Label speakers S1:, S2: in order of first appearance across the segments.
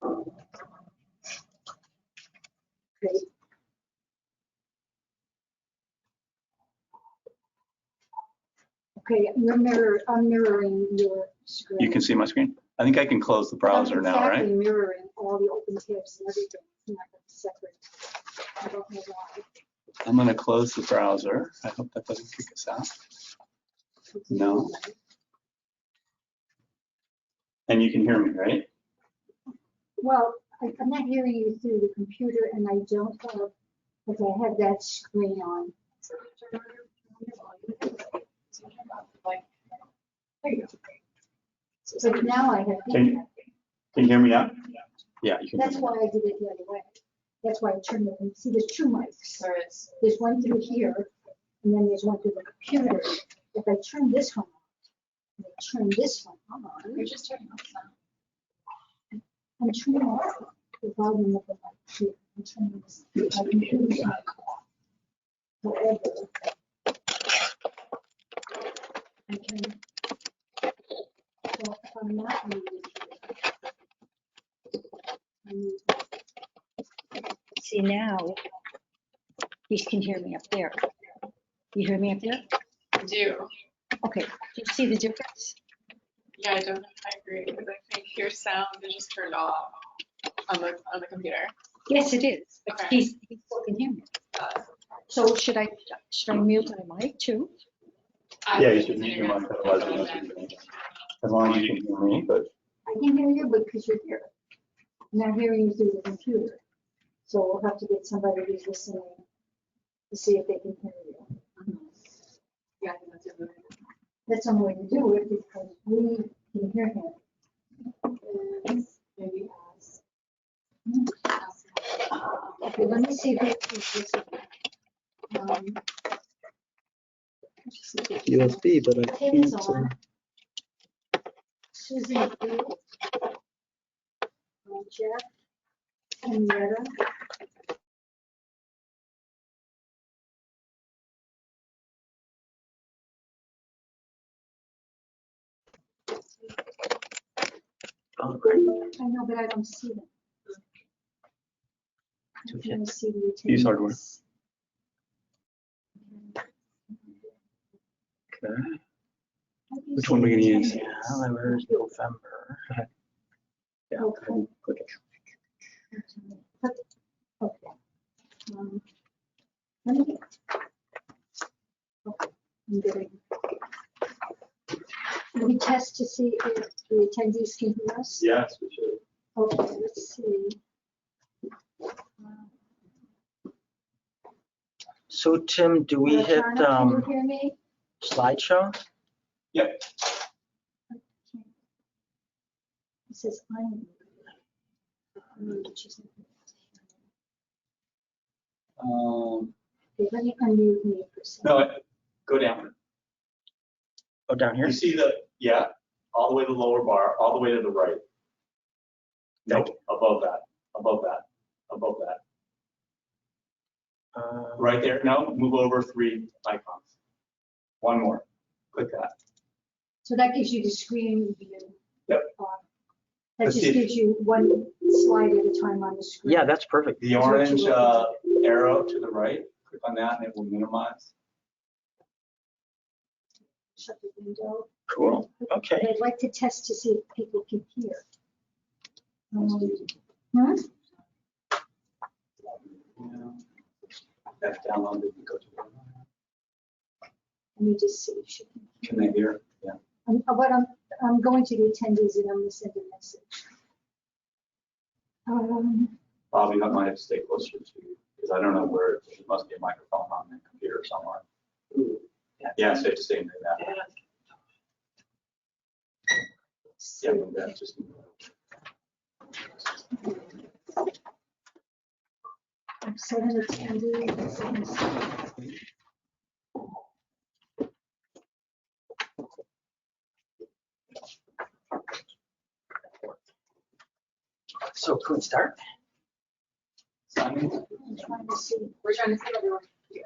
S1: Okay. Okay, I'm mirroring your screen.
S2: You can see my screen? I think I can close the browser now, right?
S1: Exactly mirroring all the open tabs and everything. It's not separate. I don't know why.
S2: I'm going to close the browser. I hope that doesn't kick us out. No. And you can hear me, right?
S1: Well, I'm not hearing you through the computer, and I don't have, but I have that screen on. So now I have.
S2: Can you hear me now? Yeah, you can.
S1: That's why I did it the other way. That's why I turned it. See, there's two mics. There's one through here, and then there's one through the computer. If I turn this one on, and I turn this one on.
S3: You're just turning off sound.
S1: I'm turning off the volume of the mic here. I'm turning this. I can hear you. However, I can. Well, if I'm not muted here, I need to.
S4: See now, you can hear me up there. You hear me up there?
S3: I do.
S4: Okay, do you see the difference?
S3: Yeah, I don't know if I agree because I think your sound is just turned off on the computer.
S4: Yes, it is, but
S3: Okay.
S4: he still can hear me. So should I mute my mic too?
S2: Yeah, you should mute your mic, otherwise we don't hear you. As long as you can hear me, but
S1: I can hear you because you're here. I'm not hearing you through the computer. So we'll have to get somebody who's listening to see if they can hear you.
S3: Yeah, I think that's it.
S1: That's some way to do it because we can hear him.
S3: Maybe
S1: Okay, let me see who's listening.
S5: USB, but I
S1: Tim is
S5: can't.
S1: on. Susan Field. Jeff. Henrietta.
S5: Oh,
S1: I know, but I don't see them. I can't see the
S2: Use hardware.
S1: attendance.
S2: okay.
S1: How do you
S2: Which
S1: see
S2: one are we
S1: the
S2: gonna use?
S1: attendance?
S5: Well, where's November?
S2: Yeah, go ahead and click it.
S1: Okay. Let me. Okay, I'm getting. Can we test to see if the attendees can hear us?
S2: Yes, we should.
S1: Okay, let's see.
S5: So Tim, do we hit
S1: Charna, can you hear me?
S5: slideshow?
S2: Yep.
S1: It says I'm. Okay, let me unmute me for a second.
S2: No, go down.
S5: Oh, down here?
S2: You see the, yeah, all the way to the lower bar, all the way to the right. No, above that, above that, above that. Right there. No, move over 3 icons. One more. Click that.
S1: So that gives you the screen view.
S2: Yep.
S1: That
S2: Let's
S1: just
S2: see if-
S1: gives you one slide at a time on the screen.
S5: Yeah, that's perfect.
S2: The orange arrow to the right, click on that and it will minimize.
S1: Shut the window.
S5: Cool. Okay.
S1: I'd like to test to see if people can hear.
S2: That's downloaded. Go to
S1: Let me just see if she can.
S2: Can they hear? Yeah.
S1: I'm going to the attendees and I'm going to send a message.
S2: Bobby, that might have to stay closer to you because I don't know where, there must be a microphone on the computer somewhere. Yeah, safe to say do that. Yeah, move that, just move that.
S1: I'm setting attendees.
S5: So can we start?
S2: Simon?
S1: I'm trying to see.
S3: We're trying to see everyone here.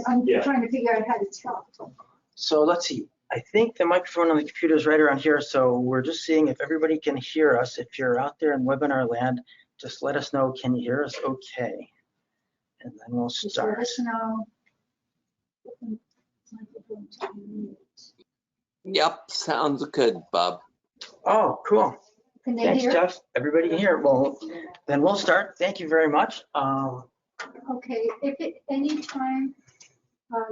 S1: I'm
S2: Yeah.
S1: trying to figure out how to tell.
S5: So let's see. I think the microphone on the computer is right around here, so we're just seeing if everybody can hear us. If you're out there in webinar land, just let us know, can you hear us okay? And then we'll
S1: Just let
S5: start.
S1: us know.
S6: Yep, sounds good, Bob.
S5: Oh, cool.
S1: Can they
S5: Thanks,
S1: hear?
S5: Jeff. Everybody can hear. Well, then we'll start. Thank you very much.
S1: Okay, if at any time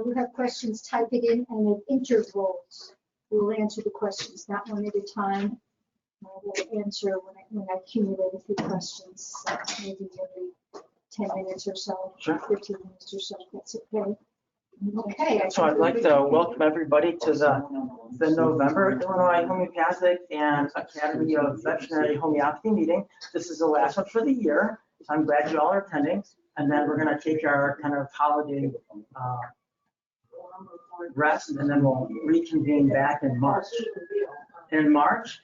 S1: you have questions, type it in and at intervals, we'll answer the questions, not one at a time. We'll answer when I accumulate a few questions, maybe every 10 minutes or so,
S5: Sure.
S1: 15 minutes or so, that's okay. Okay.
S5: So I'd like to welcome everybody to the November Illinois Homeopathic and Academy of Veterinary Homeopathy meeting. This is the last one for the year. So I'm glad you all are attending. And then we're going to take our kind of holiday rest, and then we'll reconvene back in March. In March,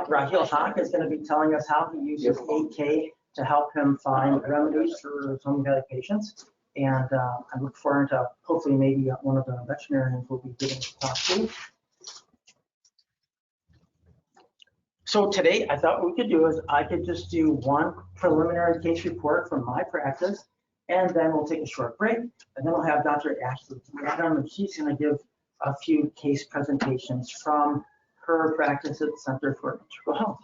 S5: Raheel Haq is going to be telling us how he uses 8K to help him find remedies for homeopathic patients. And I look forward to hopefully maybe one of the veterinarians will be getting to talk to. So today, I thought what we could do is I could just do one preliminary case report from my practice, and then we'll take a short break, and then we'll have Dr. Ashley Adam, and she's going to give a few case presentations from her practice at the Center for Integral Health.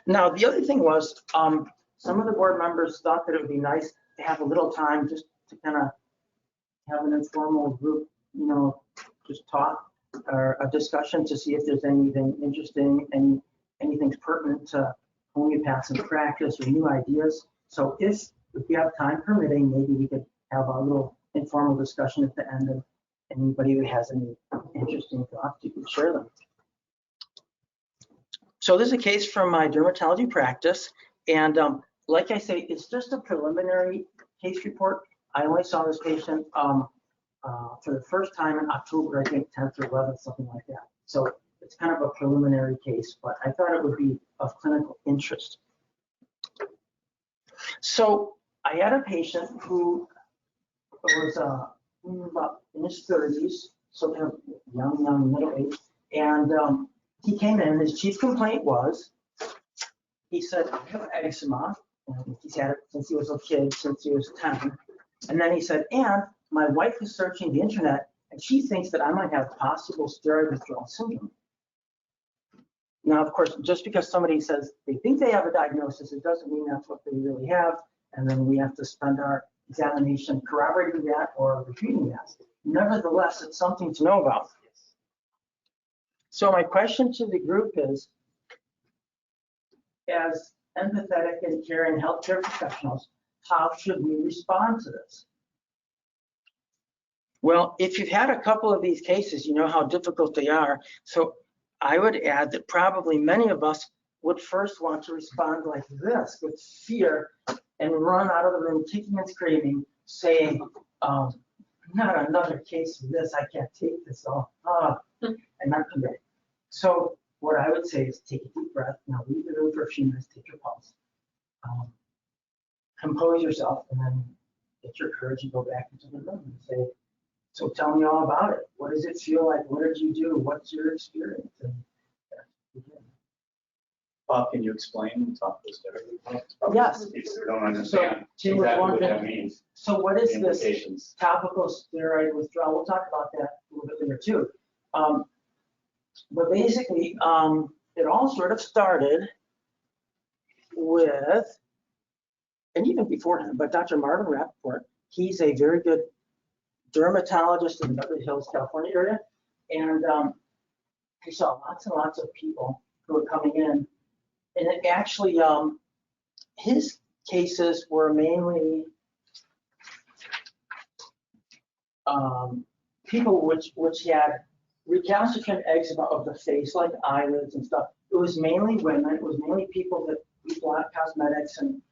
S5: Now, the other thing was some of the board members thought that it would be nice to have a little time just to kind of have an informal group, you know, just talk or a discussion to see if there's anything interesting and anything pertinent to homeopaths in practice or new ideas. So if we have time permitting, maybe we could have a little informal discussion at the end, and anybody who has any interesting thoughts, you can share them. So this is a case from my dermatology practice, and like I say, it's just a preliminary case report. I only saw this patient for the first time in October, I think 10th or 11th, something like that. So it's kind of a preliminary case, but I thought it would be of clinical interest. So I had a patient who was about in his 30s, so kind of young, middle age, and he came in. His chief complaint was, he said, I have eczema. And he's had it since he was a kid, since he was 10. And then he said, and my wife is searching the internet, and she thinks that I might have possible steroid withdrawal syndrome. Now, of course, just because somebody says they think they have a diagnosis, it doesn't mean that's what they really have. And then we have to spend our examination corroborating that or refuting that. Nevertheless, it's something to know about. So my question to the group is, as empathetic and caring healthcare professionals, how should we respond to this? Well, if you've had a couple of these cases, you know how difficult they are. So I would add that probably many of us would first want to respond like this, with fear, and run out of the room kicking and screaming, saying, not another case of this, I can't take this all, and not come back. So what I would say is take a deep breath. Now leave the room for a few minutes, take your pulse. Compose yourself, and then get your courage and go back into the room and say, so tell me all about it. What does it feel like? What did you do? What's your experience? And
S2: Bob, can you explain and talk to us about?
S5: Yes.
S2: If you don't understand
S5: So, Tim was
S2: exactly what that
S5: wondering,
S2: means.
S5: so what is this
S2: Implications.
S5: topical steroid withdrawal? We'll talk about that a little bit later too. But basically, it all sort of started with, and even beforehand, but Dr. Marvin Rappaport, he's a very good dermatologist in the Beverly Hills, California area. And he saw lots and lots of people who were coming in. And it actually, his cases were mainly people which had recalcitrant eczema of the face, like eyelids and stuff. It was mainly women. It was mainly people that used a lot of cosmetics and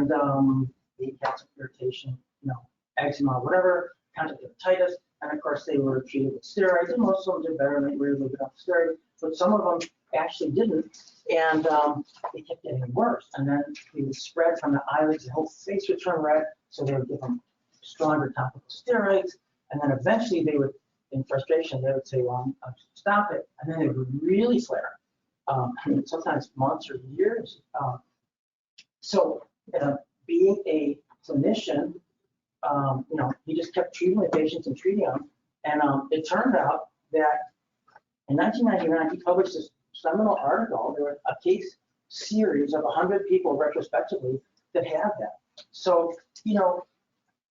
S5: the calcium irritation, eczema, whatever, conjunctivitis. And of course, they were treated with steroids, and most of them did better, and they were able to get off steroids. But some of them actually didn't, and they kept getting worse. And then they would spread from the eyelids, the whole face would turn red, so they would give them stronger topical steroids, and then eventually they would in frustration, they would say, well, stop it. And then they would really flare. I mean, sometimes months or years. So being a clinician, he just kept treating the patients and treating them. And it turned out that in 1999, he published this seminal article. There was a case series of 100 people retrospectively that had that. So,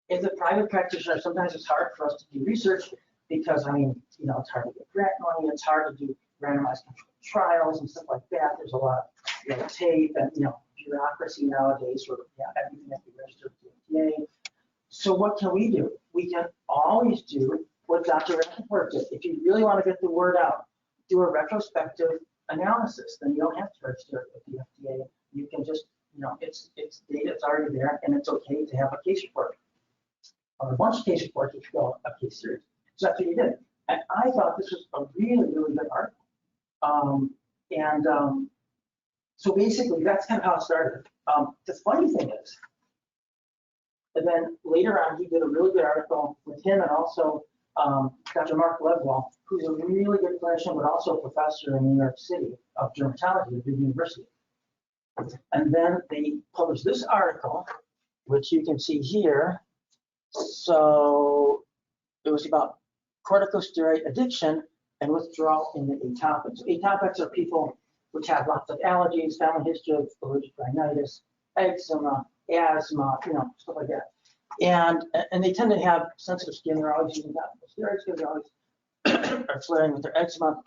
S5: as a private practitioner, sometimes it's hard for us to do research because, I mean, it's hard to get grant money. It's hard to do randomized controlled trials and stuff like that. There's a lot of tape and, bureaucracy nowadays where everything has to be registered with the FDA. So what can we do? We can always do what Dr. Rappaport did. If you really want to get the word out, do a retrospective analysis. Then you don't have to register it with the FDA. You can just, it's data, it's already there, and it's okay to have a case report. Or a bunch of case reports if you go a case series. So that's what you did. And I thought this was a really, really good article. So basically, that's kind of how it started. The funny thing is, and then later on, he did a really good article with him and also Dr. Mark Ledwell, who's a really good clinician, but also a professor in New York City of dermatology at Duke University. And then they published this article, which you can see here. So it was about corticosteroid addiction and withdrawal in the atopics. So atopics are people which have lots of allergies, family history of allergic rhinitis, eczema, asthma, stuff like that. And they tend to have sensitive skin. They're always using topical steroids because they always are flaring with their eczema.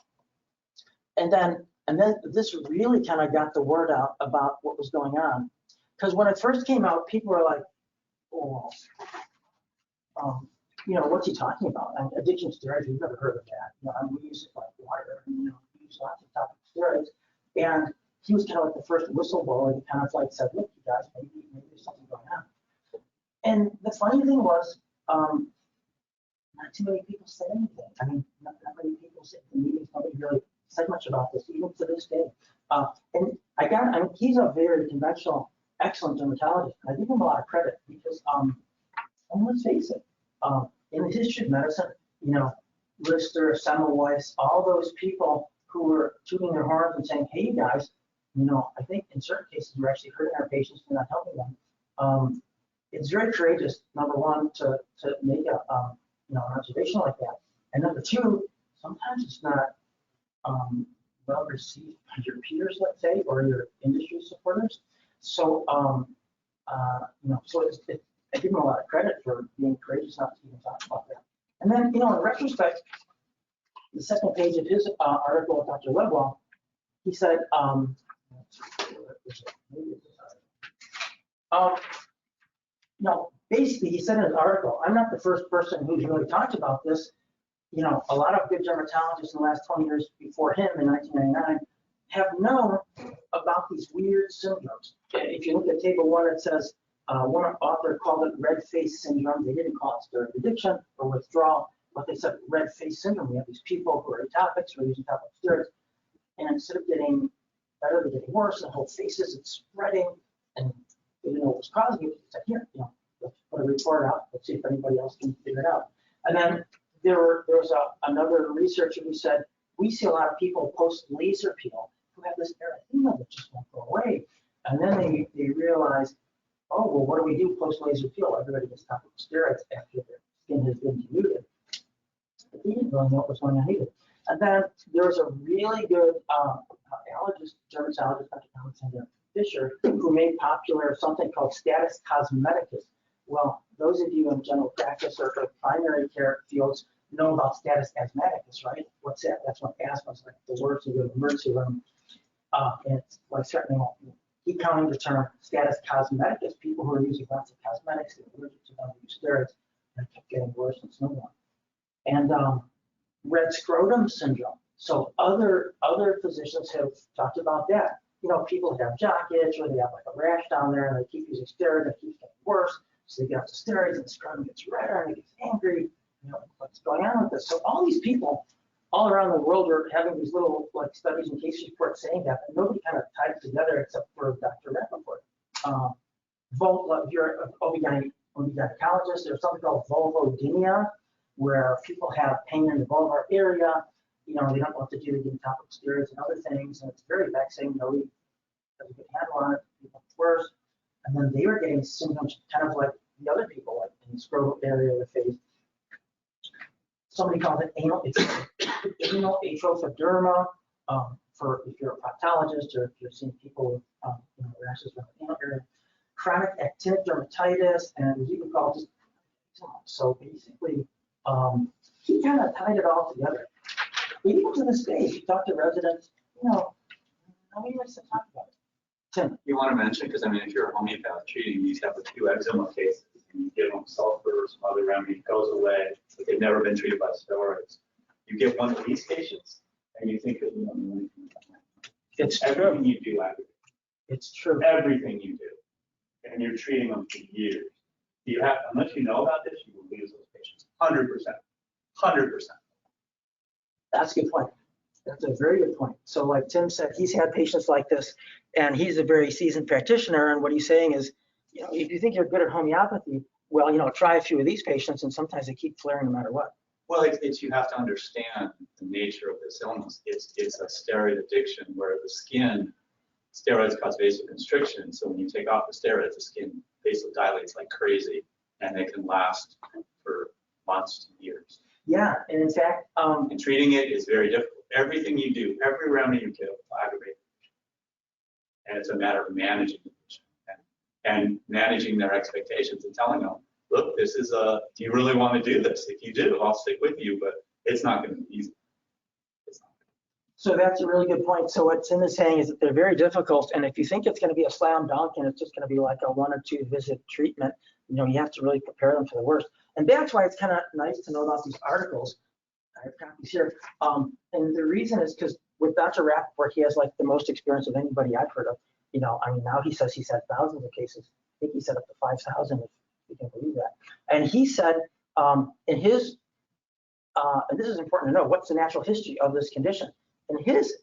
S5: And then this really kind of got the word out about what was going on. Because when it first came out, people were like, oh, what's he talking about? And addiction to steroids, we've never heard of that. We use it like water, we use lots of topical steroids. And he was kind of like the first whistleblower that kind of like said, look, you guys, maybe there's something going on. And the funny thing was, not too many people said anything. I mean, not many people said the meetings, nobody really said much about this, even to this day. And he's a very conventional, excellent dermatologist. And I give him a lot of credit because, and let's face it, in the history of medicine, Lister, Semmelweis, all those people who were tooting their horns and saying, hey, you guys, I think in certain cases we're actually hurting our patients and not helping them. It's very courageous, number one, to make an observation like that. And number two, sometimes it's not well received by your peers, let's say, or your industry supporters. So, I give him a lot of credit for being courageous not to even talk about that. And then, in retrospect, the second page of his article with Dr. Ledwell, he said, basically, he said in his article, I'm not the first person who's really talked about this. A lot of good dermatologists in the last 20 years before him in 1999 have known about these weird syndromes. If you look at table 1, it says, one author called it red face syndrome. They didn't call it steroid addiction or withdrawal, but they said red face syndrome. We have these people who are atopics, who are using topical steroids, and instead of getting better, they're getting worse. The whole faces, it's spreading, and they didn't know what was causing it. It's like, here, let's put a report out. Let's see if anybody else can figure it out. And then there was another researcher who said, we see a lot of people post laser peel who have this erythema that just won't go away. And then they realized, oh, well, what do we do post laser peel? Everybody gets topical steroids after their skin has been denuded. But they didn't really know what was going on either. And then there was a really good allergist, dermatologist, Dr. Alexander Fisher, who made popular something called status cosmeticus. Well, those of you in general practice or primary care fields know about status asthmaticus, right? What's that? That's when asthma is like the worst of the emergency room. And it's like certainly he coined the term status cosmeticus, people who are using lots of cosmetics, they're allergic to them, use steroids, and it kept getting worse and so on. And red scrotum syndrome. So other physicians have talked about that. People that have jock itch or they have like a rash down there and they keep using steroids and it keeps getting worse. So they get off the steroids and the scrotum gets redder and it gets angry. What's going on with this? So all these people all around the world are having these little studies and case reports saying that, but nobody kind of tied it together except for Dr. Rappaport. If you're an OB-gynecologist, there's something called vulvodynia, where people have pain in the vulvar area. You know, they don't know what to do, they get topical steroids and other things, and it's very vexing. Nobody has a good handle on it. People it's worse. And then they were getting symptoms kind of like the other people, like in the scrotal area of the face. Somebody calls it anal atrophoderma. For if you're a proctologist or if you're seeing people with rashes around the anal area, chronic actinic dermatitis, and it was even called just so basically, he kind of tied it all together. When he was in the States, he talked to residents, nobody likes to talk about it. Tim.
S2: You want to mention, because I mean, if you're a homeopath treating these have a few eczema cases, and you give them sulfur or some other remedy, it goes away, but they've never been treated by steroids. You get one of these patients, and you think that you don't know anything about that.
S5: It's
S2: Everything
S5: true.
S2: you do,
S5: It's true.
S2: everything you do, and you're treating them for years. You have, unless you know about this, you will lose those patients. 100%. 100%.
S5: That's a good point. That's a very good point. So like Tim said, he's had patients like this, and he's a very seasoned practitioner. And what he's saying is, if you think you're good at homeopathy, well, try a few of these patients, and sometimes they keep flaring no matter what.
S2: Well, it's you have to understand the nature of this illness. It's a steroid addiction where the skin, steroids cause vasoconstriction. So when you take off the steroids, the skin vasodilates like crazy, and they can last for months to years.
S5: Yeah, and in fact,
S2: And treating it is very difficult. Everything you do, every remedy you give will aggravate the patient. And it's a matter of managing the patient and managing their expectations and telling them, look, this is do you really want to do this? If you do, I'll stick with you, but it's not going to be easy. It's not.
S5: so that's a really good point. So what Tim is saying is that they're very difficult, and if you think it's going to be a slam dunk and it's just going to be like a 1 or 2 visit treatment, you have to really prepare them for the worst. And that's why it's kind of nice to know about these articles. I have copies here. And the reason is because with Dr. Rappaport, he has like the most experience of anybody I've heard of. Now he says he's had thousands of cases. I think he said up to 5,000, if you can believe that. And he said in his, and this is important to know, what's the natural history of this condition? In his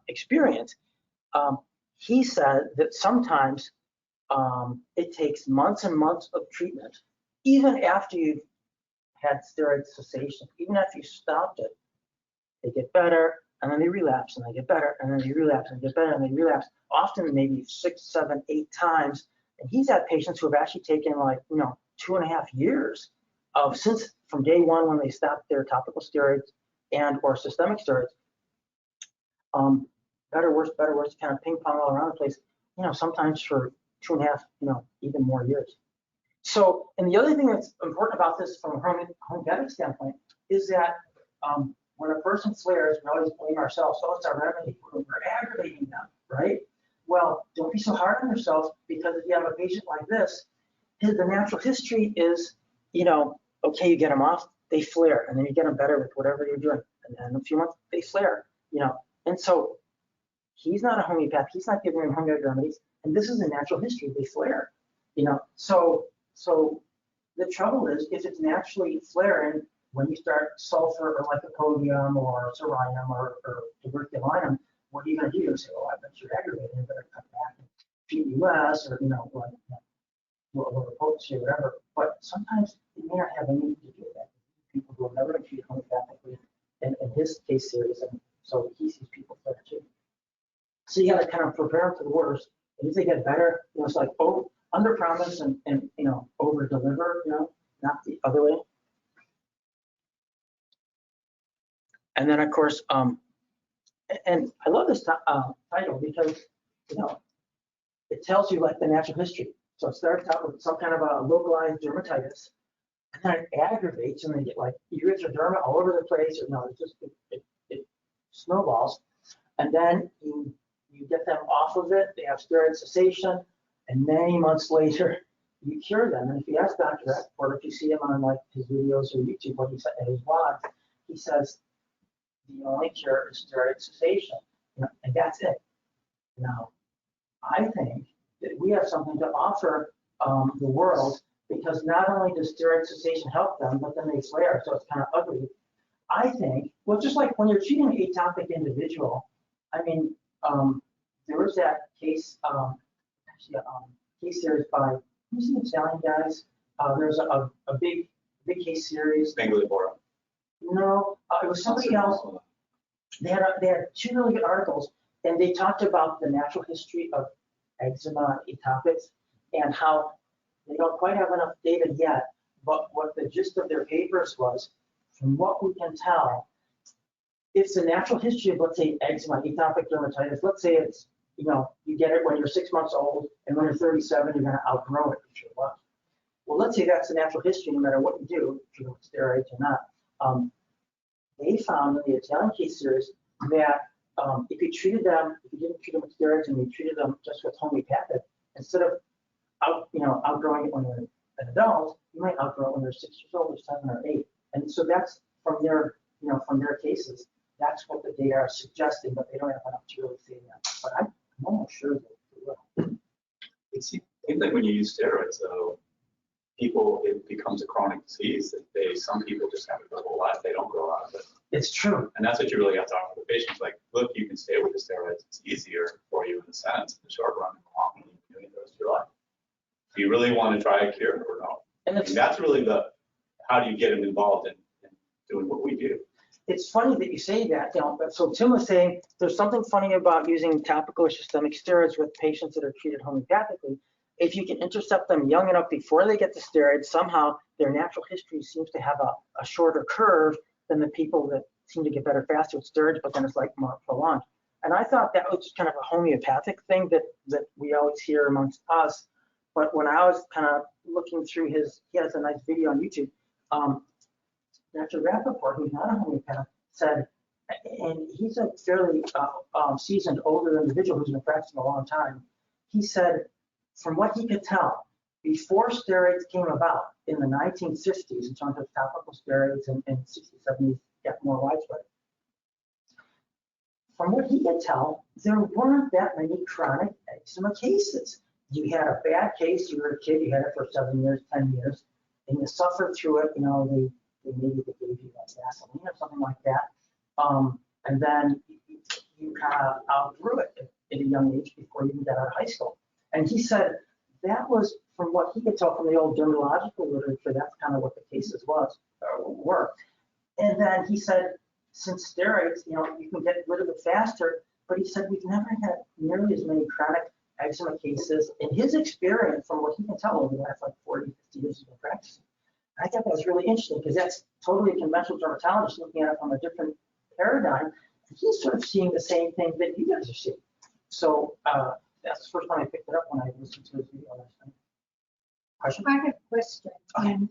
S5: experience, he said that sometimes it takes months and months of treatment, even after you've had steroid cessation, even after you stopped it, they get better, and then they relapse, and they get better, and then they relapse, and they get better, and they relapse, often maybe 6, 7, 8 times. And he's had patients who have actually taken 2.5 years since from day one when they stopped their topical steroids and or systemic steroids. Better, worse, kind of ping pong all around the place, sometimes for 2.5, even more years. So, and the other thing that's important about this from a homeopathic standpoint is that when a person flares, we always blame ourselves. Oh, it's our remedy. We're aggravating them, right? Well, don't be so hard on yourself, because if you have a patient like this, the natural history is, okay, you get them off, they flare, and then you get them better with whatever you're doing. And then in a few months, they flare, And so he's not a homeopath. He's not giving them homeopathic remedies. And this is a natural history. They flare, So the trouble is, if it's naturally flaring, when you start sulfur or lycopodium or cerium or tuberculinum, what are you going to do? You're going to say, oh, I bet you're aggravated. You better cut back and treat you less, or, lower potency or whatever. But sometimes you may not have any need to do that. People who have never been treated homeopathically, in his case series, and so he sees people flare too. So you got to kind of prepare them for the worst. And if they get better, it's like, under promise and over deliver, not the other way. And then of course, and I love this title because it tells you like the natural history. So it starts out with some kind of a localized dermatitis, and then it aggravates, and they get like erythroderma all over the place. It snowballs, and then you get them off of it. They have steroid cessation. And many months later, you cure them. And if you ask Dr. Rappaport, if you see him on like his videos or YouTube, what he said in his blogs, he says the only cure is steroid cessation, and that's it. Now, I think that we have something to offer the world, because not only does steroid cessation help them, but then they flare, so it's kind of ugly. I think, well, just like when you're treating an atopic individual, I mean, there was that case. Case series by, who's the Italian guys? There's a big big case series.
S2: Bengali Bora.
S5: No, it was somebody else. They had two really good articles, and they talked about the natural history of eczema and atopics and how they don't quite have enough data yet, but what the gist of their papers was, from what we can tell, it's the natural history of, let's say, eczema, atopic dermatitis. Let's say it's, you get it when you're 6 months old, and when you're 37, you're going to outgrow it if you're lucky. Well, let's say that's the natural history, no matter what you do, if you go with steroids or not. They found in the Italian case series that if you treated them, if you didn't treat them with steroids and you treated them just with homeopathic, instead of outgrowing it when you're an adult, you might outgrow it when you're 6 years old or 7 or 8. And so that's from their cases. That's what the data are suggesting, but they don't have enough to really say that. But I'm almost sure they will.
S2: It seems like when you use steroids, though, it becomes a chronic disease that some people just have it their whole life. They don't grow out of it.
S5: It's true.
S2: And that's what you really have to offer the patients. Like, look, you can stay with the steroids. It's easier for you in a sense, in the short run, and long run, you can do it the rest of your life. Do you really want to try a cure or no?
S5: And
S2: that's really how do you get them involved in doing what we do?
S5: It's funny that you say that. But so Tim was saying there's something funny about using topical or systemic steroids with patients that are treated homeopathically. If you can intercept them young enough before they get the steroids, somehow their natural history seems to have a shorter curve than the people that seem to get better faster with steroids, but then it's like more prolonged. And I thought that was kind of a homeopathic thing that we always hear amongst us. But when I was kind of looking through he has a nice video on YouTube. Dr. Rappaport, who's not a homeopath, said, and he's a fairly seasoned, older individual who's been practicing a long time. He said, from what he could tell, before steroids came about in the 1950s, in terms of topical steroids and 60s, 70s got more widespread. From what he could tell, there weren't that many chronic eczema cases. You had a bad case, you were a kid, you had it for 7 years, 10 years, and you suffered through it, maybe they gave you like Vaseline or something like that. And then you kind of outgrew it at a young age before you even got out of high school. And he said that was, from what he could tell from the old dermatological literature, that's kind of what the cases were. And then he said, since steroids, you can get rid of it faster, but he said we've never had nearly as many chronic eczema cases in his experience, from what he can tell over the last like 40, 50 years of practicing. I thought that was really interesting because that's totally a conventional dermatologist looking at it from a different paradigm. He's sort of seeing the same thing that you guys are seeing. So that's the first time I picked it up when I listened to his video last night. Question?
S1: I have a question.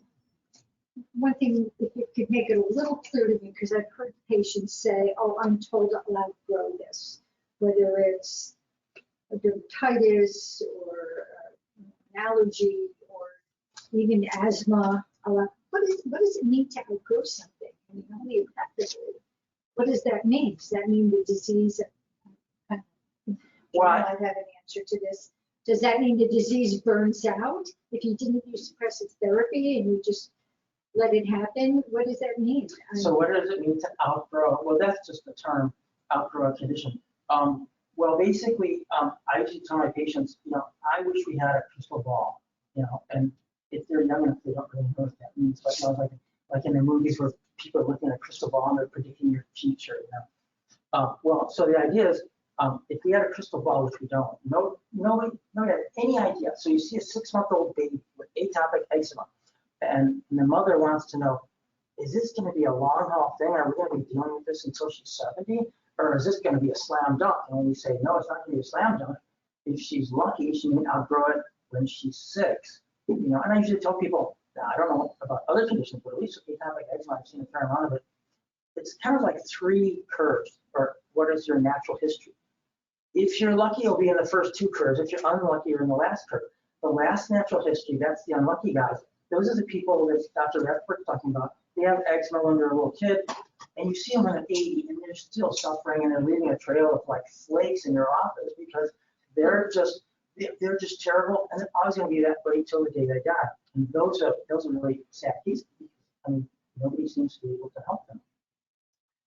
S1: One thing, if you could make it a little clear to me, because I've heard patients say, oh, I'm told I'll outgrow this, whether it's a dermatitis or an allergy or even asthma. What does it mean to outgrow something? I mean, homeopathically, what does that mean? Does that mean the disease? Well, I have an answer to this. Does that mean the disease burns out if you didn't use suppressive therapy and you just let it happen? What does that mean?
S5: So what does it mean to outgrow? Well, that's just the term, outgrow a condition. Well, basically, I usually tell my patients, I wish we had a crystal ball, and if they're young enough, they don't really know what that means. But like in the movies where people are looking at a crystal ball and they're predicting your future, Well, so the idea is, if we had a crystal ball, which we don't, nobody had any idea. So you see a 6-month-old baby with atopic eczema, and the mother wants to know, is this going to be a long haul thing? Are we going to be dealing with this until she's 70? Or is this going to be a slam dunk? And when we say, no, it's not going to be a slam dunk, if she's lucky, she may outgrow it when she's 6. And I usually tell people, I don't know about other conditions, but at least with atopic eczema, I've seen a fair amount of it. It's kind of like 3 curves, or what is your natural history? If you're lucky, you'll be in the first 2 curves. If you're unlucky, you're in the last curve. The last natural history, that's the unlucky guys. Those are the people that Dr. Redford's talking about. They have eczema when they're a little kid, and you see them when they're 80, and they're still suffering, and they're leaving a trail of like flakes in your office because they're just terrible, and they're always going to be that way till the day they die. And those are really sad cases. I mean, nobody seems to be able to help them.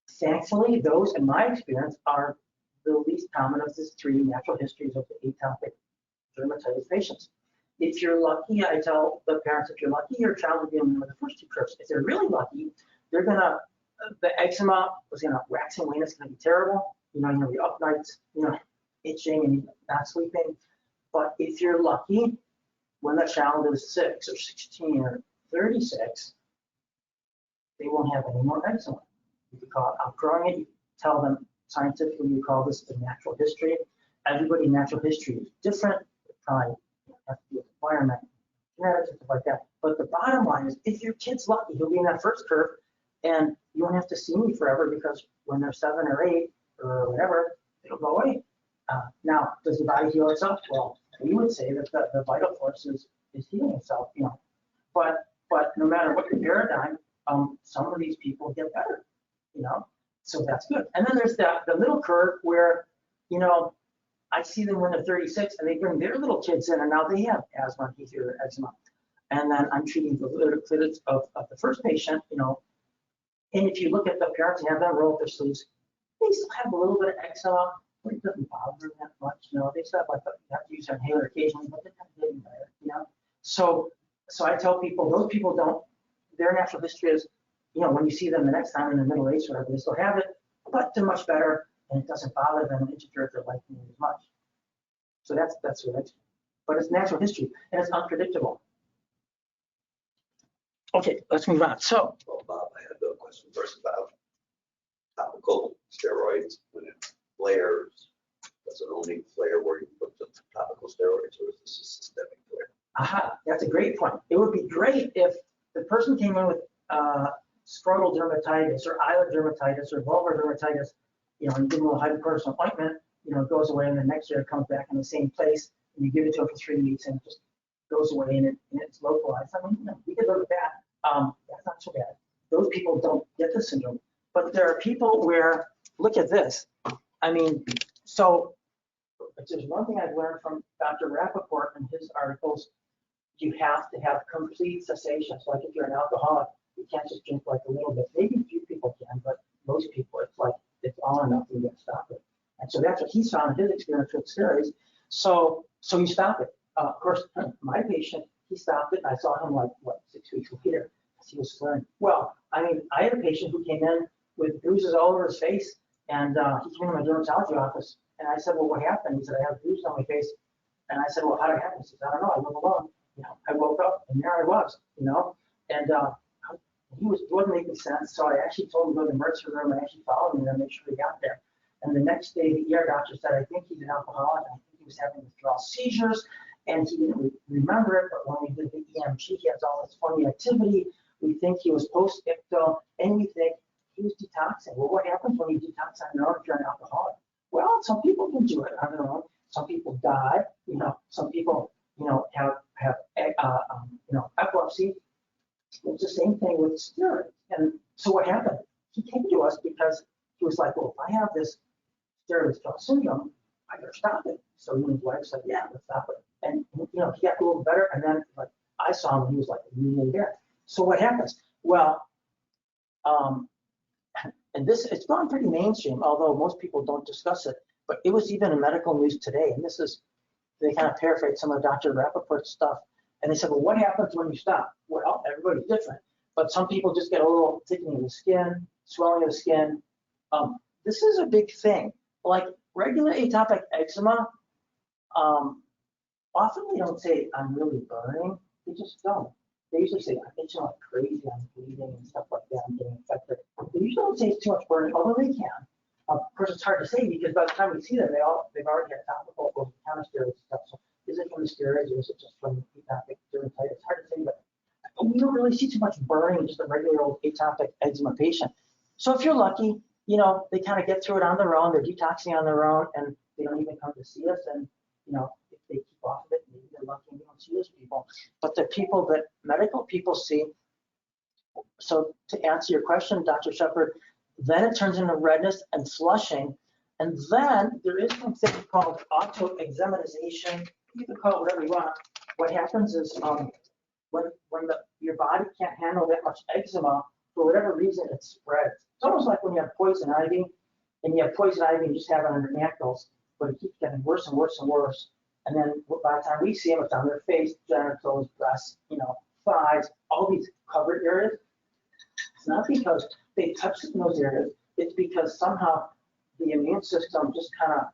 S5: Thankfully, those, in my experience, are the least common of the 3 natural histories of the atopic dermatitis patients. If you're lucky, I tell the parents, if you're lucky, your child will be in one of the first two curves. If they're really lucky, they're gonna, the eczema is gonna wax and wane, it's gonna be terrible. You know, you're gonna be up nights, you know, itching and not sleeping. But if you're lucky, when the child is 6 or 16 or 36, they won't have any more eczema. You could call it outgrowing it. You tell them scientifically, you call this the natural history. Everybody in natural history is different. It probably has to do with environment, genetics, and stuff like that. But the bottom line is, if your kid's lucky, he'll be in that first curve, and you won't have to see me forever, because when they're 7 or 8 or whatever, it'll go away. Now, does the body heal itself? Well, we would say that the vital force is healing itself, you know. But no matter what your paradigm, some of these people get better, you know. So that's good. And then there's the middle curve where, you know, I see them when they're 36 and they bring their little kids in, and now they have asthma, or eczema. And then I'm treating the littles of the first patient, you know. And if you look at the parents and have them roll up their sleeves, they still have a little bit of eczema, but it doesn't bother them that much, you know. They still have, like, you have to use an inhaler occasionally, but they're kind of getting better, you know. So I tell people, those people don't, their natural history is, you know, when you see them the next time in the middle age or whatever, they still have it, but they're much better, and it doesn't bother them and interfere with their life as much. So that's what it's, but it's natural history, and it's unpredictable. Okay, let's move on. So,
S7: Well, Bob, I had a question first about topical steroids when it flares. Does it only flare where you put the topical steroids, or is this a systemic flare?
S5: aha, that's a great point. It would be great if the person came in with scrotal dermatitis or eyelid dermatitis or vulvar dermatitis, you know, and give them a hydrocortisone ointment, you know, it goes away, and the next year it comes back in the same place, and you give it to them for 3 weeks, and it just goes away, and it's localized. I mean, you know, we could live with that. That's not so bad. Those people don't get the syndrome. But there are people where, look at this. I mean, so if there's one thing I've learned from Dr. Rappaport and his articles, you have to have complete cessation. So like if you're an alcoholic, you can't just drink like a little bit. Maybe a few people can, but most people, it's like, it's all or nothing, you stop it. And so that's what he's found in his experience with steroids. So you stop it. Of course, my patient, he stopped it. I saw him like, what, 6 weeks later, because he was flaring. Well, I mean, I had a patient who came in with bruises all over his face, and he came to my dermatology office, and I said, well, what happened? He said, I have bruises on my face. And I said, well, how did it happen? He said, I don't know, I live alone. You know, I woke up, and there I was, you know, and he wasn't making sense. So I actually told him to go to the emergency room, and actually followed me to make sure he got there. And the next day, the ER doctor said, I think he's an alcoholic. I think he was having withdrawal seizures, and he didn't remember it. But when we did the EMG, he has all this funny activity. We think he was post-ictal, and we think he was detoxing. Well, what happens when you detox on your own if you're an alcoholic? Well, some people can do it on their own. Some people die. You know, some people, you know, have you know, epilepsy. It's the same thing with steroids. And so what happened? He came to us because he was like, well, if I have this steroid withdrawal syndrome, I better stop it. So he and his wife said, yeah, let's stop it. And, you know, he got a little better. And then, like, I saw him, he was like really there. So what happens? Well, and this, it's gone pretty mainstream, although most people don't discuss it, but it was even in medical news today. And this is, they kind of paraphrase some of Dr. Rappaport's stuff. And they said, well, what happens when you stop? Well, everybody's different, but some people just get a little thickening of the skin, swelling of the skin. This is a big thing. Like regular atopic eczema, often they don't say, I'm really burning. They just don't. They usually say, I'm itching like crazy, I'm bleeding and stuff like that, I'm getting infected. They usually don't say it's too much burning, although they can. Of course, it's hard to say because by the time we see them, they've already had topical over-the-counter steroids and stuff. So is it from the steroids or is it just from atopic dermatitis? It's hard to say, but we don't really see too much burning in just a regular old atopic eczema patient. So if you're lucky, you know, they kind of get through it on their own, they're detoxing on their own, and they don't even come to see us. And, you know, if they keep off of it, maybe they're lucky and we don't see those people. But the people that medical people see, so to answer your question, Dr. Shepard, then it turns into redness and flushing. And then there is something called autoexematization. You can call it whatever you want. What happens is when your body can't handle that much eczema, for whatever reason, it spreads. It's almost like when you have poison ivy, and you have poison ivy and you just have it on your ankles, but it keeps getting worse and worse and worse. And then by the time we see them, it's on their face, genitals, breasts, thighs, all these covered areas. It's not because they touched in those areas. It's because somehow the immune system just kind of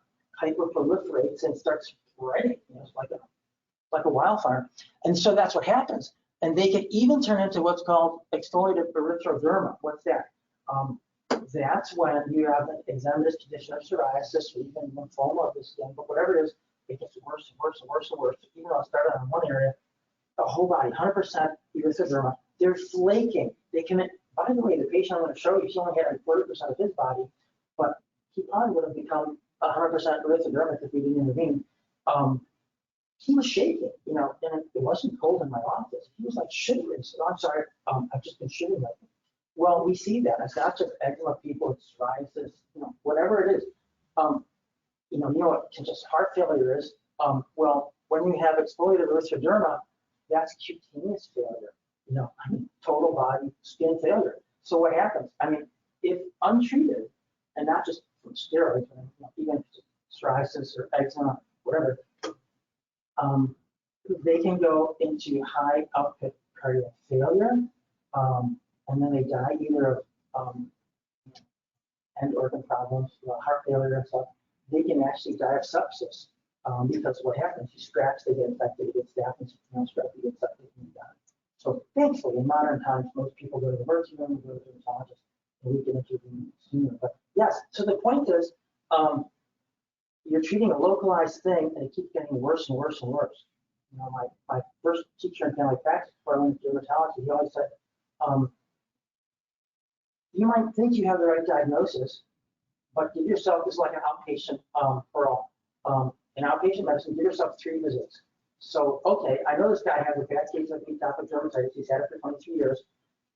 S5: hyperproliferates and starts spreading. It's like a wildfire. And so that's what happens. And they can even turn into what's called exfoliative erythroderma. What's that? That's when you have an eczematous condition of psoriasis or even lymphoma of the skin, but whatever it is, it gets worse and worse and worse and worse. Even though it started on one area, the whole body, 100% erythroderma. They're flaking. They commit. By the way, the patient I'm going to show you, he only had like 40% of his body, but he probably would have become 100% erythrodermic if we didn't intervene. He was shaking, and it wasn't cold in my office. He was like shivering. So I'm sorry, I've just been shivering. Well, we see that. It's not just eczema, people, it's psoriasis, whatever it is. You know what just heart failure is? Well, when you have exfoliative erythroderma, that's cutaneous failure. Total body skin failure. So what happens? If untreated, and not just from steroids, even psoriasis or eczema, whatever, they can go into high output cardiac failure, and then they die either of end organ problems, heart failure and stuff. They can actually die of sepsis because what happens? You scratch, they get infected, it gets staph, and scratch, they get septic, and you die. So thankfully, in modern times, most people go to the emergency room, go to the dermatologist, and we can intervene sooner. But yes, so the point is, you're treating a localized thing, and it keeps getting worse and worse and worse. My first teacher in family practice before I went to dermatology, he always said, you might think you have the right diagnosis, but give yourself, this is like an outpatient in outpatient medicine, give yourself 3 visits. So, okay, I know this guy has a bad case of atopic dermatitis. He's had it for 22 years.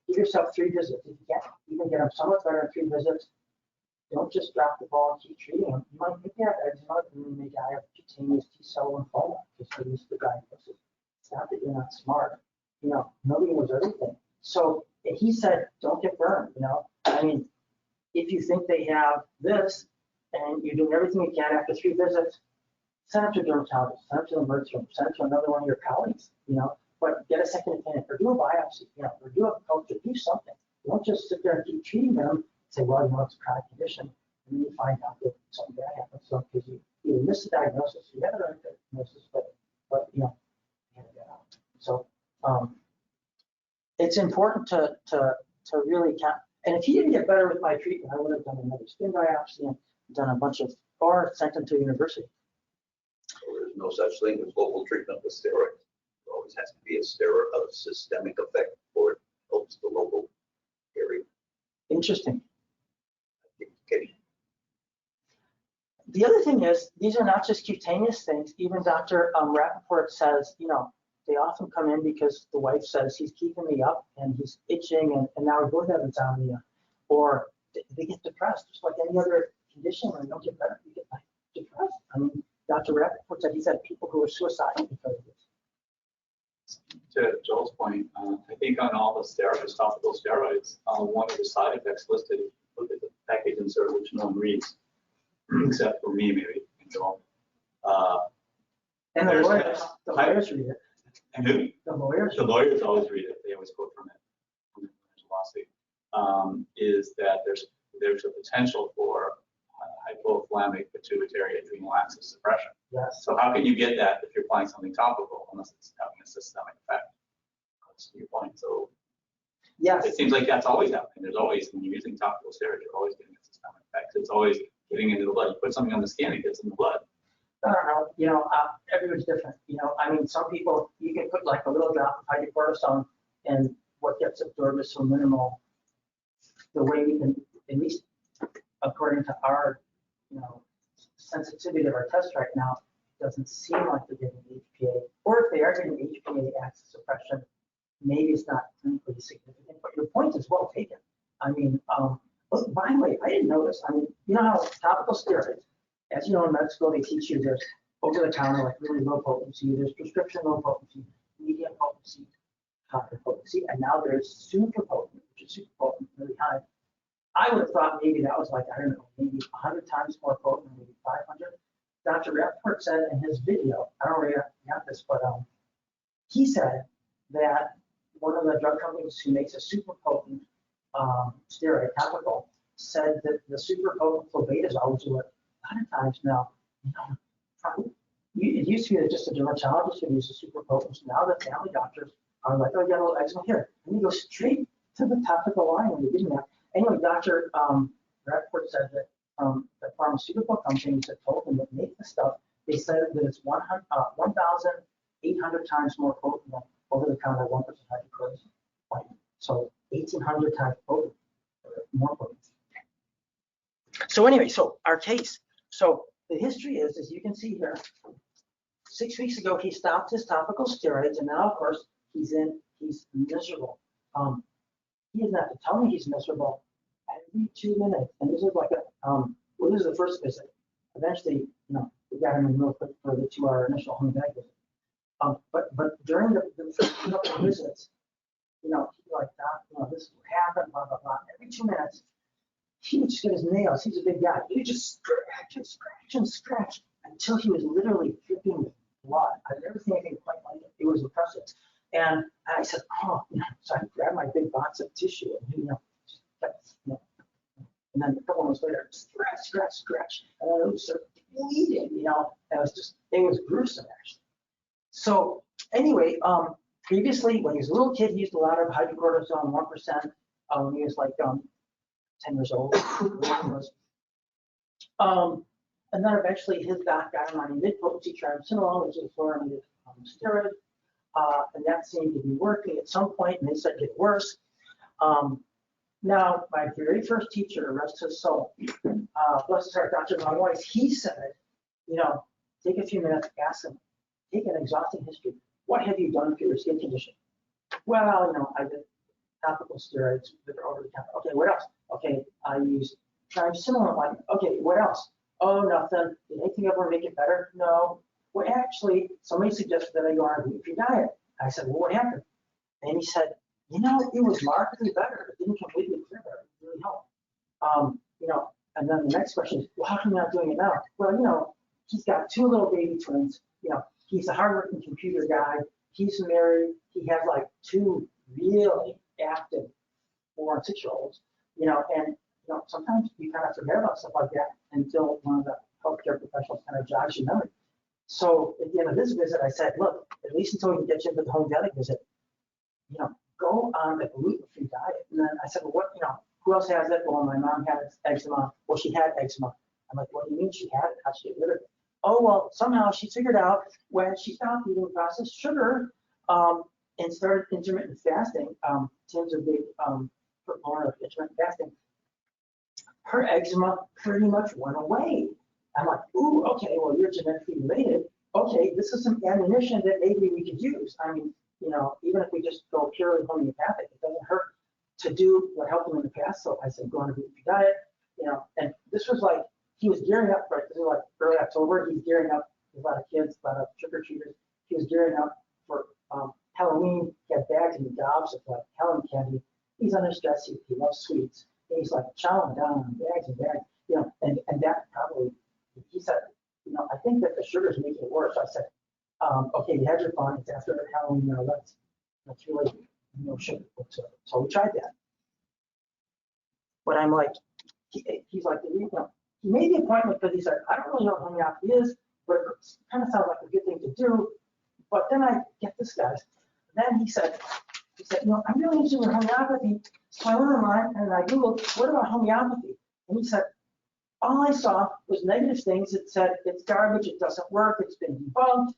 S5: Give yourself 3 visits. If you can't even get him somewhat better in 3 visits, don't just drop the ball and keep treating him. You might think you have eczema, and you may die of cutaneous T-cell lymphoma because they missed the diagnosis. It's not that you're not smart. Nobody knows everything. So he said, don't get burned. If you think they have this and you're doing everything you can after 3 visits, send it to a dermatologist, send it to the emergency room, send it to another one of your colleagues, but get a second opinion or do a biopsy, or do a culture, do something. Don't just sit there and keep treating them and say, well, it's a chronic condition, and then you find out that something bad happens. So because you missed the diagnosis, you had the right diagnosis, but you had to get out. So it's important to really count. And if he didn't get better with my treatment, I would have done another skin biopsy and done a bunch of, or sent him to university.
S7: There's no such thing as local treatment with steroids. There always has to be a systemic effect before it helps the local area.
S5: Interesting.
S7: Okay.
S5: The other thing is, these are not just cutaneous things. Even Dr. Rappaport says, they often come in because the wife says he's keeping me up and he's itching and now we both have insomnia. Or they get depressed, just like any other condition when they don't get better, you get depressed. Dr. Rappaport said he's had people who are suicidal because of this.
S2: To Joel's point, I think on all the steroids, topical steroids, one of the side effects listed, look at the package insert, which no one reads, except for me, maybe, and Joel.
S5: And the lawyers read it.
S2: And who?
S5: The lawyers
S2: always read it. They always quote from it. When there's a lawsuit. Is that there's a potential for hypothalamic pituitary adrenal axis suppression.
S5: Yes.
S2: So how can you get that if you're applying something topical unless it's having a systemic effect? That's your point. So
S5: yes,
S2: it seems like that's always happening. There's always, when you're using topical steroids, you're always getting a systemic effect. It's always getting into the blood. You put something on the skin, it gets in the blood.
S5: I don't know. Everyone's different. Some people, you can put like a little drop of hydrocortisone and what gets absorbed is so minimal. The way we can, at least according to our, sensitivity of our test right now, it doesn't seem like they're getting HPA. Or if they are getting HPA axis suppression, maybe it's not clinically significant. But your point is well taken. By the way, I didn't know this. You know how topical steroids, as you know in med school, they teach you there's over the counter, like really low potency, there's prescription low potency, medium potency, higher potency, and now there's super potent, which is super potent, really high. I would have thought maybe that was like, I don't know, maybe 100 times more potent, maybe 500. Dr. Rappaport said in his video, I don't know where you got this, but he said that one of the drug companies who makes a super potent steroid topical said that the super potent clobetasol, which is what a lot of times now, you know, it used to be that just a dermatologist would use the super potent. Now the family doctors are like, oh, you got a little eczema here. And you go straight to the topical line when you're getting that. Anyway, Dr. Rappaport said that the pharmaceutical companies that told them that make the stuff, they said that it's 1,800 times more potent than over-the-counter 1% hydrochloride. So 1,800 times potent, or more potent. So anyway, so our case. So the history is, as you can see here, 6 weeks ago he stopped his topical steroids, and now of course he's miserable. He doesn't have to tell me he's miserable every 2 minutes. And this is like well, this is the first visit. Eventually, you know, we got him in real quick to our initial home bag visit. But during the first couple of visits, you know, he's like, Doc, you know, this is what happened, blah, blah, blah. Every 2 minutes, he would just get his nails. He's a big guy. He would just scratch and scratch and scratch until he was literally dripping with blood. I've never seen anything quite like it. It was impressive. And I said, oh, you know, so I grabbed my big box of tissue and, you know, just kept, you know, and then a couple of months later, scratch, scratch, scratch. And then it would start bleeding, you know, and it was gruesome actually. So anyway, previously when he was a little kid, he used a lot of hydrocortisone, 1%, when he was like 10 years old. And then eventually his doc got him on mid-potency triamcinolone, which is a fluorinated steroid, and that seemed to be working at some point, and they said it get worse. Now, my very first teacher, rest his soul, bless his heart, Dr. Von Weiss, he said, you know, take a few minutes, ask him, take an exhausting history. What have you done for your skin condition? Well, you know, I did topical steroids that are over the counter. Okay, what else? Okay, I used triamcinolone. Okay, what else? Oh, nothing. Did anything ever make it better? No. Well, actually, somebody suggested that I go on a gluten-free diet. I said, well, what happened? And he said, you know, it was markedly better. It didn't completely clear better. It really helped. You know, and then the next question is, well, how come you're not doing it now? Well, you know, he's got 2 little baby twins. You know, he's a hardworking computer guy. He's married. He has like 2 really active 4- and 6-year-olds. You know, and you know, sometimes you kind of forget about stuff like that until one of the healthcare professionals kind of jogs your memory. So at the end of this visit, I said, look, at least until we can get you into the home delic visit, you know, go on a gluten-free diet. And then I said, well, what, you know, who else has it? Well, my mom had eczema. Well, she had eczema. I'm like, what do you mean she had it? How'd she get rid of it? Oh, well, somehow she figured out when she stopped eating processed sugar and started intermittent fasting. Tim's a big proponent of intermittent fasting. Her eczema pretty much went away. I'm like, ooh, okay, well, you're genetically related. Okay, this is some ammunition that maybe we could use. I mean, you know, even if we just go purely homeopathic, it doesn't hurt to do what helped him in the past. So I said, go on a gluten-free diet, you know, and this was like, he was gearing up for it. This was like early October. He's gearing up with a lot of kids, a lot of trick-or-treaters. He was gearing up for Halloween. He had bags and gobs of like Halloween candy. He's under stress. He loves sweets. And he's like chowing down on bags and bags, you know, and that probably, he said, you know, I think that the sugar's making it worse. I said, okay, you had your fun. It's after Halloween. You know, let's really, you know, sugar. So we tried that. But I'm like, he's like, you know, he made the appointment because he said, I don't really know what homeopathy is, but it kind of sounds like a good thing to do. But then I get this, guys. Then he said, you know, I'm really interested in homeopathy. So I went online and I Googled, what about homeopathy? And he said, all I saw was negative things. It said it's garbage, it doesn't work, it's been debunked,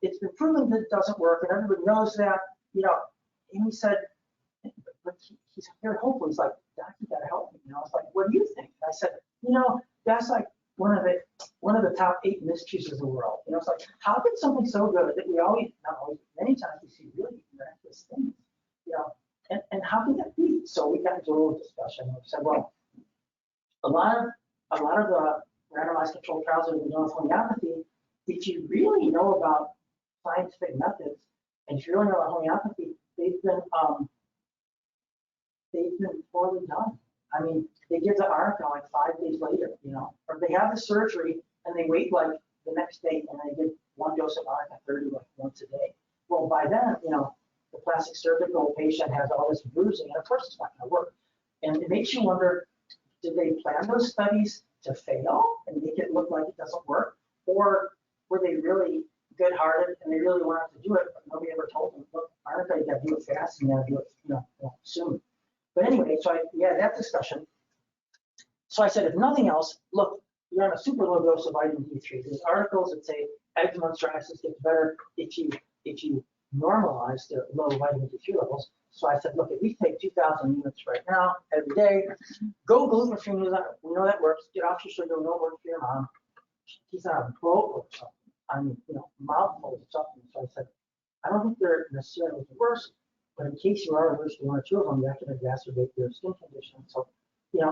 S5: it's been proven that it doesn't work, and everybody knows that, you know. And he said, but he's very hopeful. He's like, Doc, you gotta help me. You know, I was like, what do you think? And I said, you know, that's like one of the top 8 mysteries of the world. You know, it's like, how could something so good that we always, not always, many times we see really miraculous things, you know, and how can that be? So we got into a little discussion. We said, well, a lot of the randomized controlled trials that have been done with homeopathy, if you really know about scientific methods, and if you really know about homeopathy, they've been poorly done. I mean, they give the arnica like 5 days later, you know, or they have the surgery and they wait like the next day, and I give one dose of Arnica 30 like once a day. Well, by then, the plastic surgical patient has all this bruising, and of course it's not going to work. And it makes you wonder, did they plan those studies to fail and make it look like it doesn't work? Or were they really good-hearted and they really wanted to do it, but nobody ever told them, look, Arnica, you got to do it fast and you got to do it soon. But anyway, so we had that discussion. So I said, if nothing else, look, you're on a super low dose of vitamin D3. There's articles that say eczema and psoriasis gets better if you normalize the low vitamin D3 levels. So I said, look, if we take 2,000 units right now, every day, go gluten-free, we know that works. Get off your sugar, no work for your mom. He's on a boat or something. I mean, mouthfuls of something. So I said, I don't think they're necessarily the worst, but in case you are allergic to one or two of them, that can exacerbate your skin condition. So,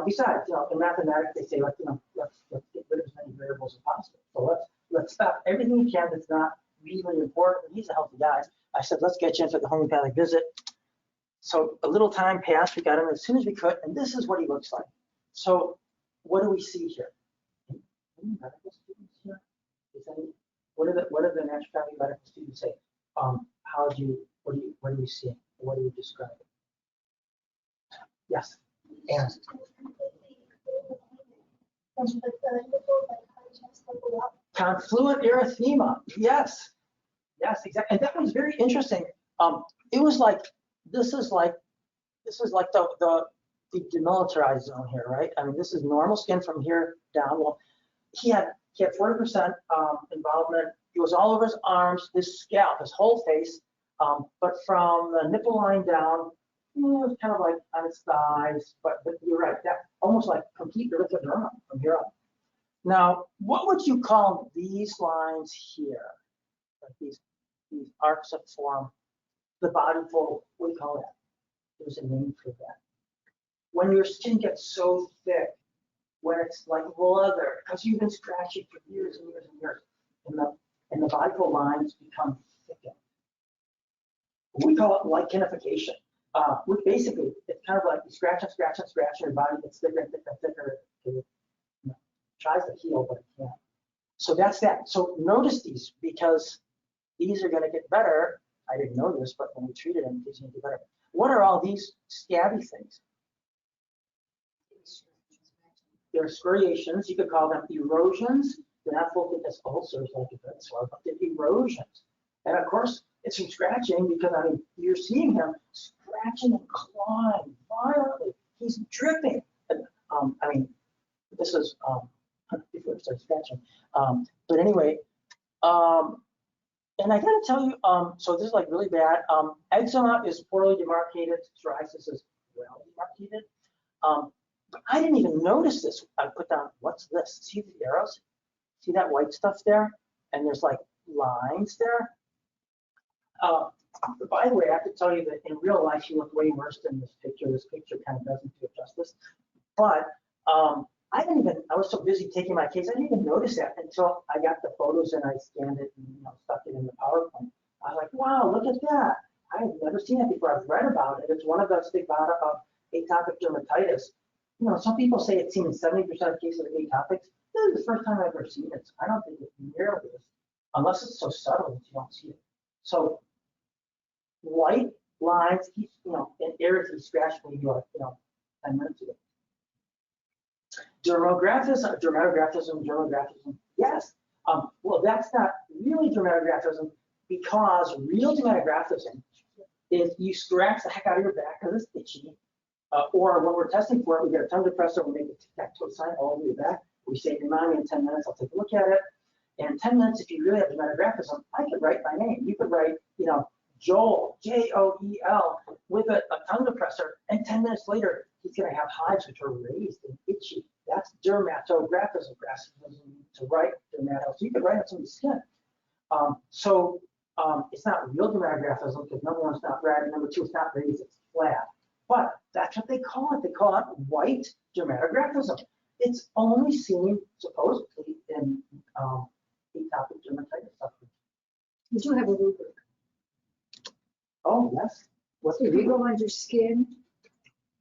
S5: besides, in mathematics, they say, let's get rid of as many variables as possible. So let's stop everything we can that's not really important. He's a healthy guy. I said, let's get you in for the homeopathic visit. So a little time passed. We got him as soon as we could, and this is what he looks like. So what do we see here? Any medical students here? What do the naturopathic medical students say? What do you see? What do you describe? Yes. And confluent erythema. Yes, exactly. And that was very interesting. It was like this is like the demilitarized zone here, right? I mean, this is normal skin from here down. Well, he had 40% involvement. It was all over his arms, his scalp, his whole face, but from the nipple line down, it was kind of like on his thighs. But you're right, that almost like complete erythema from here up. Now, what would you call these lines here? Like these arcs that form the body fold? What do you call that? There's a name for that. When your skin gets so thick, when it's like leather, because you've been scratching for years and years and years, and the body fold lines become thickened. We call it lichenification, which basically it's kind of like you scratch and scratch and scratch, and your body gets thicker and thicker and thicker. It tries to heal, but it can't. So that's that. So notice these, because these are going to get better. I didn't know this, but when we treated them, these are going to get better. What are all these scabby things? They're scoriations. You could call them erosions. They're not full thickness ulcers like a red sore, but they're erosions. And of course, it's from scratching, because I mean, you're seeing him scratching and clawing violently. He's dripping. And, I mean, this is before it starts scratching. But anyway, and I gotta tell you, so this is like really bad. Eczema is poorly demarcated. Psoriasis is well demarcated. But I didn't even notice this. I put down, what's this? See the arrows? See that white stuff there? And there's like lines there. By the way, I have to tell you that in real life, you look way worse than this picture. This picture kind of doesn't do it justice. But I was so busy taking my case, I didn't even notice that until I got the photos and I scanned it and stuck it in the PowerPoint. I was like, wow, look at that. I've never seen that before. I've read about it. It's one of the stigmata of atopic dermatitis. Some people say it's seen in 70% of cases of atopics. This is the first time I've ever seen it. I don't think it nearly is, unless it's so subtle that you don't see it. So white lines, in areas he scratched when you like, 10 minutes ago. Dermatographism, yes. Well, that's not really dermatographism, because real dermatographism is you scratch the heck out of your back because it's itchy. Or when we're testing for it, we get a tongue depressor, we make a tic-tac-toe sign all over your back. We say, remind me in 10 minutes, I'll take a look at it. And in 10 minutes, if you really have dermatographism, I could write my name. You could write, Joel, Joel, with a tongue depressor, and 10 minutes later, he's going to have hives which are raised and itchy. That's dermatographism, to write dermato. So you could write on somebody's skin. It's not real dermatographism, because number one, it's not red, and number two, it's not raised, it's flat. But that's what they call it. They call it white dermatographism. It's only seen supposedly in atopic dermatitis sufferers.
S1: We do have a rubric.
S5: Oh, yes. What's the
S1: If you
S5: rubric?
S1: go under skin,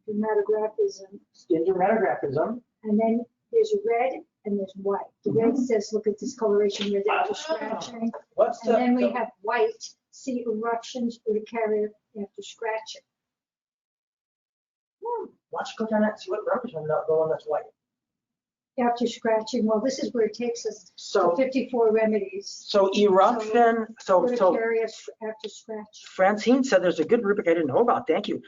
S1: dermatographism,
S5: Skin dermatographism.
S1: and then there's red, and there's white. The red says, look at discoloration, red after scratching.
S5: What's
S1: And then we
S5: the,
S1: have white, see eruptions, urticaria after scratching.
S5: why don't you go down that, and see what remedies on the one that's white?
S1: After scratching, well, this is where it takes us to
S5: So,
S1: 54 remedies.
S5: so eruption, so
S1: Urticaria after scratch.
S5: Francine said there's a good rubric I didn't know about, thank you.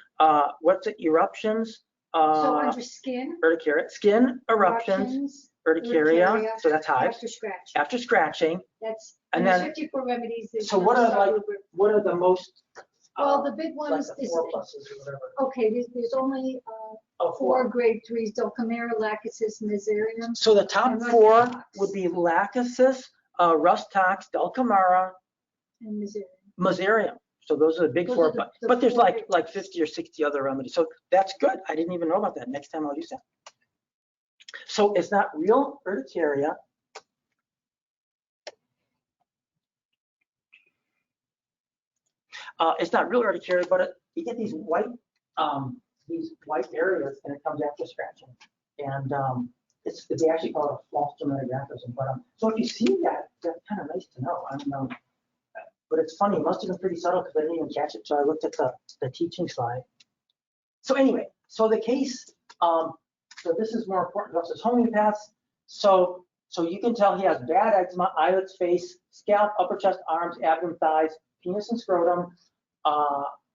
S5: What's it, eruptions,
S1: So under skin.
S5: urticaria, skin eruptions, urticaria, so that's hives,
S1: After scratch.
S5: after scratching.
S1: That's,
S5: And
S1: and there's
S5: then-
S1: 54 remedies. there's
S5: So
S1: no
S5: what are
S1: subrubric.
S5: what are the most?
S1: Well, the big
S5: like
S1: ones
S5: the
S1: is,
S5: 4 pluses or whatever.
S1: okay, there's only
S5: Oh,
S1: 4 grade 3s, Dulcamara, Lachesis, Mesarium.
S5: So the top
S1: And rust
S5: 4
S1: tox.
S5: would be Lachesis, rust tox, Dulcamara,
S1: And Mesarium.
S5: Mesarium. So those are the big
S1: Those
S5: 4,
S1: are the
S5: but there's
S1: 4
S5: like
S1: big
S5: 50 or 60 other remedies. So that's good. I didn't even know about that. Next time I'll use that. So it's not real urticaria. It's not real urticaria, but you get these white areas, and it comes after scratching. And they actually call it a false dermatographism. But so if you see that, that's kind of nice to know. But it's funny. It must have been pretty subtle because I didn't even catch it. So I looked at the teaching slide. So anyway, so the case. So this is more important to us as homeopaths. So you can tell he has bad eczema, eyelids, face, scalp, upper chest, arms, abdomen, thighs, penis, and scrotum.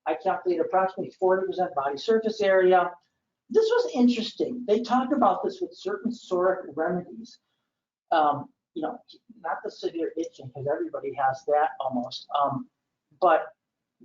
S5: I calculated approximately 40% body surface area. This was interesting. They talk about this with certain psoriatic remedies. Not the severe itching, because everybody has that almost. But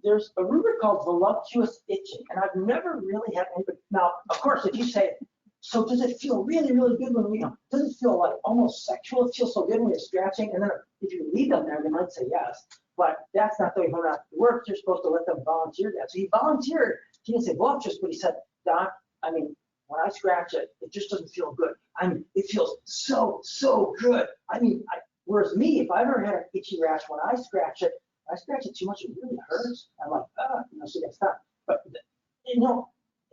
S5: there's a rubric called voluptuous itching, and I've never really had anybody. Now, of course, if you say, so does it feel really, really good when does it feel like almost sexual? It feels so good when you're scratching, and then if you leave them there, they might say yes. But that's not the way homeopathy works. You're supposed to let them volunteer that. So he volunteered. He didn't say voluptuous, but he said, Doc, when I scratch it, it just doesn't feel good. It feels so good. Whereas me, if I ever had an itchy rash, when I scratch it too much, it really hurts. I'm like, so that's not. But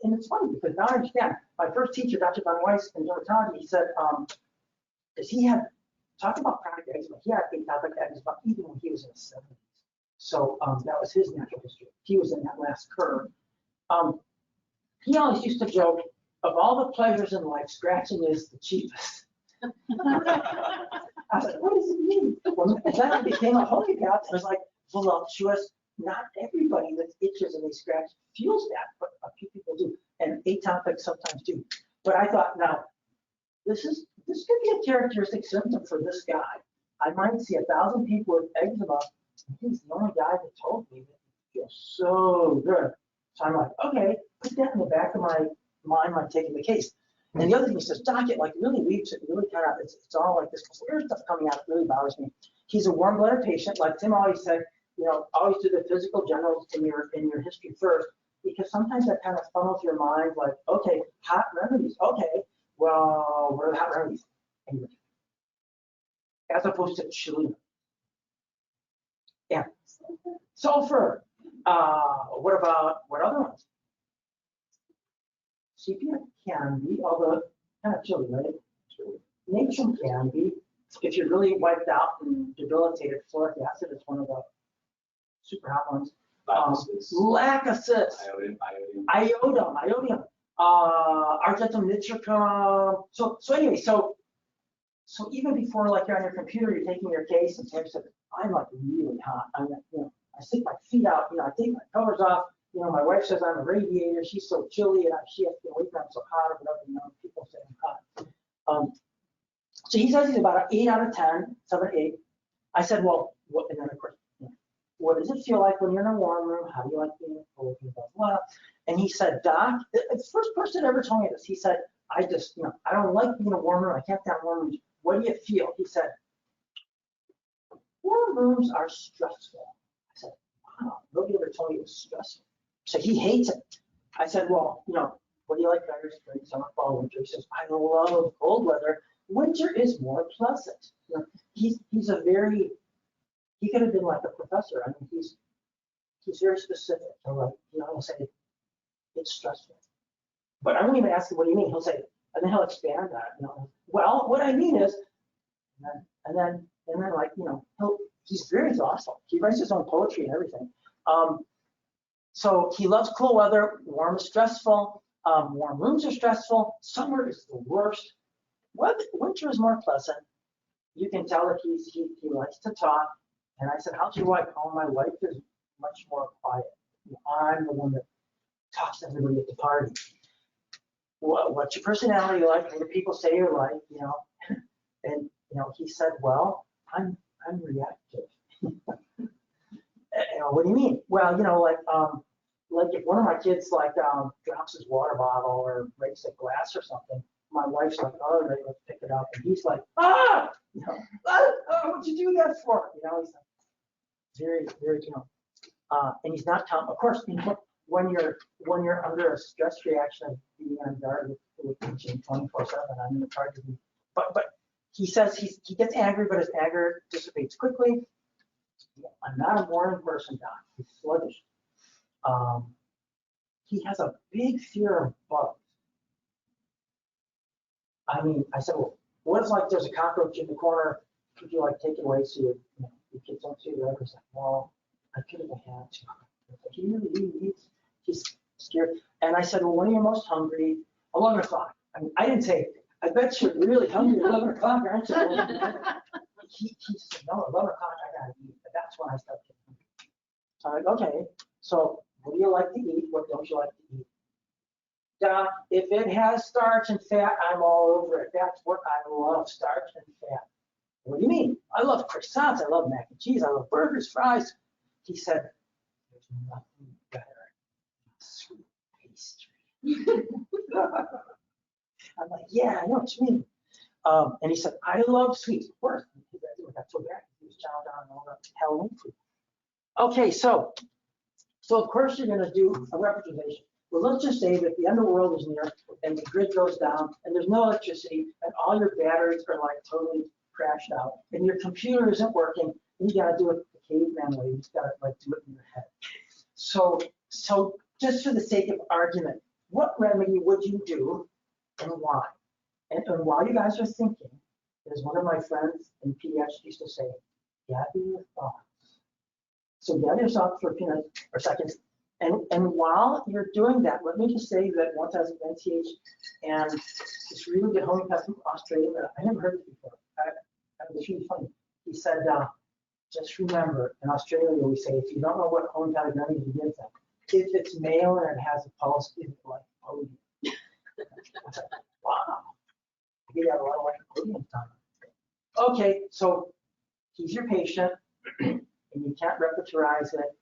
S5: and it's funny because now I understand. My first teacher, Dr. Von Weiss in dermatology, he said, because he had talked about chronic eczema. He had atopic eczema even when he was in his 70s. So that was his natural history. He was in that last curve. He always used to joke, of all the pleasures in life, scratching is the cheapest. I was like, what does it mean? Well, then I became a homeopath. I was like, voluptuous. Not everybody that itches and they scratch feels that, but a few people do. And atopic sometimes do. But I thought, now, this could be a characteristic symptom for this guy. I might see 1,000 people with eczema, and he's the only guy that told me that it feels so good. So I'm like, okay, put that in the back of my mind when I'm taking the case. And the other thing he says, Doc, it like really leaves it really kind of, it's all like this weird stuff coming out. It really bothers me. He's a warm-blooded patient. Like Tim always said, always do the physical generals in your history first, because sometimes that kind of funnels your mind like, okay, hot remedies. Okay, well, what are the hot remedies? Anyway, as opposed to chili. Yeah. Sulfur. What other ones? Sepia can be, although kind of chilly, right? Natrum can be. If you're really wiped out and debilitated, fluoric acid is one of the super hot ones. Lachesis. Iodium. Argentum nitricum. So anyway, so even before like you're on your computer, you're taking your case, and Sam said, I'm like really hot. I stick my feet out, I take my covers off. My wife says I'm a radiator. She's so chilly, and she has to wait till I'm so hot or whatever. People say I'm hot. So he says he's about an 8 out of 10, 7, 8. I said, well, what? And then of course, what does it feel like when you're in a warm room? How do you like being in a cold room? Blah, blah. And he said, Doc, the first person ever told me this. He said, I just, I don't like being in a warm room. I can't stand warm rooms. What do you feel? He said, warm rooms are stressful. I said, wow, nobody ever told me it was stressful. So he hates it. I said, well, what do you like better, spring, summer, fall, winter? He says, I love cold weather. Winter is more pleasant. He's he could have been like a professor. He's very specific. He'll say, it's stressful. But I won't even ask him, what do you mean? He'll say, And then he'll expand that, Well, what I mean is, and then like, he's very exhausted. He writes his own poetry and everything. So he loves cool weather. Warm is stressful. Warm rooms are stressful. Summer is the worst. Winter is more pleasant. You can tell that he likes to talk. And I said, how's your wife? Oh, my wife is much more quiet. I'm the one that talks to everybody at the party. What's your personality like? What do people say you're like? And he said, well, I'm reactive. What do you mean? Well, like if one of my kids drops his water bottle or breaks a glass or something, my wife's like, oh, right, let's pick it up, and he's like, what'd you do that for? He's like very, very, and he's not calm. Of course, when you're under a stress reaction of being on guard with teaching 24/7, I mean, it's hard to be. But he says he gets angry, but his anger dissipates quickly. I'm not a morning person, Doc. He's sluggish. He has a big fear of bugs. I mean, I said, well, what if like there's a cockroach in the corner? Could you like take it away so your kids don't see it? He's like, well, I could have had to. He's scared. And I said, well, when are you most hungry? 11 o'clock. I mean, I didn't say, I bet you're really hungry at 11 o'clock, aren't you? He said, no, 11 o'clock, I gotta eat. But that's when I started getting hungry. So I'm like, okay, so what do you like to eat? What don't you like to eat? Doc, if it has starch and fat, I'm all over it. That's what I love, starch and fat. What do you mean? I love croissants, I love mac and cheese, I love burgers, fries. He said, there's nothing better than sweet pastry. I'm like, yeah, I know what you mean. And he said, I love sweets. Of course, that's so bad. He was chowing down on all the Halloween food. Okay, so of course you're going to do a representation. Well, let's just say that the end of the world is near and the grid goes down and there's no electricity and all your batteries are like totally crashed out and your computer isn't working and you got to do it the caveman way. You just got to like do it in your head. So just for the sake of argument, what remedy would you do and why? And while you guys are thinking, as one of my friends in PDX used to say, gather your thoughts. So gather your thoughts for a few minutes or seconds. And while you're doing that, let me just say that once I was at NCH and this really good homeopath from Australia, I never heard it before. It was really funny. He said, just remember, in Australia we say, if you don't know what homeopathic remedy begins at, if it's male and it has a pulse, it's like podium. I said, wow. You have a lot of like podium time. Okay, so he's your patient and you can't repertorize it,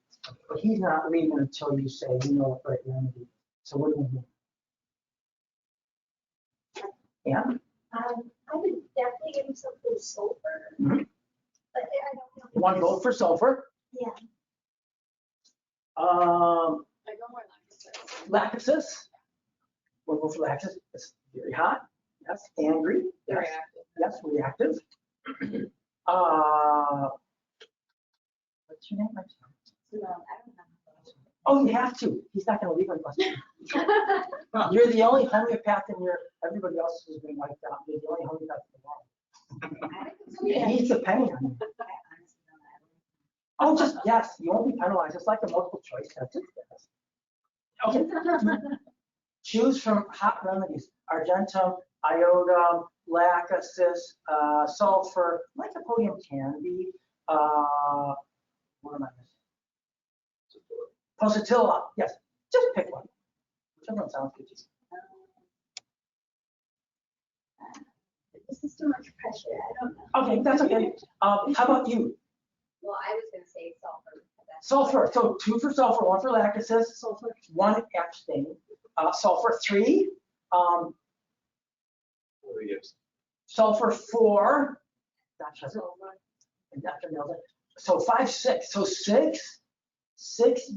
S5: but he's not leaving until you say, you know what right remedy. So what do you do? Yeah?
S1: I would definitely give him something sulfur,
S5: Mm-hmm.
S1: but I don't know.
S5: You want to go for sulfur?
S1: Yeah.
S3: I go more lactose.
S5: Lactose. We'll go for lactose. It's very hot. Yes. Angry. Yes.
S3: Reactive.
S5: Yes. Reactive. What's your name?
S3: No, I don't know.
S5: Oh, you have to. He's not going to leave unless you. You're the only homeopath in your. Everybody else has been wiped out. You're the only homeopath in the world. He needs a penny on you. Oh, just yes. You won't be penalized. It's like a multiple choice test. Okay. Choose from hot remedies: argentum, iodum, lacacis, sulfur. Lycopodium can be. What am I missing? Pulsatilla. Yes. Just pick one. Whichever one sounds good to you.
S1: This is too much pressure. I don't know.
S5: Okay, that's okay. How about you?
S8: Well, I was gonna say sulfur.
S5: Sulfur. So 2 for sulfur, 1 for lacacis, sulfur, 1 abstain. Sulfur 3. Sulfur 4. Dr. Mills. So 5, 6. So 6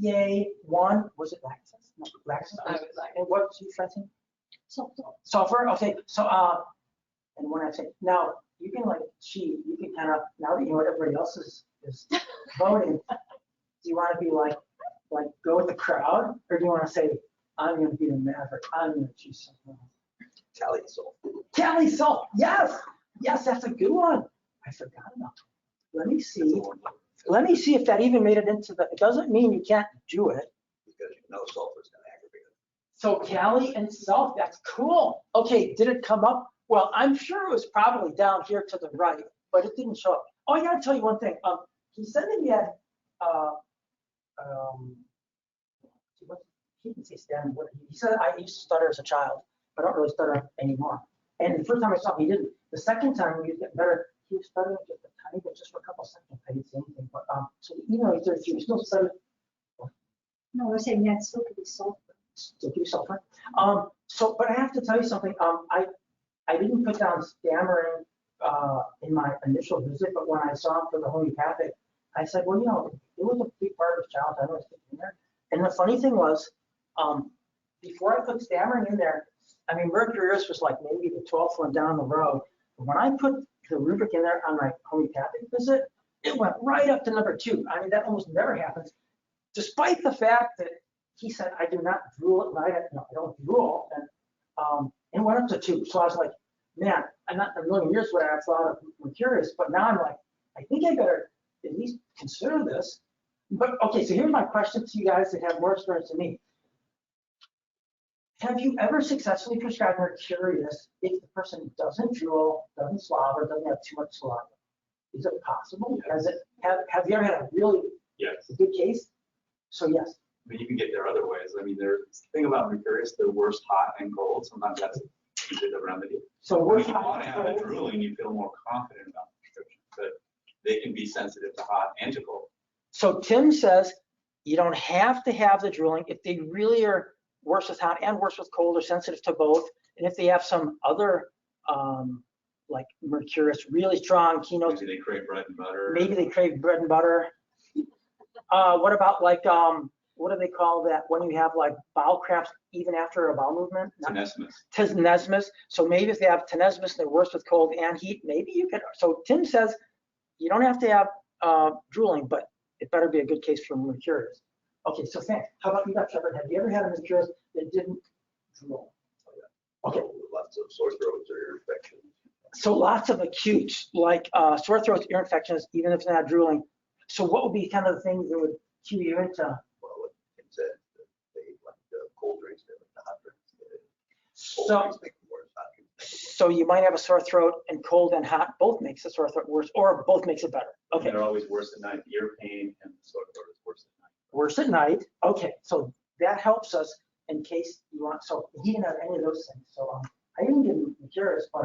S5: yay, 1. Was it lacacis? No, lacacis.
S3: I was like,
S5: And what's you fretting?
S1: Sulfur.
S5: Sulfur. Okay. So and when I say now, you can like cheat. You can kind of now that you know what everybody else is voting. Do you want to be like go with the crowd, or do you want to say I'm going to be the maverick? I'm going to choose something else.
S7: Cali salt.
S5: Cali salt, yes, yes, that's a good one. I forgot about it. Let me
S7: That's the
S5: see.
S7: one.
S5: Let me see if that even made it into the, it doesn't mean you can't do it.
S7: Because you know sulfur's gonna aggravate it.
S5: So Cali and salt, that's cool. Okay, did it come up? Well, I'm sure it was probably down here to the right, but it didn't show up. Oh, I gotta tell you one thing. He said that he had, he didn't say stem, he said I used to stutter as a child, but I don't really stutter anymore. And the first time I saw him, he didn't. The second time he was getting better, he was stuttering just a tiny bit, just for a couple seconds. I didn't say anything, but so even though he's 33, he still stuttered.
S1: No, we're saying that still could be sulfur.
S5: Still do sulfur. So, but I have to tell you something. I didn't put down stammering in my initial visit, but when I saw him for the homeopathic, I said, well, you know, it was a big part of his childhood. I know it's in there. And the funny thing was, before I put stammering in there, I mean, mercurius was like maybe the 12th one down the road. But when I put the rubric in there on my homeopathic visit, it went right up to number 2. I mean, that almost never happens, despite the fact that he said, I do not drool at night. No, I don't drool. And it went up to 2. So I was like, man, I'm not in a million years would I have thought of mercurius, but now I'm like, I think I better at least consider this. But okay, so here's my question to you guys that have more experience than me. Have you ever successfully prescribed mercurius if the person doesn't drool, doesn't slobber, doesn't have too much saliva? Is it possible?
S2: Yes.
S5: Have you ever had a really
S2: Yes.
S5: good case? So yes.
S2: I mean, you can get there other ways. I mean, there's the thing about mercurius, they're worse hot and cold. Sometimes that's usually the remedy.
S5: So
S2: When
S5: we're
S2: you want to have a drooling, you feel more confident about the prescription, but they can be sensitive to hot and to cold.
S5: So Tim says you don't have to have the drooling if they really are worse with hot and worse with cold or sensitive to both. And if they have some other like mercurius, really strong keynotes,
S2: Maybe they crave bread and butter.
S5: maybe they crave bread and butter. What about like, what do they call that when you have like bowel cramps even after a bowel movement?
S2: Tenesmus.
S5: Tenesmus. So maybe if they have tenesmus, they're worse with cold and heat, maybe you could. So Tim says you don't have to have drooling, but it better be a good case for mercurius. Okay, so thanks. How about you, Dr. Shepard? Have you ever had a mercurius that didn't drool? Okay.
S7: Lots of sore throats or ear infections.
S5: So lots of acutes, like sore throats, ear infections, even if they're not drooling. So what would be kind of the things that would cue you into?
S7: Well, what Kim said, they like the cold drinks, they like the hot drinks. Cold
S5: So,
S7: drinks make them worse, hot drinks make them worse.
S5: so you might have a sore throat, and cold and hot both makes a sore throat worse, or both makes it better. Okay,
S2: They're always worse at night. Ear pain and sore throat is worse at night.
S5: worse at night. Okay, so that helps us in case you want. So he didn't have any of those things. So I didn't get curious, but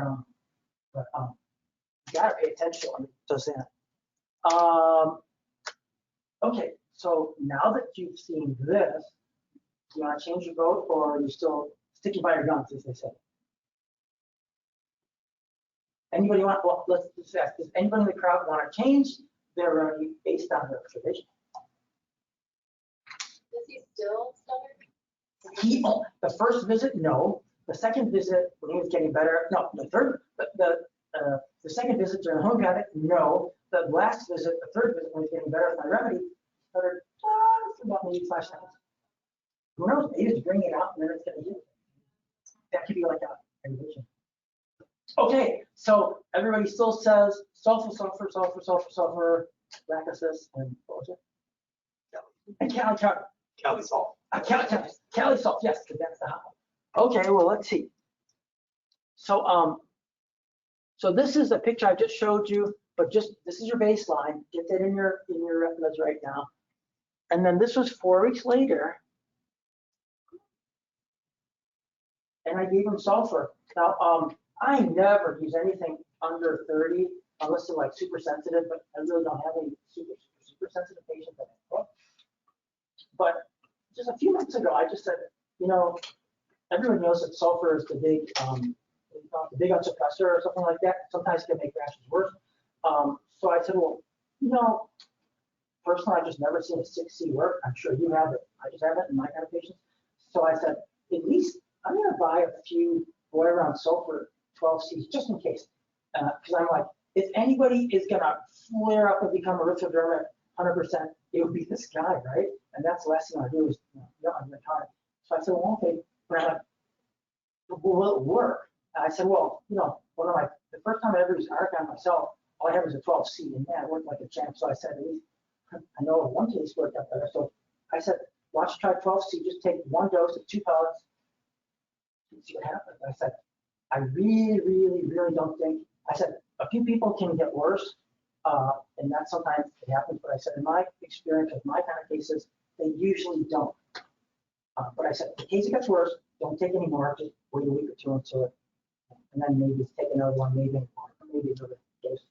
S5: you gotta pay attention when it does that. Okay, so now that you've seen this, do you want to change your vote, or are you still sticking by your guns, as they say? Anybody want? Well, let's just ask. Does anybody in the crowd want to change their remedy based on their observation?
S8: Does he still stutter?
S5: The first visit, no. The second visit, when he was getting better, no. The second visit during the homeopathic, no. The last visit, the third visit, when he was getting better with my remedy, stuttered for about maybe 5 seconds. Who knows? Maybe just bring it out and then it's going to heal. That could be like a revision. Okay, so everybody still says sulfur, sulfur, sulfur, sulfur, sulfur, lacasis, and what was it? And Cali
S2: Cali-salt.
S5: Cali salt, yes, because that's the hot one. Okay, well, let's see. So, so this is a picture I just showed you, but just this is your baseline. Get that in your retinas right now. And then this was 4 weeks later, and I gave him sulfur. Now, I never use anything under 30 unless they're like super sensitive, but I really don't have any super sensitive patients that I book. But just a few months ago, I just said, you know, everyone knows that sulfur is the big unsuppressor or something like that. Sometimes it can make rashes worse. So I said, well, you know, personally, I've just never seen a 6C work. I'm sure you have it. I just haven't in my kind of patients. So I said, at least I'm going to buy a few boil around sulfur 12Cs just in case. Because I'm like, if anybody is going to flare up and become erythroderma 100%, it would be this guy, right? And that's the last thing I do is, I'm going to try. So I said, well, okay, will it work? And I said, well, the first time I ever used Argon myself, all I had was a 12C, and man, it worked like a champ. So I said, at least I know in one case worked out better. So I said, why don't you try 12C? Just take one dose of 2 pellets and see what happens. I said, I really, really, really don't think. I said, a few people can get worse, and that sometimes it happens. But I said, in my experience with my kind of cases, they usually don't. But I said, in case it gets worse, don't take any more. Just wait a week or two into it, and then maybe take another one, maybe another dose.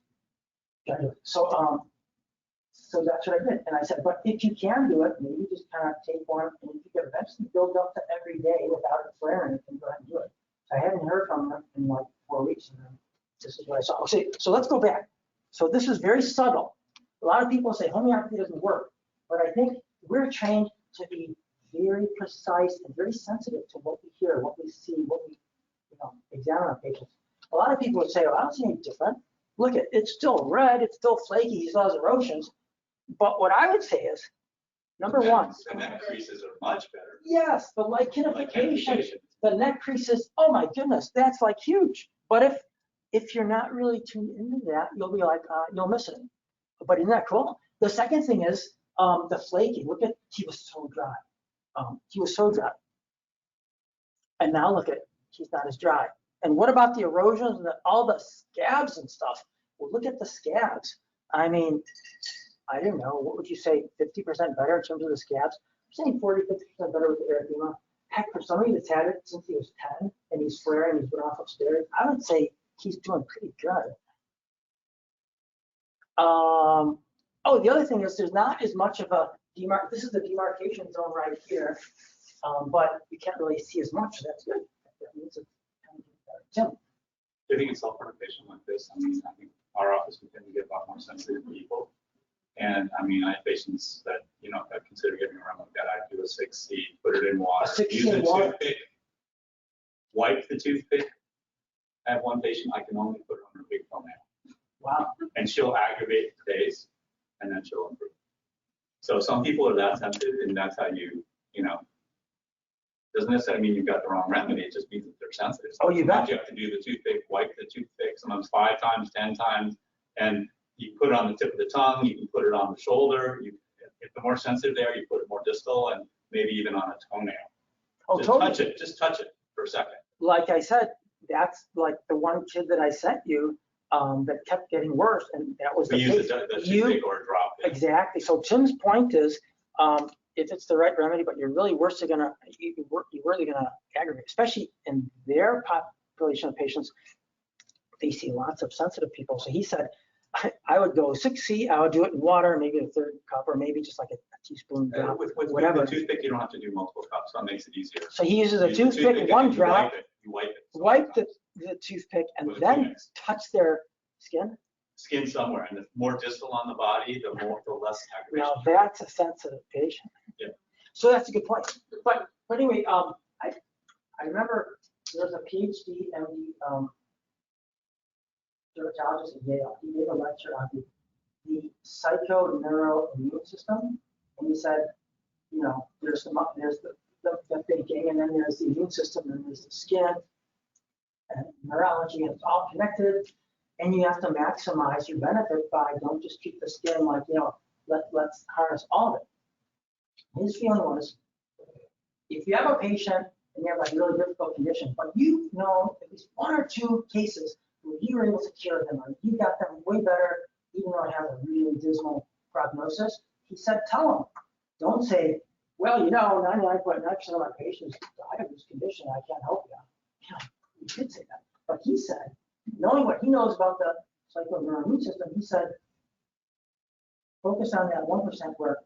S5: So that's what I did. And I said, but if you can do it, maybe just kind of take one, and if you can eventually build up to every day without it flaring, you can go ahead and do it. So I hadn't heard from them in like 4 weeks, and then this is what I saw. Okay, so let's go back. So this is very subtle. A lot of people say homeopathy doesn't work, but I think we're trained to be very precise and very sensitive to what we hear, what we see, what we examine on patients. A lot of people would say, oh, I don't see any different. Look, it's still red, it's still flaky, he still has erosions. But what I would say is, number one.
S2: The neck creases are much better.
S5: Yes, the lichenification, the neck creases, oh my goodness, that's like huge. But if you're not really tuned into that, you'll be like, you'll miss it. But isn't that cool? The second thing is the flaking. Look at, he was so dry. He was so dry. And now look at, he's not as dry. And what about the erosions and all the scabs and stuff? Well, look at the scabs. I mean, I don't know, what would you say, 50% better in terms of the scabs? I'm saying 40, 50% better with the erythema. Heck, for somebody that's had it since he was 10 and he's flaring, he's been off upstairs, I would say he's doing pretty good. Oh, the other thing is there's not as much of a this is the demarcation zone right here, but you can't really see as much, so that's good. That means it's kind of better. Tim?
S2: I think it's helpful for a patient like this. I mean, I think our office, we tend to get a lot more sensitive people. And I mean, I have patients that, that consider getting around like that. I do a 6C, put it in water. Use a toothpick, wipe the toothpick. I have one patient, I can only put it on her big toenail.
S5: Wow.
S2: And she'll aggravate the days, and then she'll improve. So some people are that sensitive, and that's how doesn't necessarily mean you've got the wrong remedy. It just means that they're sensitive.
S5: Oh, you bet.
S2: You have to do the toothpick, wipe the toothpick, sometimes 5 times, 10 times, and you put it on the tip of the tongue, you can put it on the shoulder. If the more sensitive there, you put it more distal and maybe even on a toenail.
S5: Oh,
S2: just
S5: totally.
S2: touch it, just touch it for a second.
S5: Like I said, that's like the one kid that I sent you that kept getting worse, and that was
S2: We
S5: the
S2: use the toothpick or a drop.
S5: Exactly. So Tim's point is, if it's the right remedy, but you're really you're really gonna aggravate, especially in their population of patients. They see lots of sensitive people. So he said, I would go 6C. I would do it in water, maybe a 1/3 cup, or maybe just like a teaspoon drop.
S2: With
S5: whatever.
S2: the toothpick, you don't have to do multiple cups. So that makes it easier.
S5: So he uses a toothpick, one drop.
S2: You wipe it.
S5: Wipe the toothpick, and then touch their skin.
S2: Skin somewhere, and the more distal on the body, the less aggravation.
S5: Now that's a sensitive patient.
S2: Yeah.
S5: So that's a good point. But anyway, I remember there was a PhD MD dermatologist at Yale. He gave a lecture on the psychoneuroimmune system, and he said, there's the thinking, and then there's the immune system, and there's the skin and neurology, and it's all connected. And you have to maximize your benefit by don't just keep the skin like, let's harness all of it. His feeling was, if you have a patient and you have like a really difficult condition, but you know at least 1 or 2 cases where you were able to cure them, or you got them way better, even though it has a really dismal prognosis, he said, tell them. Don't say, well, 99.9% of my patients die of this condition, I can't help you. You could say that. But he said, knowing what he knows about the psychoneuroimmune system, he said, focus on that 1% where,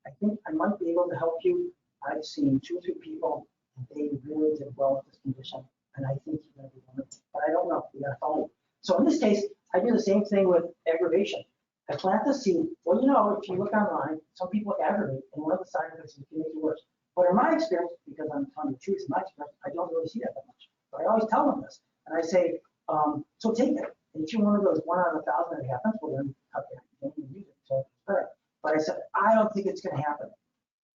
S5: I think I might be able to help you. I've seen 2 or 3 people, and they really did well with this condition, and I think you're going to be one of them. But I don't know. You got to follow me. So in this case, I do the same thing with aggravation. I plant the seed. Well, if you look online, some people aggravate, and one of the side effects is it can make it worse. But in my experience, because I'm telling the truth in my experience, I don't really see that much. But I always tell them this, and I say, so take it. And if you're one of those 1 out of 1,000 that happens, well, then cut that. You don't even use it. So it's better. But I said, I don't think it's going to happen.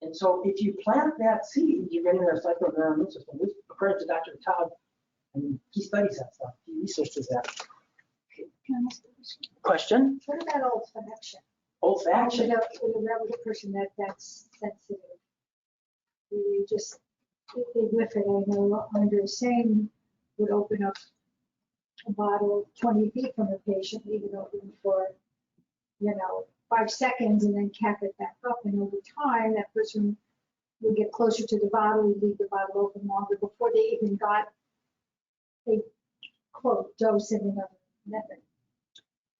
S5: And so if you plant that seed, you're getting their psychoneuroimmune system. This, according to Dr. Todd, and He studies that stuff. He researches that.
S1: Can I ask a question?
S5: Question?
S1: What about old faction?
S5: Old fashioned.
S1: With a elderly person that's sensitive. You just, they whiff it, I know, under same would open up a bottle 20 feet from a patient, leave it open for, 5 seconds and then cap it back up. And over time, that person would get closer to the bottle, would leave the bottle open longer before they even got a quote dose in another method.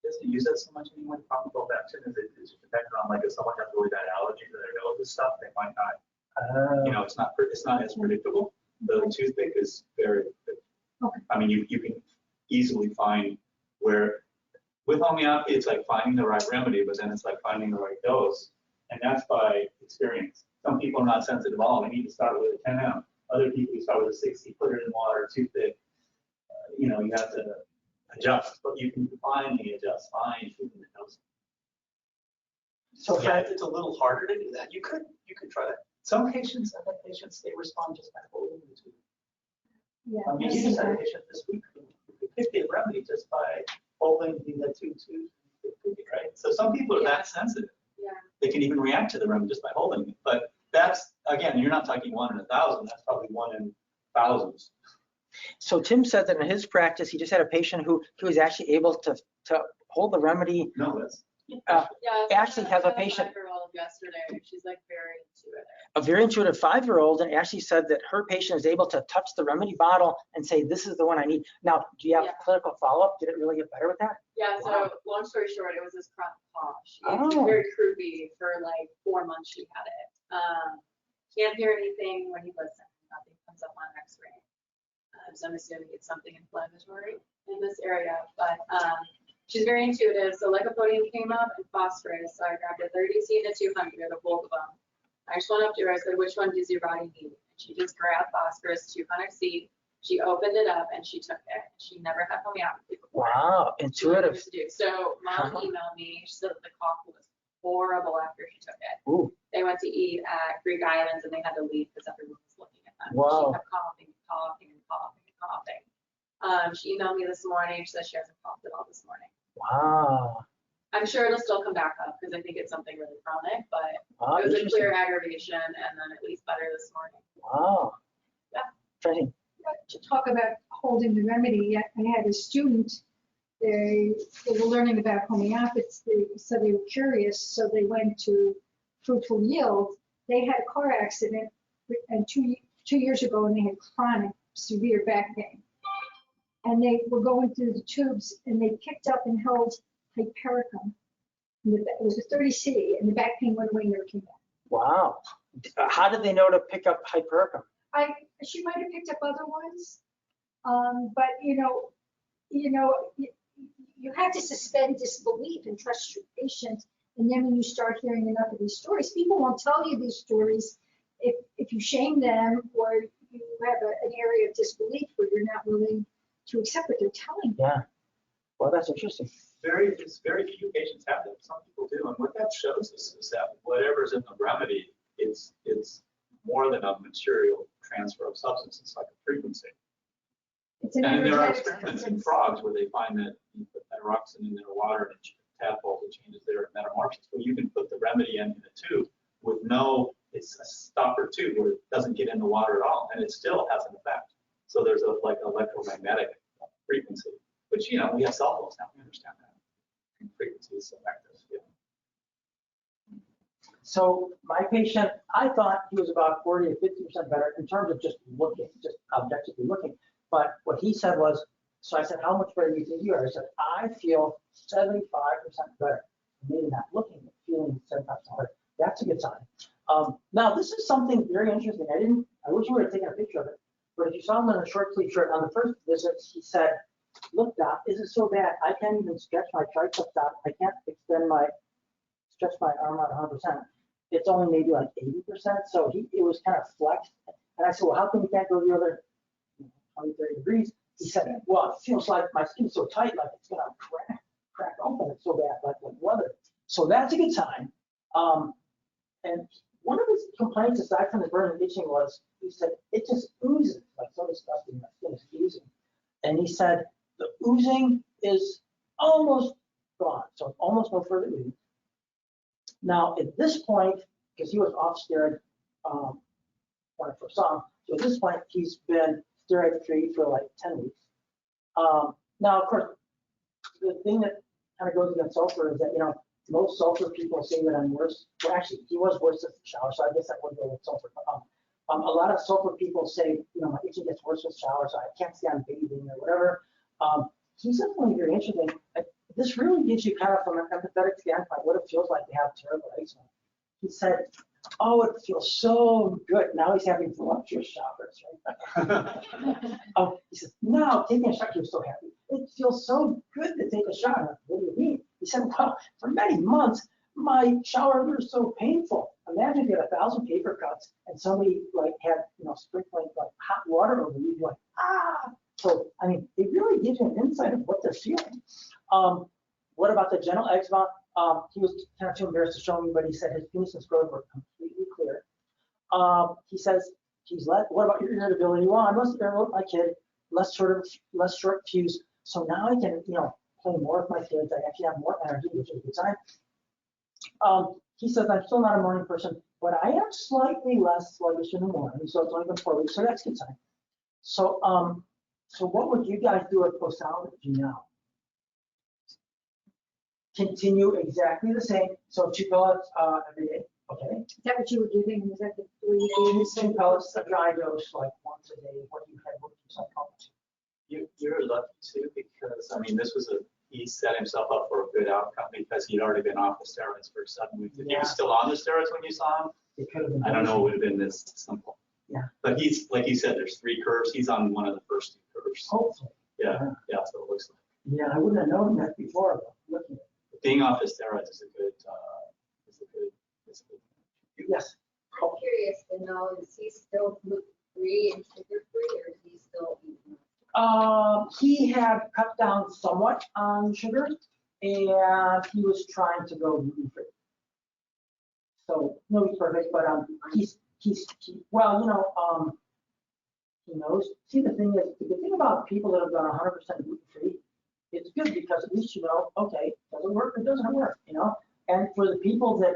S2: Doesn't use that so much anymore. Problem about that too is it depends on like if someone has really bad allergies to their nose and stuff, they might not. It's not as predictable. The toothpick is very.
S1: Okay.
S2: I mean, you can easily find where with homeopathy it's like finding the right remedy, but then it's like finding the right dose, and that's by experience. Some people are not sensitive at all. They need to start with a 10 m. Other people you start with a 60, put it in water, toothpick. You have to adjust, but you can finally adjust, fine tune the dose.
S7: So yeah, it's a little harder to do that. You could try that.
S2: Some patients, I've had patients, they respond just by holding the tooth.
S1: Yeah.
S2: I mean, you just had a patient this week who could get a remedy just by holding the tooth, right? So some people are that sensitive.
S3: Yeah.
S2: They can even react to the remedy just by holding it. But that's, again, you're not talking 1 in 1,000. That's probably 1 in thousands.
S5: So Tim said that in his practice, he just had a patient who was actually able to hold the remedy.
S2: No, that's.
S5: Ashley has a
S3: I had
S5: patient.
S3: 5-year-old yesterday. She's like very intuitive.
S5: A very intuitive 5-year-old, and Ashley said that her patient is able to touch the remedy bottle and say, this is the one I need. Now, do you have clinical follow-up? Did it really get better with that?
S3: Yeah, so
S5: Wow.
S3: long story short, it was this chronic cough. She
S5: Oh.
S3: was very croupy for like 4 months she had it. Can't hear anything when you listen. Nothing comes up on x-ray. So I'm assuming it's something inflammatory in this area, but she's very intuitive. So lycopodium came up and phosphorus. So I grabbed a 30C and a 200, a both of them. I just went up to her, I said, which one does your body need? And she just grabbed phosphorus 200C. She opened it up and she took it. She never had homeopathy before.
S5: Wow,
S3: She didn't know
S5: intuitive.
S3: what to do. So mom emailed me. She said the cough was horrible after she took it.
S5: Ooh.
S3: They went to eat at Greek Islands and they had to leave because everyone was looking at them.
S5: Wow.
S3: She kept coughing and coughing and coughing and coughing. She emailed me this morning. She says she hasn't coughed at all this morning.
S5: Wow.
S3: I'm sure it'll still come back up because I think it's something really chronic, but
S5: Wow,
S3: it was a
S5: interesting.
S3: clear aggravation and then at least better this morning.
S5: Wow.
S3: Yeah.
S5: Interesting.
S1: To talk about holding the remedy, I had a student, they were learning about homeopathy, so they were curious, so they went to Fruitful Yield. They had a car accident and two years ago, and they had chronic severe back pain. And they were going through the tubes and they picked up and held hypericum. It was a 30C and the back pain went away and never came back.
S5: Wow. How did they know to pick up hypericum?
S1: She might have picked up other ones, but you have to suspend disbelief and trust your patient. And then when you start hearing enough of these stories, people won't tell you these stories if you shame them or you have an area of disbelief where you're not willing to accept what they're telling you.
S5: Yeah. Well, that's interesting.
S2: Very few patients have that. Some people do, and what that shows us is that whatever's in the remedy, it's more than a material transfer of substance. It's like a frequency.
S1: It's an
S2: And there are
S1: energetic
S2: experiments in
S1: substance.
S2: frogs where they find that you put pyroxene in their water and tadpoles, it changes their metamorphosis. Well, you can put the remedy into the tube with it's a stopper tube where it doesn't get in the water at all, and it still has an effect. So there's like electromagnetic frequency, which we have cell phones now. We understand that frequency is effective. Yeah.
S5: So my patient, I thought he was about 40 to 50% better in terms of just looking, just objectively looking. But what he said was, so I said, how much better do you think you are? I said, I feel 75% better. Maybe not looking, but feeling 75% better. That's a good sign. Now, this is something very interesting. I wish we would have taken a picture of it. But if you saw him in a short sleeve shirt, on the first visit, he said, look, doc, this is so bad. I can't even stretch my triceps out. I can't stretch my arm out 100%. It's only maybe like 80%. So it was kind of flexed. And I said, well, how come you can't go the other 20, 30 degrees? He said, well, it feels like my skin's so tight, like it's going to crack open. It's so bad, like leather. So that's a good sign. And one of his complaints, aside from the burning and itching, was he said, it just oozes, like so disgusting, my skin is oozing. And he said the oozing is almost gone, so almost no further oozing. Now, at this point, because he was off steroid when I first saw him, so at this point, he's been steroid-free for like 10 weeks. Now, of course, the thing that kind of goes against sulfur is that, you know, most sulfur people say that I'm worse. Well, actually, he was worse at the shower, so I guess that would go with sulfur. A lot of sulfur people say, you know, my itching gets worse with shower, so I can't stand bathing or whatever. He said something very interesting. This really gives you kind of from an empathetic standpoint what it feels like to have terrible eczema. He said, oh, it feels so good. Now he's having voluptuous showers, right? He said, now taking a shower, he was so happy. It feels so good to take a shower. What do you mean? He said, well, for many months, my showers were so painful. Imagine if you had 1,000 paper cuts and somebody like had, you know, sprinkling like hot water over you, like, ah. So, I mean, it really gives you an insight of what they're feeling. What about the general eczema? He was kind of too embarrassed to show me, but he said his penis and scrotum were completely clear. He says, what about your irritability? Well, I must irritate my kid, less short fuse. So now I can, you know, play more with my kids. I actually have more energy, which is a good sign. He says, I'm still not a morning person, but I am slightly less sluggish in the morning. So it's only been 4 weeks, so that's a good sign. So, so what would you guys do at posology now? Continue exactly the same. So 2 pellets every day. Okay.
S1: Is that what you were giving? Was that the 3 days?
S5: 2 pellets, a dry dose, like once a day. What you had worked yourself up to.
S2: You're lucky too, because I mean, he set himself up for a good outcome because he'd already been off the steroids for 7 weeks. If he was still on the steroids when you saw him,
S5: it could have been.
S2: I don't know, it would have been this simple.
S5: Yeah.
S2: But he's, like you said, there's 3 curves. He's on one of the first 2 curves.
S5: Hopefully.
S2: Yeah, that's what it looks like.
S5: Yeah, I wouldn't have known that before, but looking at it.
S2: Being off the steroids is a good.
S5: Yes.
S8: I'm curious to know, is he still gluten-free and sugar-free, or is he still eating?
S5: He had cut down somewhat on sugar, and he was trying to go gluten-free. So nobody's perfect, but well, you know, he knows. See, the thing is, the thing about people that have done 100% gluten-free, it's good because at least you know, okay, doesn't work, it doesn't work, you know. And for the people that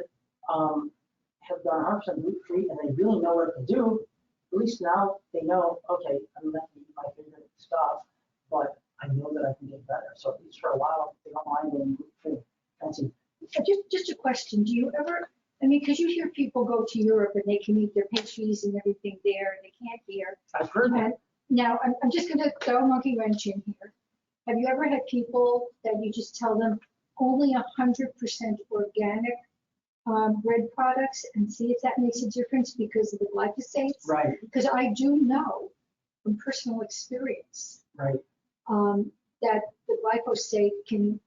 S5: have done 100% gluten-free and they really know what to do, at least now they know, okay, I'm not eating my favorite stuff, but I know that I can get better. So at least for a while, they don't mind going gluten-free. Fancy.
S1: Just a question. Do you ever, I mean, because you hear people go to Europe and they can eat their pastries and everything there, and they can't here.
S5: I've heard that.
S1: Now, I'm just going to throw a monkey wrench in here. Have you ever had people that you just tell them only 100% organic bread products and see if that makes a difference because of the glyphosates?
S5: Right.
S1: Because I do know from personal experience
S5: Right.
S1: That the glyphosate can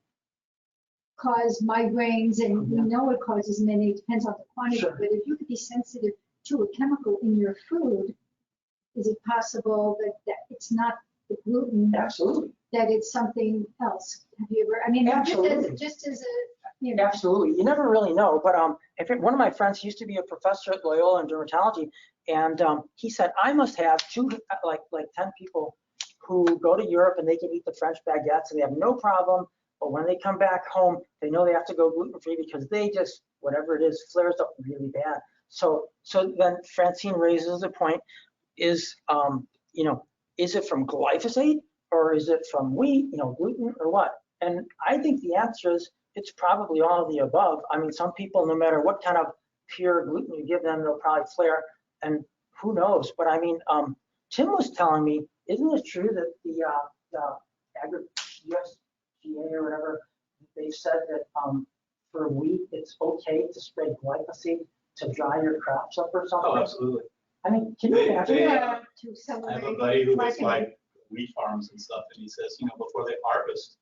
S1: cause migraines, and we know it causes many, it depends on the quantity,
S5: Sure.
S1: but if you could be sensitive to a chemical in your food, is it possible that it's not the gluten,
S5: Absolutely.
S1: that it's something else? Have you ever, I mean,
S5: Absolutely.
S1: just as a, you know.
S5: Absolutely. You never really know. But one of my friends used to be a professor at Loyola in dermatology, and he said, I must have 10 people who go to Europe and they can eat the French baguettes and they have no problem. But when they come back home, they know they have to go gluten-free because they just, whatever it is, flares up really bad. So then Francine raises the point, is, you know, is it from glyphosate or is it from wheat, you know, gluten or what? And I think the answer is it's probably all of the above. I mean, some people, no matter what kind of pure gluten you give them, they'll probably flare, and who knows? But I mean, Tim was telling me, isn't it true that the USDA or whatever, they said that for wheat, it's okay to spray glyphosate to dry your crops up or something?
S2: Oh, absolutely.
S5: I mean, can you imagine that?
S2: I have a buddy who does like wheat farms and stuff, and he says, you know, before they harvest,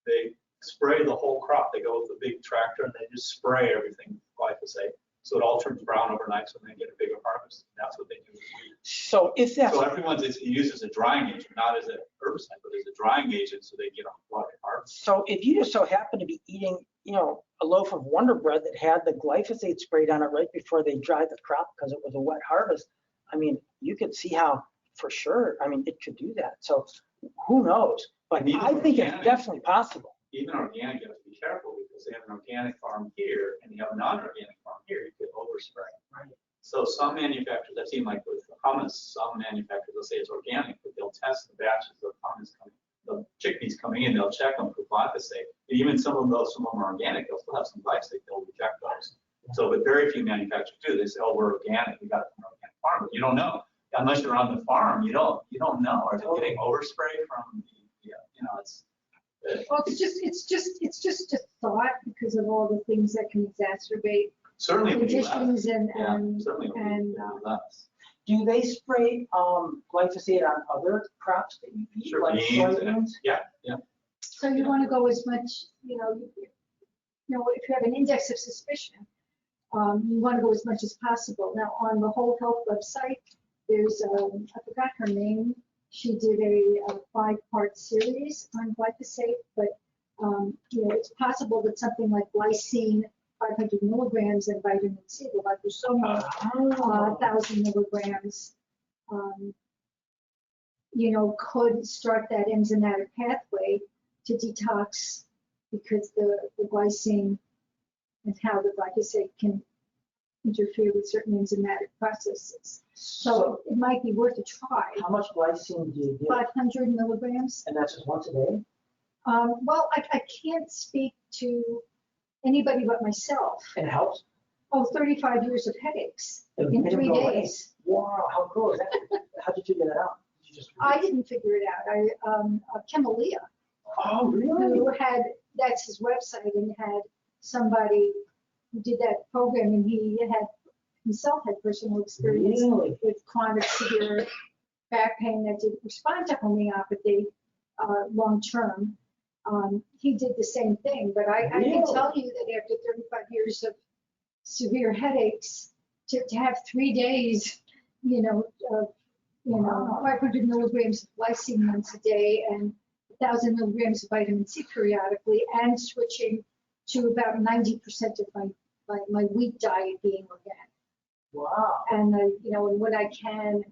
S2: they spray the whole crop. They go with a big tractor and they just spray everything with glyphosate. So it all turns brown overnight, so they get a bigger harvest. That's what they do with wheat.
S5: So if that's
S2: So everyone's used as a drying agent, not as a herbicide, but as a drying agent, so they get a lot of harvest.
S5: So if you just so happen to be eating, you know, a loaf of Wonder Bread that had the glyphosate sprayed on it right before they dried the crop because it was a wet harvest, I mean, you could see how, for sure, I mean, it could do that. So who knows? But
S2: And even
S5: I think it's
S2: organic.
S5: definitely possible.
S2: Even organic, you have to be careful because they have an organic farm here and you have a non-organic farm here, you could overspray.
S5: Right.
S2: So some manufacturers, I've seen like with hummus, some manufacturers will say it's organic, but they'll test the batches of hummus coming, the chickpeas coming in, they'll check them for glyphosate. Even some of them are organic, they'll still have some glyphosate, they'll reject those. So, but very few manufacturers do. They say, oh, we're organic, we got it from an organic farm, but you don't know. Unless you're on the farm, you don't know. Are they getting overspray from, it's.
S1: Well, it's just a thought because of all the things that can exacerbate
S2: Certainly it would be less.
S1: conditions
S2: Yeah,
S1: and,
S2: certainly it would
S1: and,
S2: be less.
S5: Do they spray glyphosate on other crops that you eat,
S2: Sure,
S5: like
S2: beans
S5: soybeans?
S2: Yeah.
S1: so you want to go as much, if you have an index of suspicion, you want to go as much as possible. Now, on the Whole Health website, there's, I forgot her name, she did a 5-part series on glyphosate, but, it's possible that something like glycine, 500 milligrams, and vitamin C, the liposomal, 1,000 milligrams, could start that enzymatic pathway to detox because the glycine and how the glyphosate can interfere with certain enzymatic processes. So it might be worth a try.
S5: How much glycine do you get?
S1: 500 milligrams.
S5: And that's just once a day?
S1: Well, I can't speak to anybody but myself.
S5: It helps?
S1: 35 years of headaches
S5: It
S1: in
S5: made 'em
S1: 3
S5: go away.
S1: days.
S5: Wow, how cool is that? How did you figure that out? Did you just
S1: I didn't figure it out. Kemalia,
S5: Oh, really?
S1: who that's his website, and had somebody who did that program, and he himself had personal experience
S5: Really?
S1: with chronic severe back pain that didn't respond to homeopathy long term. He did the same thing, but I can
S5: Really?
S1: tell you that after 35 years of severe headaches, to have 3 days, of,
S5: Wow.
S1: 500 milligrams of glycine once a day and 1,000 milligrams of vitamin C periodically, and switching to about 90% of my wheat diet being organic.
S5: Wow.
S1: And, and when I can,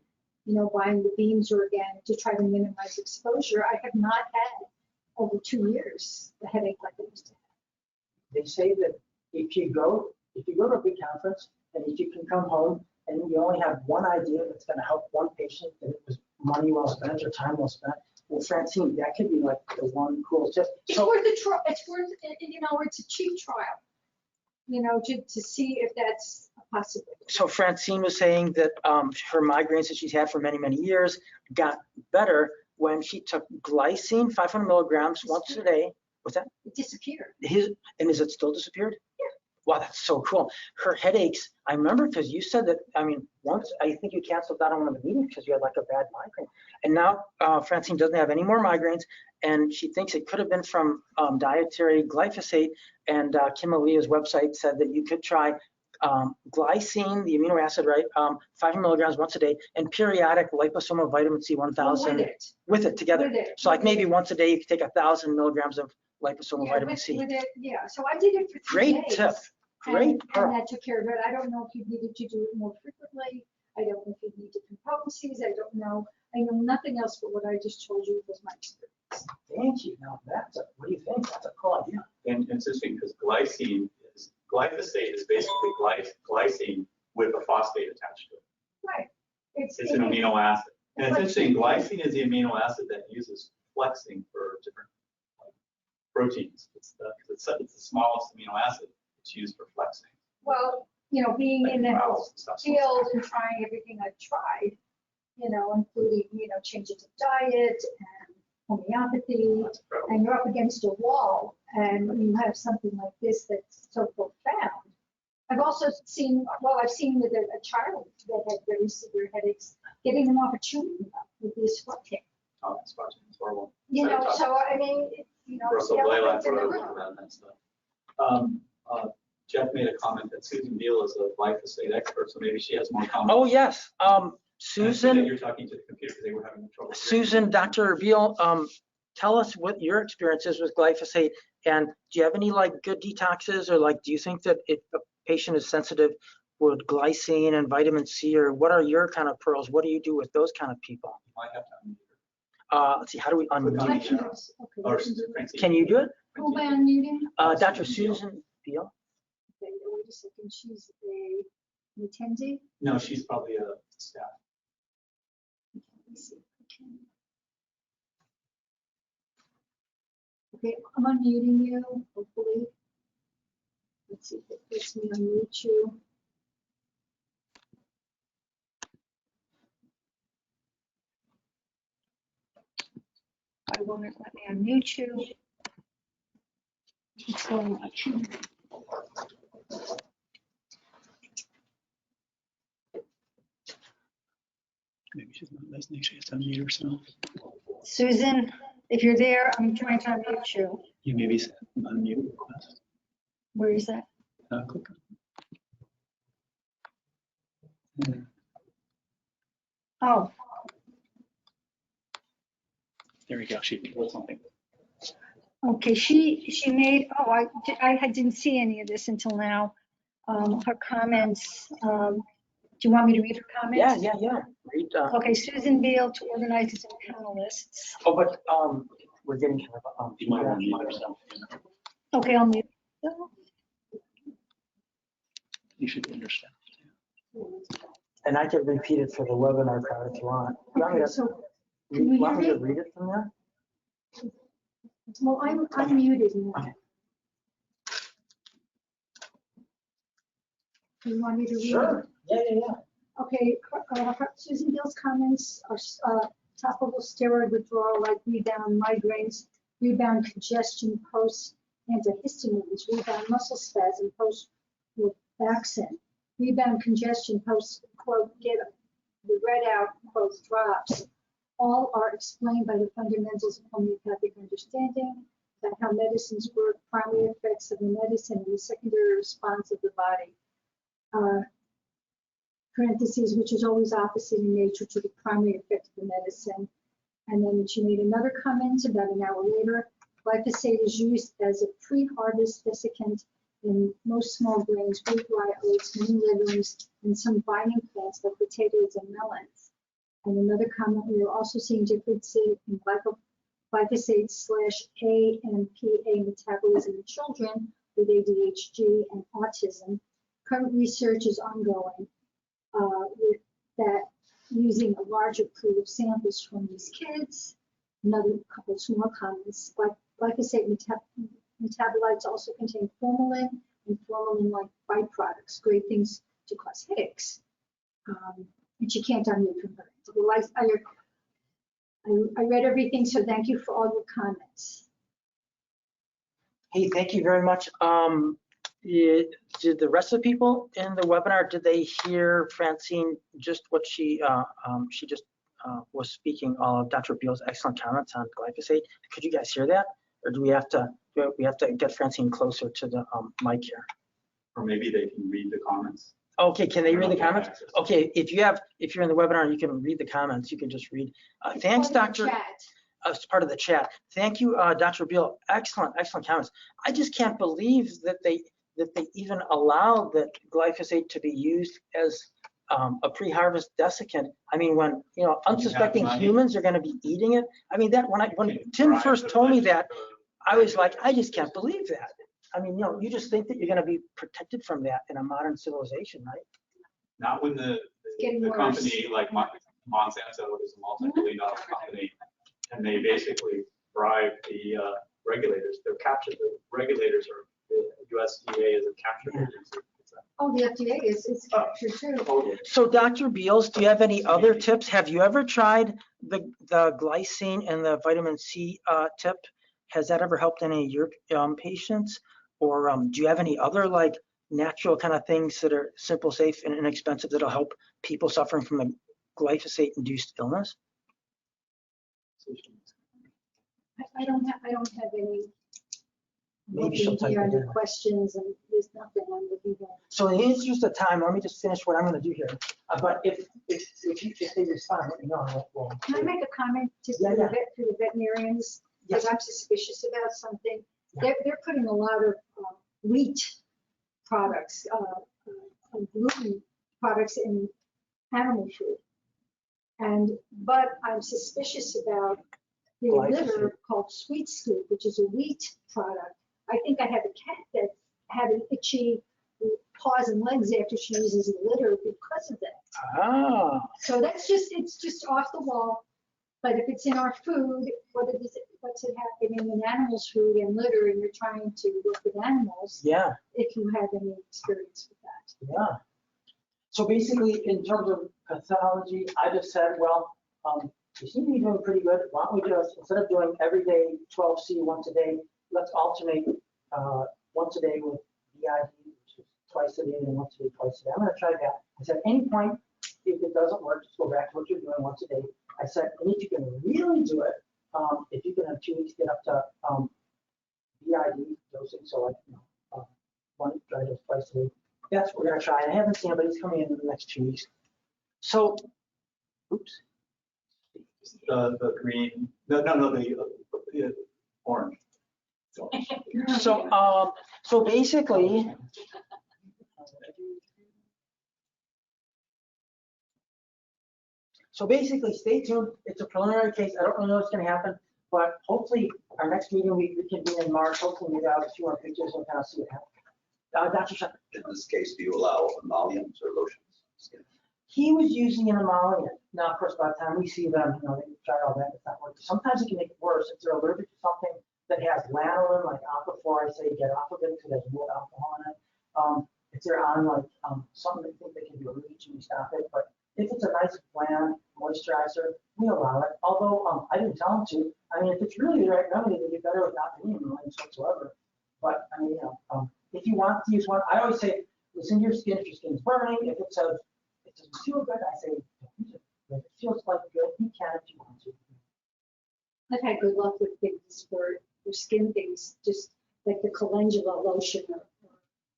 S1: buying the beans organic to try to minimize exposure. I have not had over 2 years the headache like I used to have.
S5: They say that if you go to a big conference and if you can come home and you only have one idea that's going to help one patient, and it was money well spent or time well spent, well, Francine, that could be like the one cool tip.
S1: It's worth a try. It's worth, it's a cheap trial, to see if that's a possibility.
S5: So Francine was saying that her migraines that she's had for many, many years got better when she took glycine, 500 milligrams once a day. What's that?
S1: It disappeared.
S5: And is it still disappeared?
S1: Yeah.
S5: Wow, that's so cool. Her headaches, I remember because you said that, once I think you canceled that on one of the meetings because you had like a bad migraine. And now Francine doesn't have any more migraines, and she thinks it could have been from dietary glyphosate. And Kim Alia's website said that you could try glycine, the amino acid, right? 500 milligrams once a day, and periodic liposomal vitamin C 1,000 with it together.
S1: With it.
S5: So like maybe once a day you could take 1,000 milligrams of liposomal vitamin C.
S1: With it, yeah. So I did it for 3
S5: Great
S1: days.
S5: tip. Great.
S1: And that took care of it. I don't know if you needed to do it more frequently. I don't know if you need different potencies. I don't know. I know nothing else but what I just told you was my experience.
S5: Thank you. Now what do you think? That's a cool idea.
S2: And it's interesting because glyphosate is basically glycine with a phosphate attached to it.
S1: Right.
S2: It's an amino acid. And it's interesting, glycine is the amino acid that uses flexing for different proteins. It's the smallest amino acid. It's used for flexing.
S1: Well, being in that field and trying everything I've tried, including, changes of diet and homeopathy, and you're up against a wall and you have something like this that's so profound. I've also seen with a child that had very severe headaches, getting them off a chewing gum with this flucking.
S2: Oh, it's horrible.
S1: So I mean, it's the elephant in the room.
S2: Jeff made a comment that Susan Beal is a glyphosate expert, so maybe she has more comments.
S5: Oh, yes.
S2: And
S5: Susan,
S2: you're talking to the computer because they were having trouble.
S5: Susan, Dr. Beal, tell us what your experience is with glyphosate, and do you have any like good detoxes, or like do you think that if a patient is sensitive with glycine and vitamin C, or what are your kind of pearls? What do you do with those kind of people?
S2: You might have to unmute
S5: Let's see, how do we
S2: Click on
S5: unmute?
S2: the
S1: Okay,
S2: Or
S1: this is-
S2: Francine.
S5: Can you do it?
S1: Go by unmuting.
S5: Dr. Susan Beal?
S1: Okay, wait a second, she's a attendee.
S2: No, she's probably a staff.
S1: Let me see if I can. Okay, I'm unmuting you, hopefully. Let's see if it lets me unmute you. I won't let me unmute you. It's going on.
S9: Maybe she's not listening, she has to unmute herself.
S1: Susan, if you're there, I'm trying to unmute you.
S9: You maybe set unmute request.
S1: Where is that?
S9: Click on.
S1: Oh,
S9: There we go, she wrote something.
S1: okay, she made, oh, I didn't see any of this until now. Her comments, do you want me to read her comments?
S5: Yeah. Read,
S1: Okay, Susan Beal to organizers and panelists.
S5: oh, but we're getting kind of,
S9: You might want to mute yourself.
S1: Okay, I'll mute.
S9: You should understand.
S5: and I can repeat it for the webinar crowd if you want. You want me
S1: Okay,
S5: to,
S1: so, can you
S5: want me
S1: hear
S5: to
S1: me?
S5: read it from there?
S1: Well, I'm muted now.
S5: Okay.
S1: Do you want me to read?
S5: Sure. Yeah.
S1: Okay, Susan Beal's comments are topical steroid withdrawal like rebound migraines, rebound congestion post antihistamines, rebound muscle spasm post vaccine, rebound congestion post quote get the read out quote drops. All are explained by the fundamentals of homeopathic understanding, that how medicines work, primary effects of the medicine, and the secondary response of the body. Parentheses, which is always opposite in nature to the primary effect of the medicine. And then she made another comment about an hour later. Glyphosate is used as a pre-harvest desiccant in most small grains, wheat, rye, oats, many legumes, and some binding plants like potatoes and melons. And another comment, we are also seeing differences in glyphosate / AMPA metabolism in children with ADHD and autism. Current research is ongoing with that using a larger pool of samples from these kids. Another couple of small comments. Glyphosate metabolites also contain formalin and formalin-like byproducts, great things to cause headaches. And she can't unmute from her. Otherwise, I read everything, so thank you for all your comments.
S5: Hey, thank you very much. Did the rest of the people in the webinar, did they hear Francine just what she just was speaking of Dr. Beal's excellent comments on glyphosate? Could you guys hear that? Or do we have to get Francine closer to the mic here?
S2: Or maybe they can read the comments.
S5: Okay, can they read the comments?
S2: Access.
S5: Okay, if you're in the webinar, you can read the comments. You can just read. Thanks, Dr. As part of the chat. Thank you, Dr. Beal. Excellent comments. I just can't believe that they even allow that glyphosate to be used as a pre-harvest desiccant. I mean, when unsuspecting humans are going to be eating it. I mean, that when Tim first told me that, I was like, I just can't believe that. I mean, you just think that you're going to be protected from that in a modern civilization, right?
S2: Not when the company like Monsanto is a multi-billion-dollar company, and they basically bribe the regulators. They're captured. The regulators are the USDA is a captured agency.
S1: Oh, the FDA is captured too.
S5: So Dr. Beals, do you have any other tips? Have you ever tried the glycine and the vitamin C tip? Has that ever helped any of your patients? Or do you have any other like natural kind of things that are simple, safe, and inexpensive that'll help people suffering from a glyphosate-induced illness?
S1: I don't have any.
S5: Maybe she'll type it
S1: under
S5: in.
S1: questions, and there's nothing I'm looking at.
S5: So in the interest of time, let me just finish what I'm going to do here. But if they respond, let me know.
S1: Can I make a comment just
S5: Yeah,
S1: to
S5: yeah.
S1: the veterinarians?
S5: Yes.
S1: Because I'm suspicious about something.
S5: Yeah.
S1: They're putting a lot of wheat products, gluten products in animal food. But I'm suspicious about the
S5: Glyphosate.
S1: litter called Sweet Scoop, which is a wheat product. I think I have a cat that's having itchy paws and legs after she uses the litter because of that.
S5: Ah,
S1: So that's just, it's just off the wall. But if it's in our food, what's it happening in animals' food and litter, and you're trying to work with animals,
S5: yeah,
S1: if you have any experience with that.
S5: yeah. So basically, in terms of pathology, I just said, well, you seem to be doing pretty good. Why don't we just, instead of doing every day 12C once a day, let's alternate once a day with BID, which is twice a day, and once a day, twice a day. I'm going to try that. I said, at any point, if it doesn't work, just go back to what you're doing once a day. I said, and if you can really do it, if you can have 2 weeks, get up to BID dosing, so like, one dry dose twice a day. That's what we're going to try. And I haven't seen anybody's coming in the next 2 weeks. So, oops.
S2: The green, no, the orange.
S5: So basically, stay tuned. It's a preliminary case. I don't really know what's going to happen, but hopefully our next meeting we can be in March. Hopefully maybe I'll have a few more pictures and kind of see what happens. Dr. Shepherd.
S7: In this case, do you allow emollients or lotions?
S5: He was using an emollient. Now, of course, by the time we see them, they try all that. It's not working. Sometimes it can make it worse if they're allergic to something that has lanolin, like aquaphor. I say get off of it because there's more alcohol in it. If they're on like something they think they can be allergic to, we stop it. But if it's a nice bland moisturizer, we allow it. Although I didn't tell him to. I mean, if it's really the right remedy, they get better without any emollients whatsoever. But I mean, if you want to use one, I always say, listen to your skin. If your skin's burning, if it says it doesn't feel good, I say, don't use it. If it feels like good, you can if you want to.
S1: I've had good luck with things for skin things, just like the calendula lotion or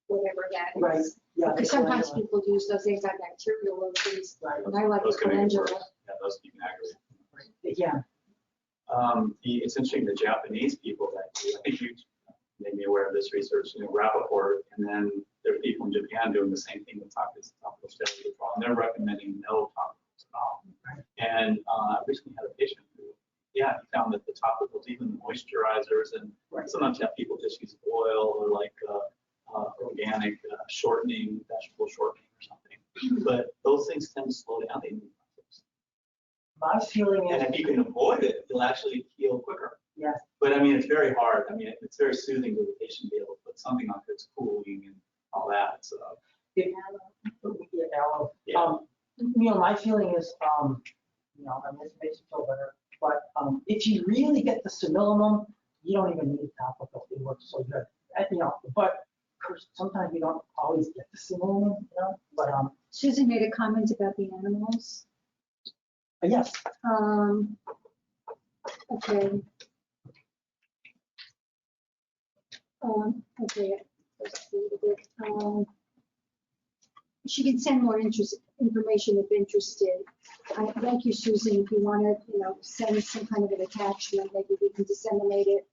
S1: whatever that is.
S5: Right. Yeah.
S1: Because sometimes people use those antibacterial lotions,
S5: Right.
S1: and I like the
S2: Those can make it
S1: calendula.
S2: worse. Yeah, those can aggravate.
S5: Yeah.
S2: It's interesting, the Japanese people that I think you made me aware of this research, Rappaport, and then there are people in Japan doing the same thing with topical steroid withdrawal, and they're recommending no topicals at all. And I recently had a patient who, he found that the topicals, even the moisturizers, and sometimes you have people just use oil or like organic shortening, vegetable shortening or something. But those things tend to slow down the immune process.
S5: My feeling is.
S2: And if you can avoid it, you'll actually heal quicker.
S5: Yeah.
S2: But I mean, it's very hard. I mean, it's very soothing to the patient to be able to put something on that's cooling and all that. So.
S5: Aloe.
S2: Yeah.
S5: My feeling is, I mean, this makes you feel better. But if you really get the simillimum, you don't even need a topical. It works so good. But of course, sometimes you don't always get the simillimum, But
S1: Susan made a comment about the animals.
S5: yes.
S1: Okay. Okay. Let's see a bit. She can send more information if interested. Thank you, Susan. If you want to, send some kind of an attachment, maybe we can disseminate it.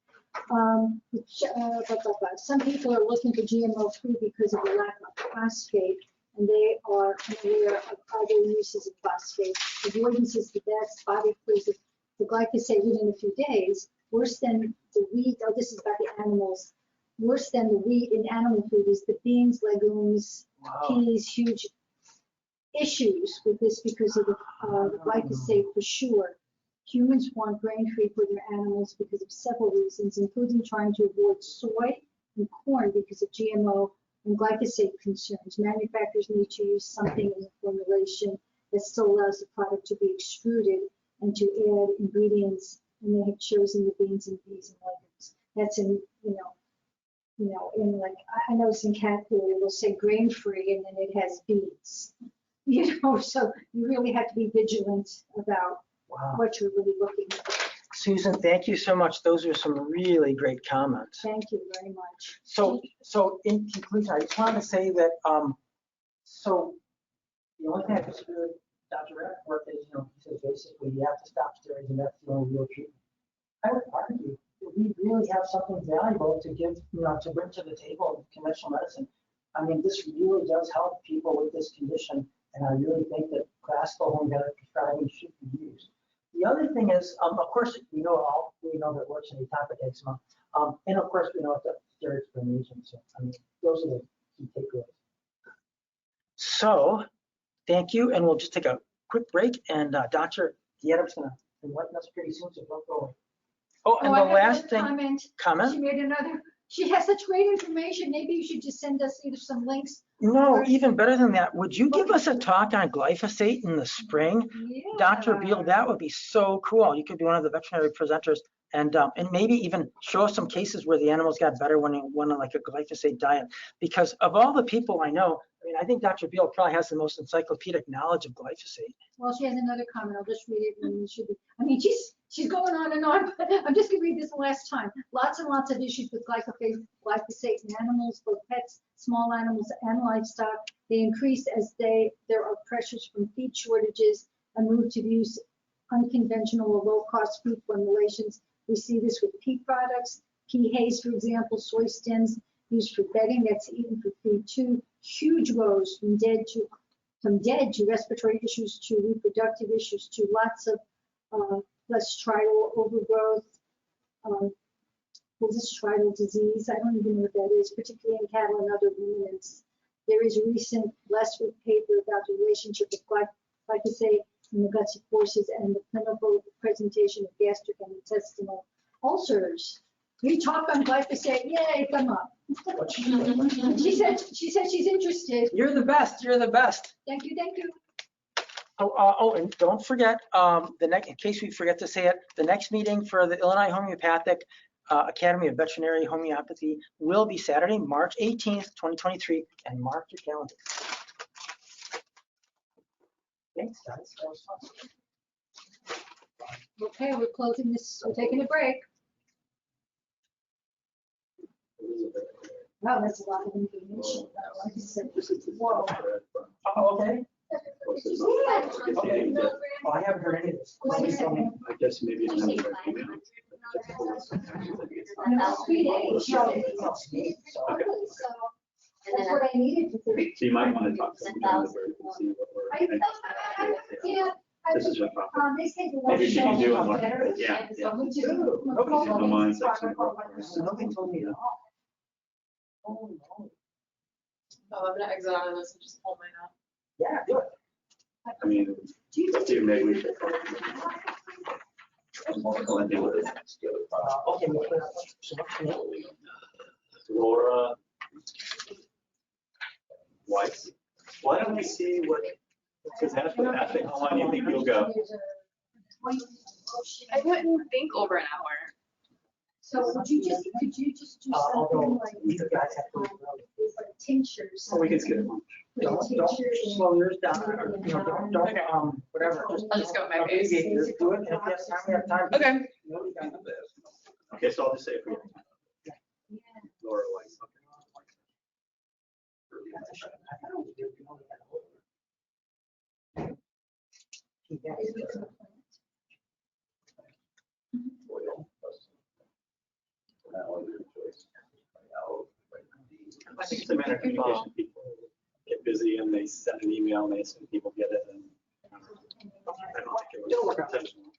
S1: Some people are looking for GMO-free because of the lack of phosphate, and they are aware of other uses of phosphate. Avoidance is the best. Body clears the glyphosate within a few days. Worse than the wheat. Oh, this is about the animals. Worse than the wheat in animal food is the beans, legumes, peas. Huge issues with this because of the glyphosate for sure. Humans want grain-free for their animals because of several reasons, including trying to avoid soy and corn because of GMO and glyphosate concerns. Manufacturers need to use something in the formulation that still allows the product to be extruded and to add ingredients, and they have chosen the beans and peas and legumes. That's in, in like, I know it's in cat food, it will say grain-free and then it has beans. So you really have to be vigilant about what you're really looking at.
S5: Susan, thank you so much. Those are some really great comments.
S1: Thank you very much.
S5: So in conclusion, I just wanted to say that, so the only thing I disagree with Dr. Rappaport is, he says basically you have to stop steroids and that's the only real treatment. I would argue that we really have something valuable to give, to bring to the table in conventional medicine. I mean, this really does help people with this condition, and I really think that classical homeopathic prescribing should be used. The other thing is, of course, we know that it works in atopic eczema. And of course, we know it's a steroids for an agent. So, I mean, those are the key takeaways. So, thank you. And we'll just take a quick break. And Dr. Dietter's going to enlighten us pretty soon. So don't go away. Oh, and
S1: I
S5: the
S1: have
S5: last
S1: another
S5: thing,
S1: She
S5: comment?
S1: made another, she has such great information. Maybe you should just send us either some links.
S5: No, even better than that. Would you give us a talk on glyphosate in the spring?
S1: Yeah.
S5: Dr. Beal, that would be so cool. You could be one of the veterinary presenters and maybe even show us some cases where the animals got better when they went on like a glyphosate diet. Because of all the people I know, I mean, I think Dr. Beal probably has the most encyclopedic knowledge of glyphosate.
S1: Well, she has another comment. I'll just read it and it should be, I mean, she's going on, but I'm just gonna read this last time. Lots and lots of issues with glyphosate in animals, both pets, small animals and livestock. They increase as there are pressures from feed shortages and move to use unconventional or low-cost food formulations. We see this with pea products, pea haze, for example, soy stems used for bedding that's eaten for food too. Huge woes from dead to respiratory issues to reproductive issues to lots of less stridal overgrowth. What is stridal disease? I don't even know what that is, particularly in cattle and other ruminants. There is a recent Westwood paper about the relationship of glyphosate in the guts of horses and the clinical presentation of gastric and intestinal ulcers. We talk on glyphosate, yay, come up. She said she's interested.
S5: You're the best. You're the best.
S1: Thank you, thank you.
S5: Oh, and don't forget, in case we forget to say it, the next meeting for the Illinois Homeopathic Academy of Veterinary Homeopathy will be Saturday, March 18th, 2023, and mark your calendar. Thanks, guys. That was fun.
S1: Okay, we're closing this, we're taking a break. Wow, that's a lot of information. I just said, whoa.
S5: Oh, okay. Okay. Oh, I haven't heard any of this. Please tell me.
S9: I guess maybe it's not.
S1: No, 3 days.
S5: Okay.
S1: So that's what I needed to do.
S9: So you might want to talk to them down the road and see what we're.
S1: Yeah.
S9: This is your problem.
S1: They say the
S9: Maybe she can do it more.
S1: better.
S9: Yeah, yeah.
S1: We do.
S9: The mind section.
S5: Nobody told me at all. Oh, no.
S3: Oh, I'm gonna exit out of this and just pull mine out.
S5: Yeah, do it.
S9: I mean, Steve, maybe we should.
S5: Okay, we'll put it up. So what's the name?
S9: Laura Weiss. Why don't we see what, because that's what I think, how long do you think you'll go?
S3: I wouldn't think over an hour.
S1: So could you just do something like
S5: You guys have to.
S1: tinctures?
S9: Well, we can skip lunch.
S5: Don't slow yours down, or, don't, whatever.
S3: I'll just go with my pace.
S5: Just do it, and if you have time, we have time.
S3: Okay.
S9: Okay, so I'll just say it for you. Laura Weiss. I think it's a matter of communication. People get busy and they send an email and they assume people get it. And I don't think it was intentional.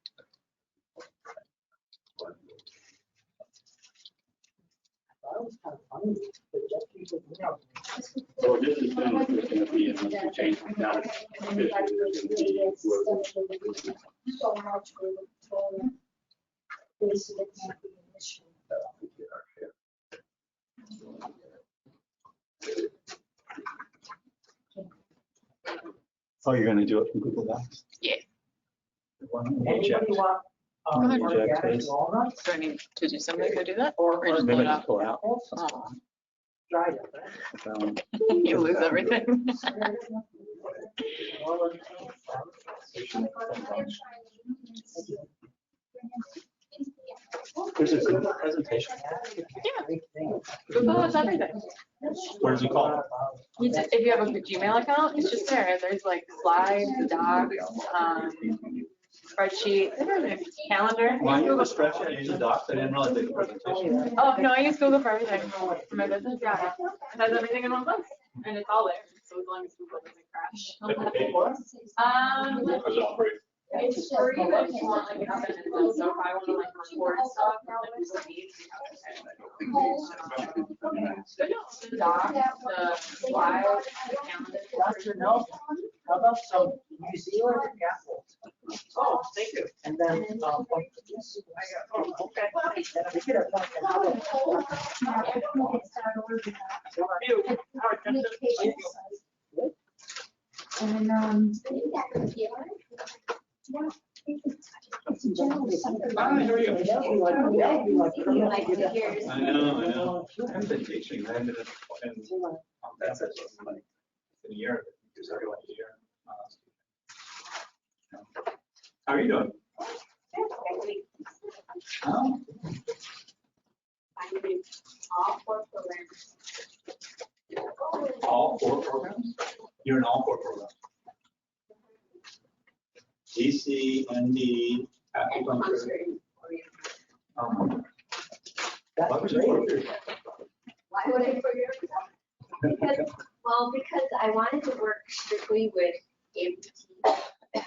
S9: So we're just assuming that there's going to be a change in status. There's going to be
S1: So much for basic issue.
S9: Oh, you're going to do it from Google Docs?
S3: Yeah.
S5: Anybody want?
S9: Eject case.
S3: Do I need to do something to do that?
S5: Or
S3: just
S9: Maybe
S3: pull it
S9: just pull out.
S3: Oh,
S5: try it.
S3: you lose everything.
S9: There's a Google presentation.
S3: Google has everything.
S9: What does it call?
S3: If you have a Gmail account, it's just there. There's like slides, docs, spreadsheet, everything. Calendar.
S9: Why you use a spreadsheet, you use a docs, I didn't realize they were presentation.
S3: Oh, no, I use Google for everything. For my business, yeah. It has everything in one place. And it's all there. So as long as Google doesn't crash.
S9: Did you pay for it?
S3: Um,
S9: Or is it free?
S3: It's free, but if you want like a sentence, so if I want to like record stuff, like Google Meets, you have to pay. But no, the docs, the slides, the calendar.
S5: That's your note. How about some New Zealand apples? Oh, thank you. And then, oh, okay. And we could have done another.
S1: And, it's generally something.
S2: Hi, how are you?
S8: Here's-
S2: I know. I've been teaching. I ended up that's in a year, because everyone a year. How are you doing? Oh,
S8: All four programs.
S2: all 4 programs? You're in all 4 programs? DC, ND, acupuncture. What was your work?
S8: Why would I forget that? Because I wanted to work strictly with amputee. And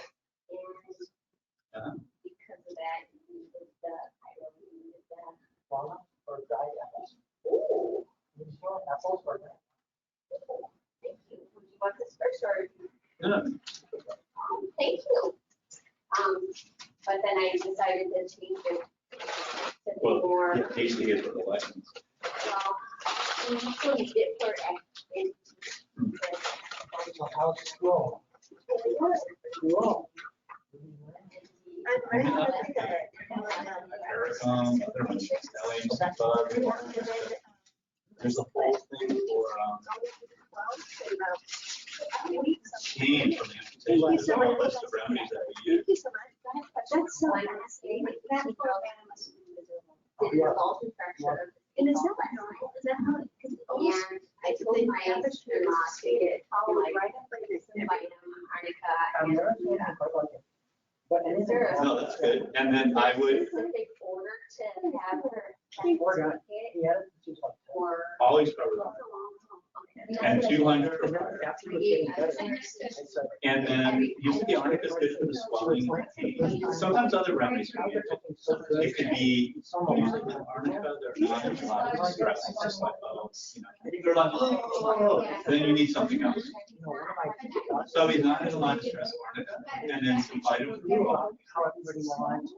S2: Uh-huh.
S8: because of that, I really needed the.
S5: Walnut or dried apples?
S8: Ooh,
S5: New Zealand apples or dried?
S8: thank you. Would you want this first or?
S2: No,
S8: Thank you. But then I decided to change it to be
S2: well,
S8: more,
S2: yeah, DC is for the license.
S8: well, we usually did for amputee.
S5: So how's school? Cool.
S2: There's a whole thing for change from the amputation. There's a whole list of remedies that we use.
S8: That's so nice. And is that how? And I told my sister-in-law to get vitamin arnica and.
S5: But
S8: Is there a-
S2: No, that's good. And then I would
S8: Specific order to have her.
S5: Organic. Yeah, it's like.
S8: Or.
S2: always cover that. And 200. And then usually the arnica is good for the swelling and pain. Sometimes other remedies can be used. It could be, usually with arnica, there's not a lot of stress. It's just like, oh, you're like, oh, then you need something else. So he's not in a lot of stress with arnica, and then some vitamin B,
S5: How everybody wants.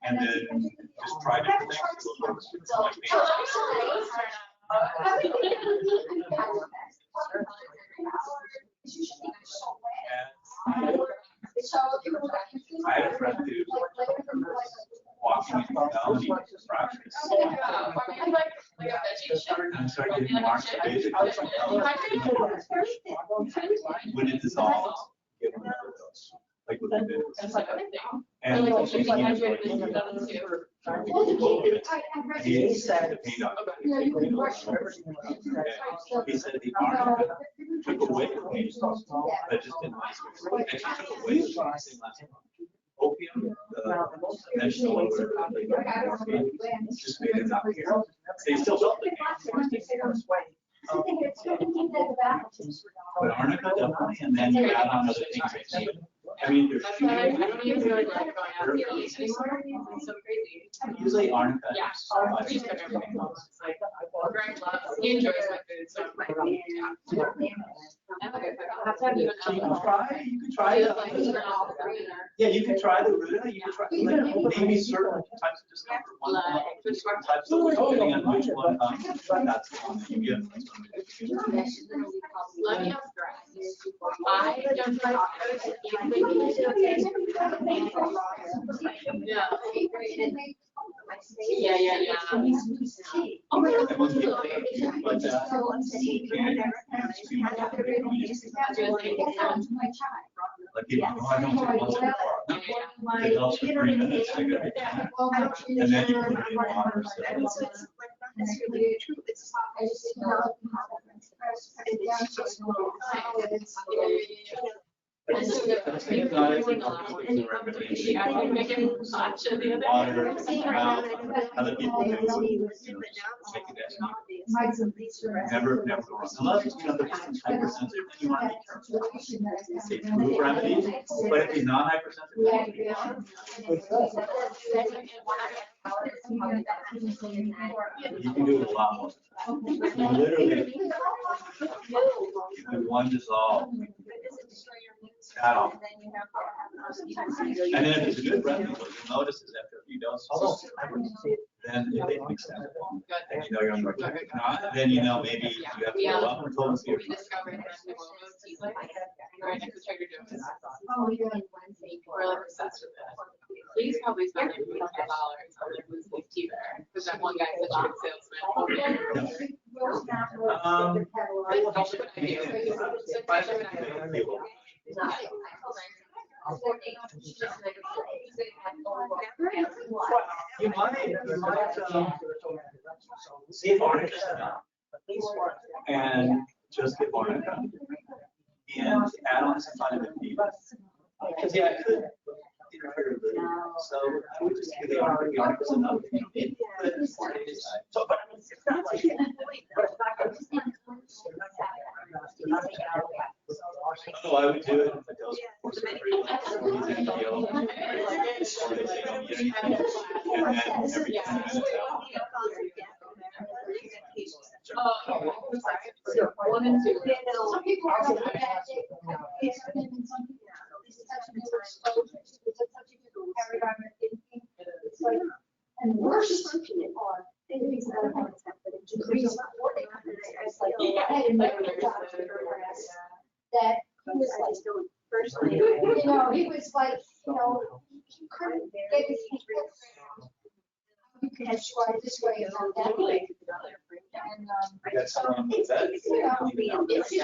S2: and then just try different things. Like I had a friend who walking in town, he was fractures. And started getting marks of basic. When it dissolves, give him another dose, like with the bits. And he said the pain doctor. He said the arnica took away the pain, but just didn't last. Actually took away the pain last month. Opium, the conventional over morphine, just made it not here. They still felt the pain. But arnica definitely, and then you add on other things. I mean, there's
S3: That's why I don't even really like going out to eat anymore. It's so crazy.
S2: usually arnica.
S3: Yeah.
S2: So much.
S3: Just like everything else. It's like, Greg loves, he enjoys my food, so I'm like, yeah. I'll have to have you
S2: So you can
S3: another.
S2: try, you can try.
S3: Like, even all three in there.
S2: Yeah, you can try the Runa, you can try, like, maybe certain types of discomfort, one, certain types of, depending on which one comes, that's the one that you give. That's one that you give.
S3: Let me have stress. I don't talk Yeah. Yeah. Oh my God.
S2: And when people think you like that, you can't, it's too much. Like, people, oh, I don't take once before. It helps for 3 minutes, like every time. And then you put it in water, so.
S8: That's really true. It's, I just didn't know.
S2: It's not as important as the recommendation.
S3: I can make it matcha the other
S2: Water,
S3: day.
S2: mouth, other people do, you know, make it as
S1: might some these are.
S2: Never go wrong. Unless, you know, the person's hypersensitive, then you want to be careful. Say proof remedies, but if he's not hypersensitive, then you can do it a lot more. You literally, you can one dissolve. Add on. And then if it's a good remedy, what you'll notice is after a few doses, then it makes sense. And you know you're on the right track. If not, then you know maybe you have to go up and told us here.
S3: We discovered that the world of tea lights, right next to Trader Joe's.
S1: Oh, yeah.
S3: We're like obsessed with it. He's probably spent like $100 on their blue sleeve tea bear, because that one guy is such a good salesman.
S2: You might see if orange is enough. And just get orange up. And add on some vitamin B. Because yeah, I could interfere with it. So I would just give the orange is enough. So, but I mean, it's not like, but it's not oh, I would do it if it goes for some reason. Or he's in the deal. Or they say don't eat anything. And then every 10 minutes out.
S3: One and two.
S1: Some people are like that. It's such an exposure. It's such a different paradigm of thinking. It's like, and worse are things that are degrees before they come. It's like, I didn't know that he was like, you know, he was like, you know, he couldn't get his hands. You can try this way and not that way. And,
S2: I got someone with that.
S1: you know, it's
S8: I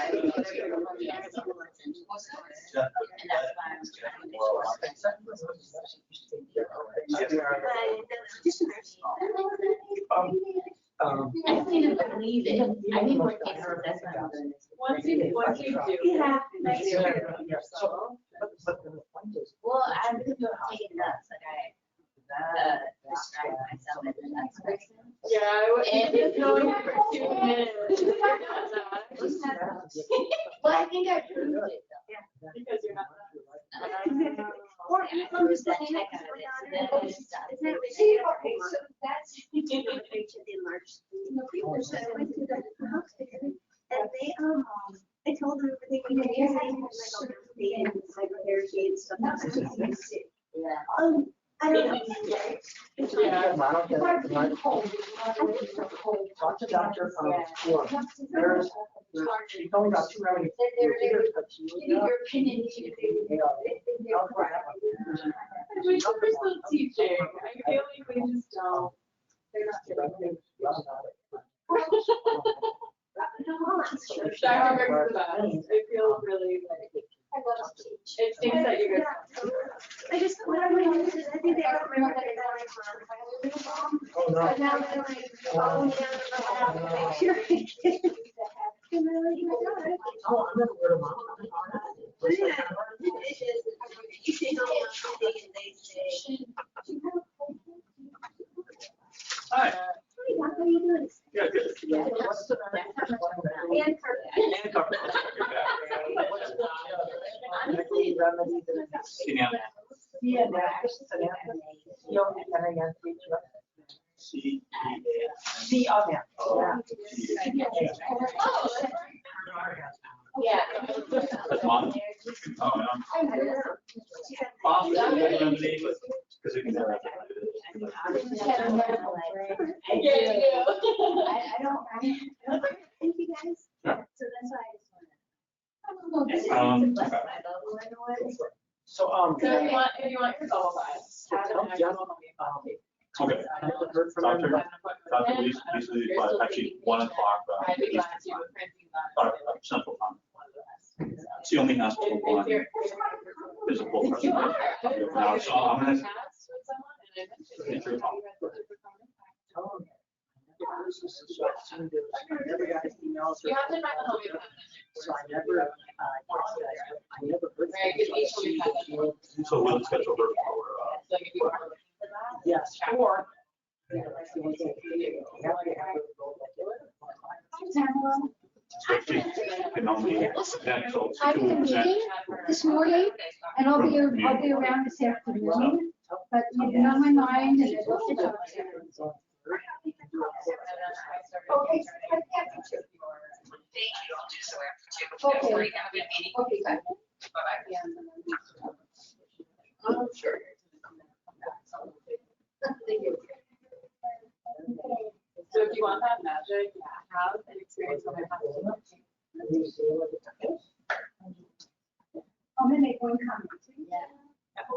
S8: can't even believe it. I mean, what cases that's not.
S3: Once you do.
S8: Yeah.
S5: So, but the point is,
S8: Well, I'm taking nuts, like I describe myself as a nuts person.
S3: Yeah, I would.
S8: And
S3: it's going for 2 minutes.
S8: Well, I think I proved it though.
S3: Because you're not.
S8: Or you understand that kind of it.
S1: See, okay, so that's.
S10: And I told them everything we did, and psychotherapy and stuff. I don't know.
S5: talk to Dr. There's only about 2 remedies.
S1: Your opinion.
S3: We should still teaching. I feel like we just don't. They're not getting it. Dr. Berg's the best. I feel really like.
S1: I love to teach.
S3: It stinks that you're good.
S10: I just, what I'm going to do is, I think they don't remember that it's on.
S5: Oh, no.
S10: But now they're like, following me down the road, make sure. And they're like, oh my God.
S5: Oh, I'm never heard of mom.
S10: Yeah. It's just, you say, no, and they say,
S2: Hi.
S10: Hi, Doc, how are you doing?
S2: Yeah, good.
S5: What's the?
S10: And perfect.
S2: And cover.
S5: Honestly, remedies.
S2: Yeah.
S3: Yeah.
S2: That's mom. Oh, no. Mom, that's a good remedy, because it can never.
S3: Yeah, you do.
S10: I don't, thank you guys. So that's why I just wanted.
S5: So,
S3: So if you want your double size.
S2: Okay.
S5: I never heard from
S2: Doctor,
S5: them.
S2: Dr. Lisa, actually 1 o'clock, Eastern time, Central time. She only asked for one physical presentation. Now, so I'm gonna. It's your call.
S3: You have to find the home.
S5: So I never heard.
S3: Right, because each one has.
S2: So we'll schedule her for,
S3: Like if you want.
S5: Yes, or.
S2: only potential
S1: I have a
S2: 2%.
S1: meeting this morning, and I'll be around this afternoon, but you've been on my mind, and I'd love to talk to you. Okay, so I have to. Okay. Okay, bye.
S3: I'm sure. So if you want that magic, have an experience on my podcast.
S1: I'm gonna make one comment.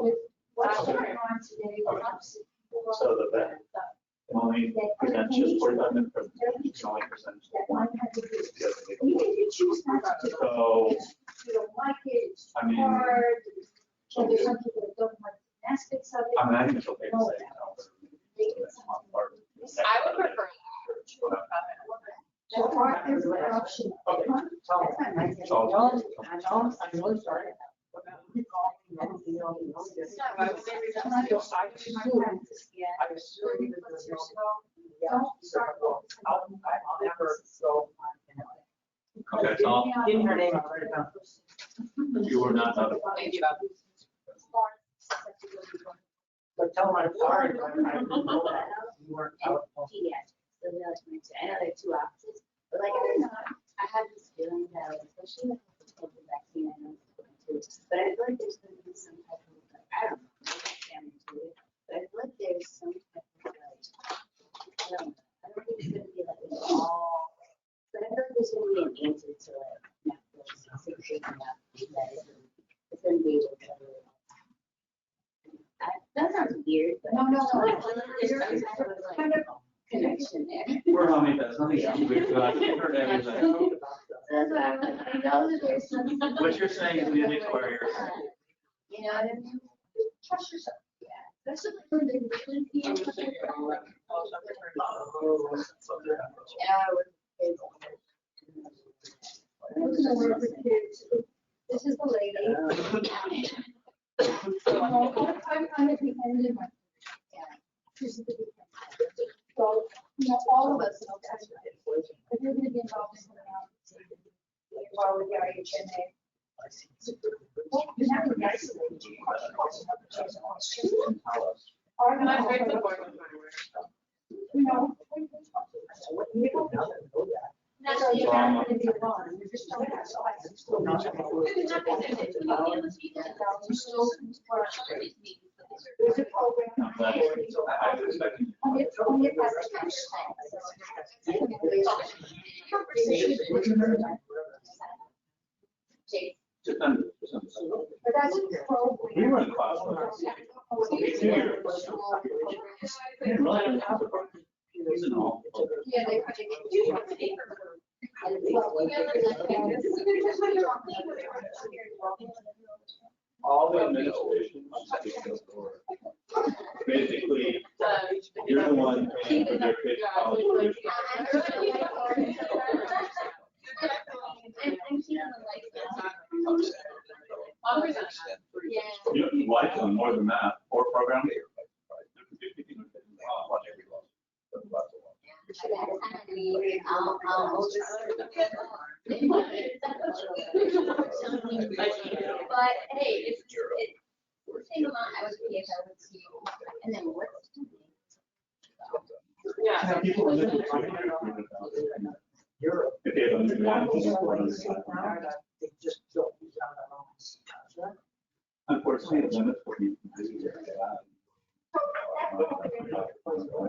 S1: With what's going on today,
S2: So the only present just 45 minutes, it's only present.
S1: that one had to do. Even if you choose not to do it,
S2: So,
S1: you don't like it, it's
S2: I mean,
S1: hard, or there's some people that don't like aspects of it.
S2: I mean, I think it's okay to say no.
S3: I would prefer.
S1: So art is an option.
S2: Okay.
S1: That's not nice.
S5: I'm really sorry.
S3: Why would they reject
S1: I
S3: it?
S1: don't start.
S5: I'll never go.
S2: Okay, so
S5: Give me her name, I'll write it down.
S2: you were not notified.
S3: Thank you.
S5: But tell them I'm sorry, but I didn't know that. You weren't out.
S10: Pediatrics, so they're like, I know there are two offices, but like, I have this feeling that, especially with the COVID vaccine, I know it's going to, but I feel like there's going to be some type of, like, I don't know, I'm not family to it, but I feel like there's some type of, like, I don't think it's going to be like an all, but I feel like there's going to be an answer to like Netflix, subscription, that it's going to be able to. That sounds weird, but.
S1: No.
S10: There's some type of like connection there.
S2: We're on it, that's nothing else. We've heard everything.
S10: That's why I'm like, I know that there's some.
S2: What you're saying is music warriors.
S10: You know what I mean?
S1: Trust yourself.
S10: Yeah. Especially when they really feel.
S1: Who's gonna work with kids? This is the lady. I'm at the end of my. This is the beginning. So, all of us know that's right. If you're gonna be involved in while with the IHMA. You have to isolate. That's why you're not gonna be alone. You're just don't have. There's a program.
S2: I was expecting. Just under.
S1: But that's a program.
S2: We were in class.
S1: Yeah, they.
S2: All the administration. Basically, you're the one paying for their kids' college. You like them more than that, or program.
S10: But hey, it's the same amount I would pay if I would see, and then what's.
S3: Yeah.
S2: People in this.
S5: Europe.
S2: If they don't do that,
S5: They just don't use on their own.
S2: unfortunately, it limits what you can do.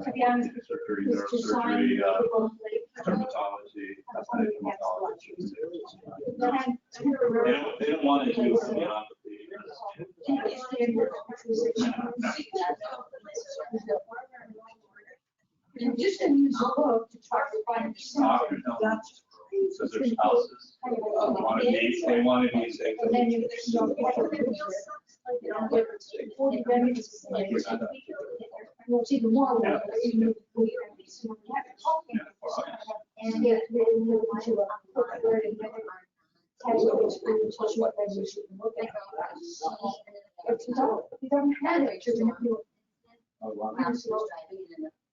S1: To be honest,
S2: Surgery,
S1: it's designed.
S2: neurosurgery, dermatology, aesthetic dermatology. They don't want to do homeopathy.
S1: And just to use a book to try to find something.
S2: Doctors don't, because their spouses want to be, they want to be safe.
S1: And then you know, 40 remedies. Well, it's even more.
S2: Yeah.
S1: And get really into a. If you don't have it, you're gonna feel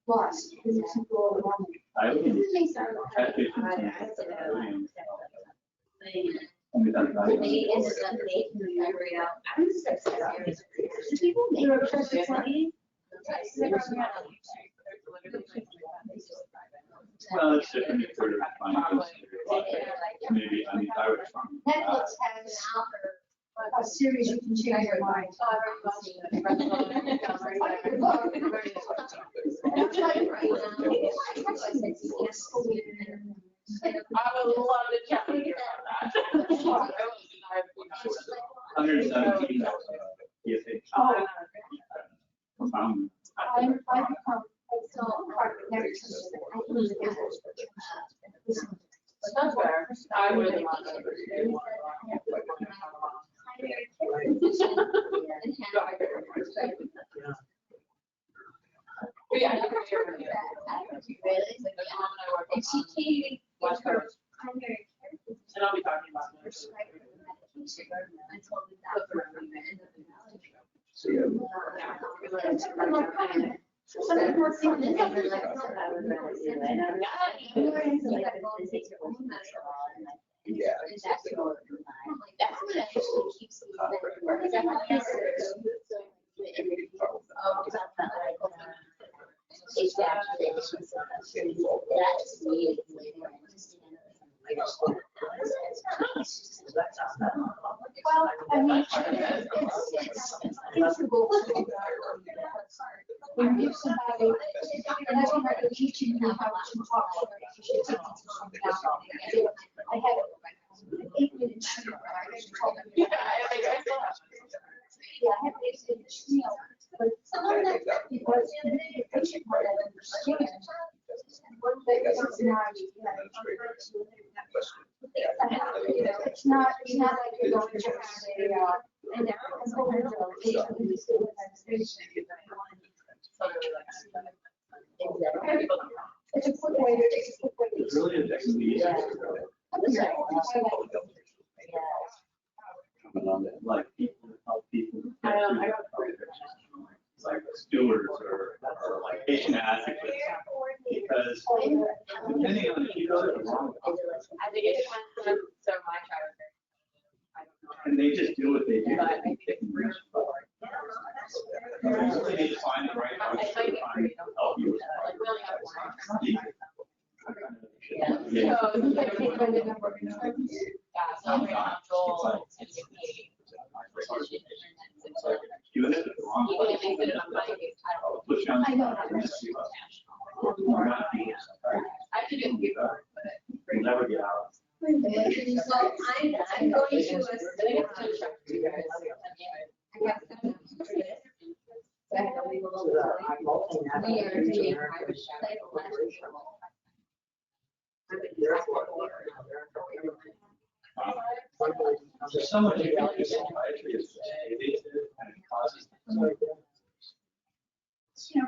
S1: lost. Because it's so overwhelming.
S2: I have
S10: They start.
S2: had patients in
S8: They ended up making the figure out. I'm just upset. People make it funny.
S2: Well, it's different if we're finding maybe, I mean, I would.
S1: Netflix has a series you can change your mind.
S3: I would love to chat with you about that.
S2: 117. Yes.
S1: I'm so hard next to
S3: That's fair. I would love to. Yeah, I can share with you. The mom and I work
S8: And she came
S3: on
S8: with her primary care physician.
S3: and I'll be talking about it.
S8: Prescribed her medication and told me that for a minute. Some more things in there, like, no, I was gonna do it. I'm not ignorant, like, I'm going to take your own medical and like,
S7: Yeah.
S8: it's actually all the time. Like, that's what actually keeps me. Because I'm not that's me.
S1: Well, I mean, it's feasible. When you give somebody, and that's when they're teaching you how to talk. You should teach them something else. I had an 8-minute shoot.
S3: Yeah,
S1: Yeah, I have 8-minute shoot. But because the patient might not understand. But it's not, it's not like you're going to have a, and there are a whole bunch of it's a quick way to, it's a quick way to.
S2: It's really a technique. Like people help people. Like stewards or like patient advocates. Because depending on if you go to the wrong doctor,
S3: I think it depends on, so my child. I don't know.
S2: and they just do what they do.
S3: But I think it's really
S2: You really need to find the right
S3: I
S2: person
S3: might
S2: to
S3: get
S2: find
S3: free,
S2: help you.
S3: like, we only have one.
S2: It's not easy.
S3: Yeah.
S2: Yeah.
S3: So, it's like, yeah, so we have Joel and me.
S2: You hit it the wrong
S3: Even
S2: way.
S3: if they put it on my, I don't.
S2: Push on.
S1: I know.
S3: I should do it, but
S2: You'll never get out.
S8: So I'm going to a. I have some. We are doing private
S2: There's so much you can do. Psychiatry is invasive and it causes.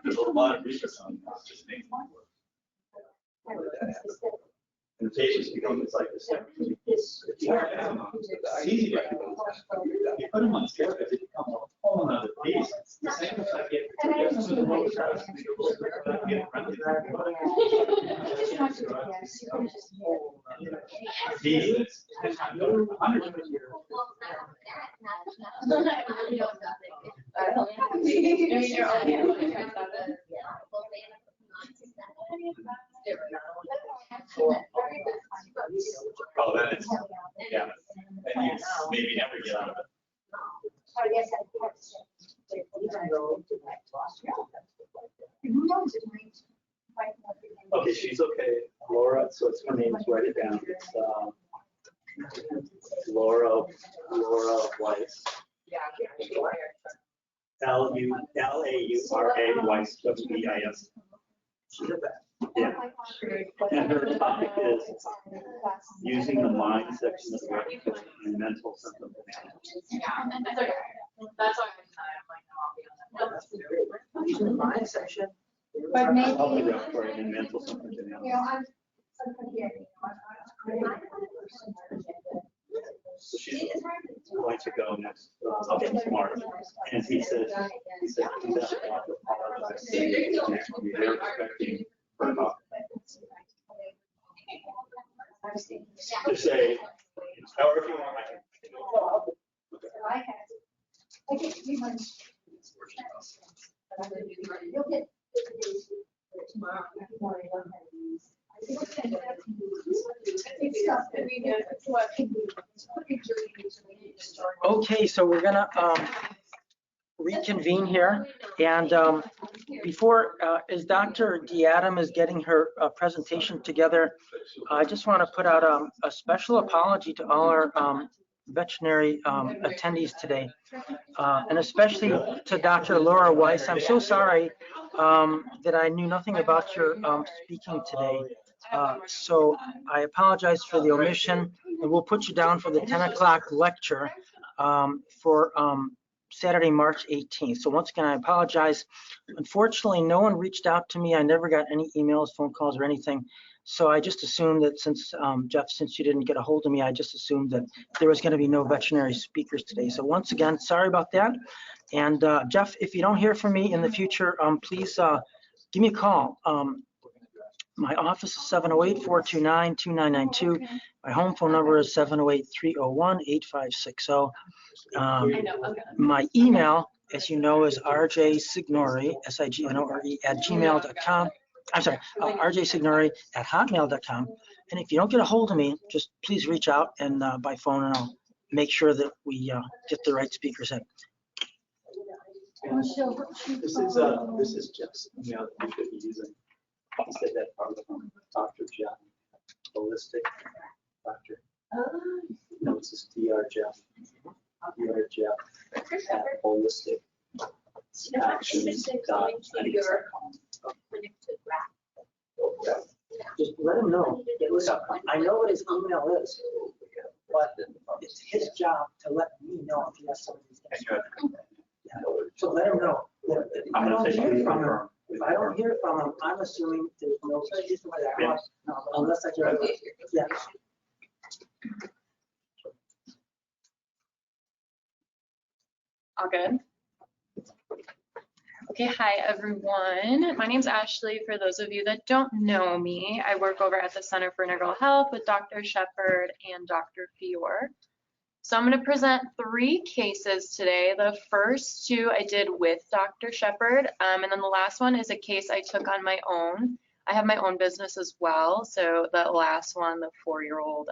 S2: There's a lot of research on this, just makes it work. And the patients become, it's like this. It's easy to do. You put them on steroids, it becomes a whole nother beast. It's the same as I get. Oh, then it's, yeah, and you maybe never get out of it.
S1: I guess I who knows, it might.
S9: Okay, she's okay. Laura, so it's her name, write it down. It's Laura Weiss. Laura Weiss, W-E-I-S. Yeah. And her topic is using the mind section of the repetition and mental symptom analysis.
S3: Yeah, that's okay. That's why I'm like, no, I'll be on that.
S5: Mind section.
S1: But maybe,
S9: Of the repertoire and mental symptoms
S1: you know,
S9: analysis. So she's going to go next, tomorrow. And he said, that's they're expecting her not to say, However you want, I can.
S1: I get 3 months. You'll get 50 days tomorrow. Tomorrow, I don't have these.
S5: Okay, so we're gonna reconvene here, and before as Dr. DeAdam is getting her presentation together, I just want to put out a special apology to all our veterinary attendees today, and especially to Dr. Laura Weiss. I'm so sorry that I knew nothing about your speaking today. So I apologize for the omission, and we'll put you down for the 10 o'clock lecture for Saturday, March 18th. So once again, I apologize. Unfortunately, no one reached out to me. I never got any emails, phone calls, or anything. So I just assumed that since, Jeff, since you didn't get a hold of me, I just assumed that there was going to be no veterinary speakers today. So once again, sorry about that. And Jeff, if you don't hear from me in the future, please give me a call. My office is 708-429-2992. My home phone number is 708-301-8560. My email, as you know, is rjsignori, S-I-G-N-O-R-E, @gmail.com. I'm sorry, rjsignori@hotmail.com. And if you don't get a hold of me, just please reach out and by phone, and I'll make sure that we get the right speakers in.
S9: This is just email that you should be using. You said that probably from Dr. Jeff, holistic doctor. No, it's just Dr. Jeff. Dr. Jeff at holistic.
S5: Just let him know. I know what his email is, but it's his job to let me know if he has some of these things. Yeah. So let him know. If I don't hear from him, I'm assuming there's no, unless I get, yeah.
S11: All good. Okay, hi everyone. My name's Ashley. For those of you that don't know me, I work over at the Center for Integral Health with Dr. Shepard and Dr. Fior. So I'm going to present 3 cases today. The first 2 I did with Dr. Shepard, and then the last one is a case I took on my own. I have my own business as well, so the last one, the 4-year-old,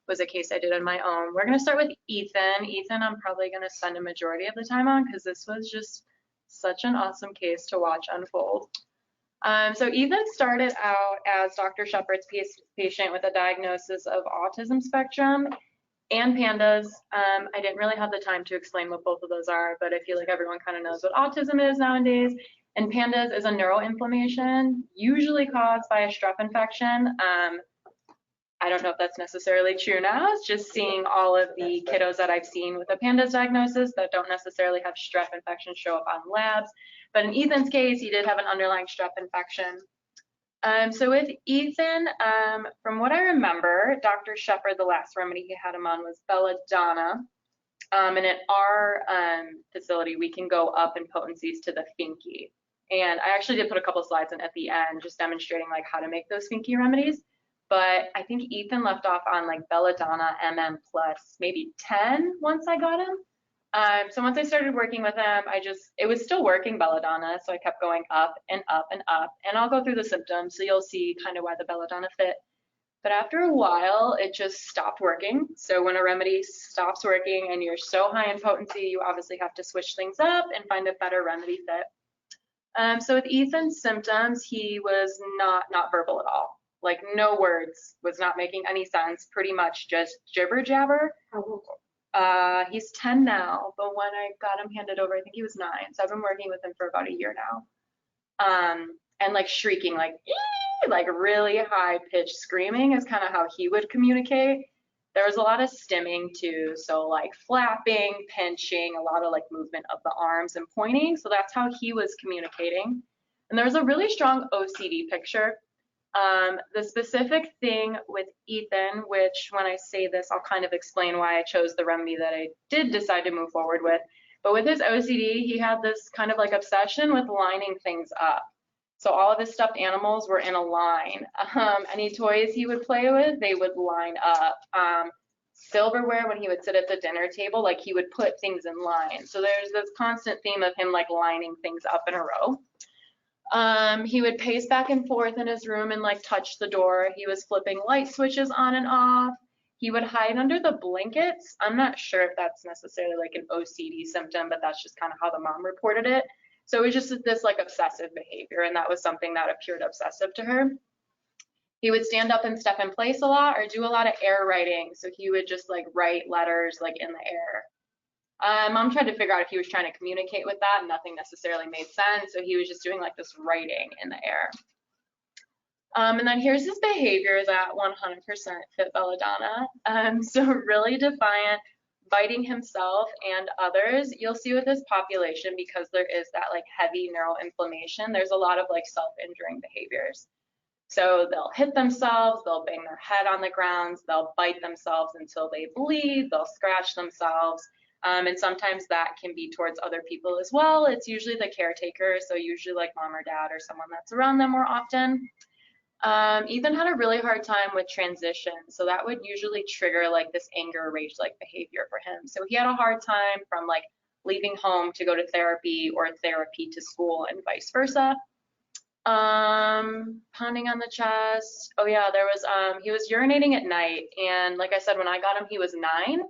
S11: was a case I did on my own. We're going to start with Ethan. Ethan, I'm probably going to spend a majority of the time on because this was just such an awesome case to watch unfold. So Ethan started out as Dr. Shepard's patient with a diagnosis of autism spectrum and pandas. I didn't really have the time to explain what both of those are, but I feel like everyone kind of knows what autism is nowadays. And pandas is a neuroinflammation, usually caused by a strep infection. I don't know if that's necessarily true now. It's just seeing all of the kiddos that I've seen with a pandas diagnosis that don't necessarily have strep infection show up on labs. But in Ethan's case, he did have an underlying strep infection. So with Ethan, from what I remember, Dr. Shepard, the last remedy he had him on was belladonna. And at our facility, we can go up in potencies to the Finky. And I actually did put a couple slides in at the end, just demonstrating like how to make those Finky remedies. But I think Ethan left off on like belladonna MM plus maybe 10 once I got him. So once I started working with him, it was still working belladonna, so I kept going up and up and up, and I'll go through the symptoms, so you'll see kind of why the belladonna fit. But after a while, it just stopped working. So when a remedy stops working and you're so high in potency, you obviously have to switch things up and find a better remedy fit. So with Ethan's symptoms, he was not verbal at all. Like no words, was not making any sense, pretty much just jibber jabber. He's 10 now, but when I got him handed over, I think he was 9. So I've been working with him for about a year now. And like shrieking, like really high pitched screaming is kind of how he would communicate. There was a lot of stimming too. So like flapping, pinching, a lot of like movement of the arms and pointing. So that's how he was communicating. And there's a really strong OCD picture. The specific thing with Ethan, which when I say this, I'll kind of explain why I chose the remedy that I did decide to move forward with. But with his OCD, he had this kind of like obsession with lining things up. So all of his stuffed animals were in a line. Any toys he would play with, they would line up. silverware when he would sit at the dinner table, like he would put things in line. So there's this constant theme of him like lining things up in a row. He would pace back and forth in his room and like touch the door. He was flipping light switches on and off. He would hide under the blankets. I'm not sure if that's necessarily like an OCD symptom, but that's just kind of how the mom reported it. So it was just this like obsessive behavior, and that was something that appeared obsessive to her. He would stand up and step in place a lot or do a lot of air writing. So he would just like write letters like in the air. Mom tried to figure out if he was trying to communicate with that, and nothing necessarily made sense. So he was just doing like this writing in the air. And then here's his behavior that 100% fit belladonna. So really defiant, biting himself and others. You'll see with this population, because there is that like heavy neural inflammation, there's a lot of like self-injuring behaviors. So they'll hit themselves, they'll bang their head on the ground, they'll bite themselves until they bleed, they'll scratch themselves. And sometimes that can be towards other people as well. It's usually the caretaker, so usually like mom or dad or someone that's around them more often. Ethan had a really hard time with transition, so that would usually trigger like this anger, rage-like behavior for him. So he had a hard time from like leaving home to go to therapy or therapy to school and vice versa. Pounding on the chest. Oh yeah, there was, he was urinating at night, and like I said, when I got him, he was 9.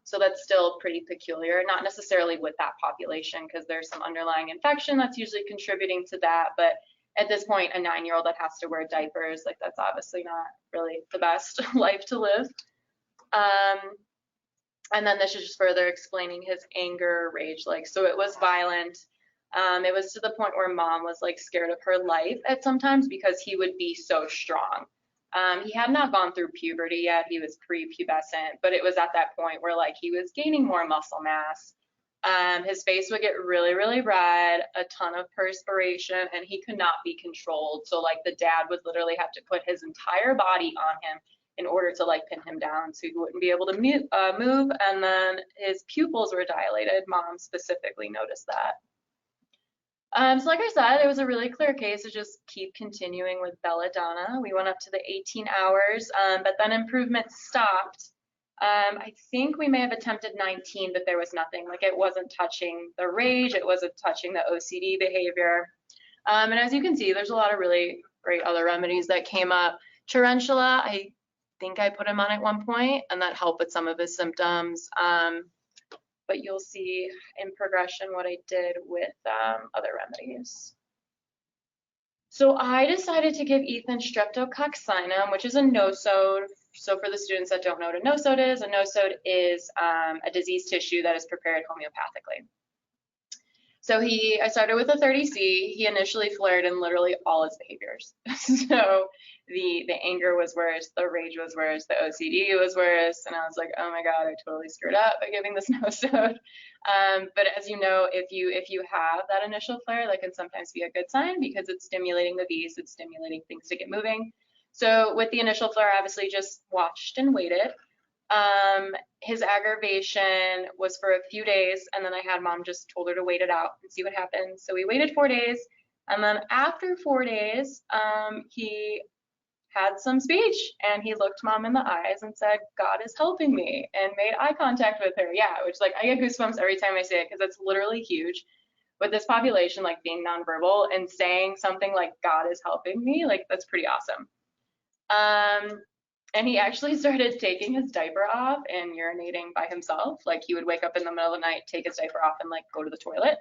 S11: So that's still pretty peculiar, not necessarily with that population, because there's some underlying infection that's usually contributing to that. But at this point, a 9-year-old that has to wear diapers, like that's obviously not really the best life to live. And then this is just further explaining his anger, rage, like, so it was violent. It was to the point where mom was like scared of her life at sometimes because he would be so strong. He had not gone through puberty yet. He was prepubescent, but it was at that point where like he was gaining more muscle mass. His face would get really, really red, a ton of perspiration, and he could not be controlled. So like the dad would literally have to put his entire body on him in order to like pin him down so he wouldn't be able to move. And then his pupils were dilated. Mom specifically noticed that. So like I said, it was a really clear case to just keep continuing with belladonna. We went up to the 18 hours, but then improvement stopped. I think we may have attempted 19, but there was nothing. Like it wasn't touching the rage, it wasn't touching the OCD behavior. And as you can see, there's a lot of really great other remedies that came up. Tarantula, I think I put him on at one point, and that helped with some of his symptoms. But you'll see in progression what I did with other remedies. So I decided to give Ethan streptococcinum, which is a nosode. So for the students that don't know what a nosode is a diseased tissue that is prepared homeopathically. So I started with a 30C. He initially flared in literally all his behaviors. So the anger was worse, the rage was worse, the OCD was worse, and I was like, oh my God, I totally screwed up by giving this nosode. But as you know, if you have that initial flare, that can sometimes be a good sign because it's stimulating the V's, it's stimulating things to get moving. So with the initial flare, I obviously just watched and waited. His aggravation was for a few days, and then I had mom just told her to wait it out and see what happens. So we waited 4 days, and then after 4 days, he had some speech, and he looked mom in the eyes and said, God is helping me, and made eye contact with her. Yeah, which like I get goosebumps every time I say it because it's literally huge. With this population, like being nonverbal and saying something like God is helping me, like that's pretty awesome. And he actually started taking his diaper off and urinating by himself. Like he would wake up in the middle of the night, take his diaper off, and like go to the toilet.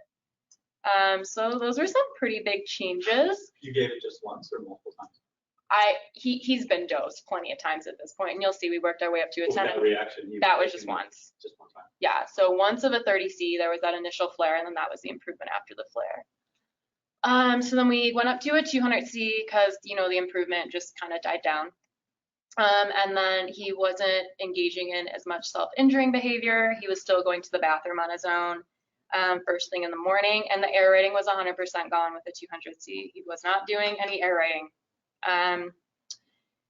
S11: So those were some pretty big changes.
S2: You gave it just once or multiple times?
S11: He's been dosed plenty of times at this point, and you'll see we worked our way up to a 10.
S2: That reaction?
S11: That was just once.
S2: Just one time.
S11: Yeah, so once of a 30C, there was that initial flare, and then that was the improvement after the flare. So then we went up to a 200C because, you know, the improvement just kind of died down. And then he wasn't engaging in as much self-injuring behavior. He was still going to the bathroom on his own first thing in the morning, and the air rating was 100% gone with the 200C. He was not doing any air rating.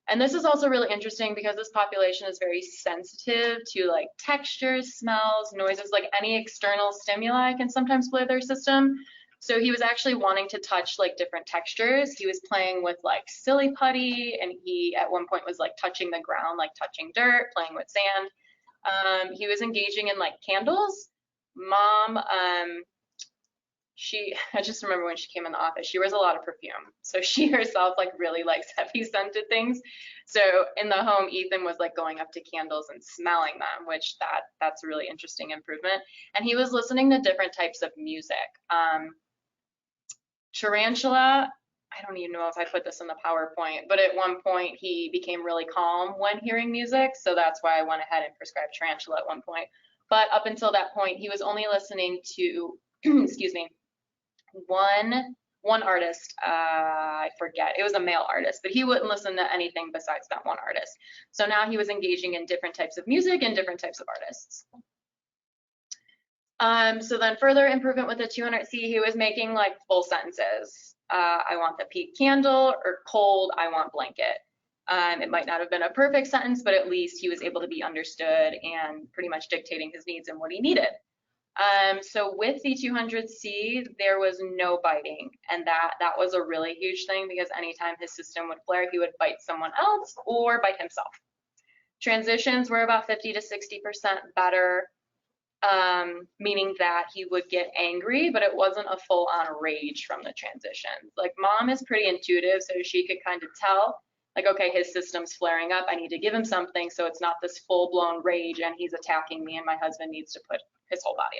S11: And this is also really interesting because this population is very sensitive to like textures, smells, noises, like any external stimuli can sometimes play their system. So he was actually wanting to touch like different textures. He was playing with like silly putty, and he at one point was like touching the ground, like touching dirt, playing with sand. He was engaging in like candles. Mom, I just remember when she came in the office, she wears a lot of perfume. So she herself like really likes heavy scented things. So in the home, Ethan was like going up to candles and smelling them, which that's a really interesting improvement. And he was listening to different types of music. Tarantula, I don't even know if I put this in the PowerPoint, but at one point he became really calm when hearing music. So that's why I went ahead and prescribed Tarantula at one point. But up until that point, he was only listening to, excuse me, one artist, I forget, it was a male artist, but he wouldn't listen to anything besides that one artist. So now he was engaging in different types of music and different types of artists. So then further improvement with the 200C, he was making like full sentences. I want the peak candle, or cold, I want blanket. It might not have been a perfect sentence, but at least he was able to be understood and pretty much dictating his needs and what he needed. So with the 200C, there was no biting, and that was a really huge thing, because anytime his system would flare, he would bite someone else or bite himself. Transitions were about 50 to 60% better, meaning that he would get angry, but it wasn't a full-on rage from the transitions. Like, Mom is pretty intuitive, so she could kind of tell, like, okay, his system's flaring up, I need to give him something so it's not this full-blown rage and he's attacking me and my husband needs to put his whole body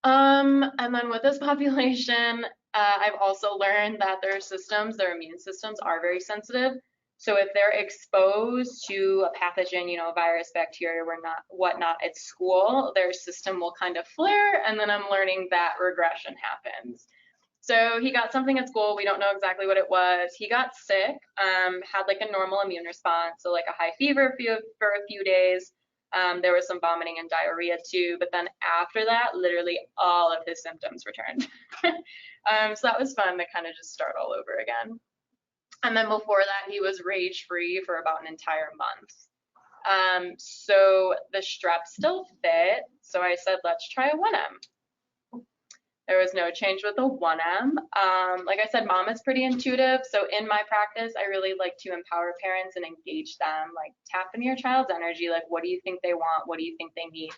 S11: on him. And then with this population, I've also learned that their systems, their immune systems, are very sensitive. So if they're exposed to a pathogen, you know, virus, bacteria, or whatnot at school, their system will kind of flare, and then I'm learning that regression happens. So he got something at school, we don't know exactly what it was. He got sick, had like a normal immune response, so like a high fever for a few days. There was some vomiting and diarrhea too, but then after that, literally all of his symptoms returned. So that was fun to kind of just start all over again. And then before that, he was rage-free for about an entire month. So the strep still fit, so I said, let's try a 1M. There was no change with the 1M. Like I said, Mom is pretty intuitive, so in my practice, I really like to empower parents and engage them, like tap into your child's energy, like what do you think they want, what do you think they need?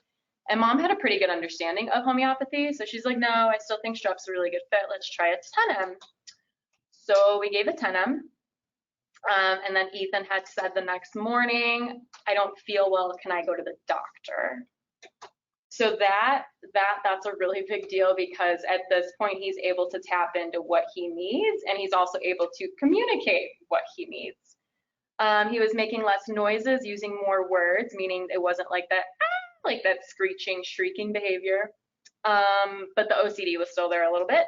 S11: And Mom had a pretty good understanding of homeopathy, so she's like, no, I still think strep's a really good fit, let's try a 10M. So we gave a 10M, and then Ethan had said the next morning, I don't feel well, can I go to the doctor? So that's a really big deal, because at this point he's able to tap into what he needs, and he's also able to communicate what he needs. He was making less noises, using more words, meaning it wasn't like that screeching, shrieking behavior. But the OCD was still there a little bit.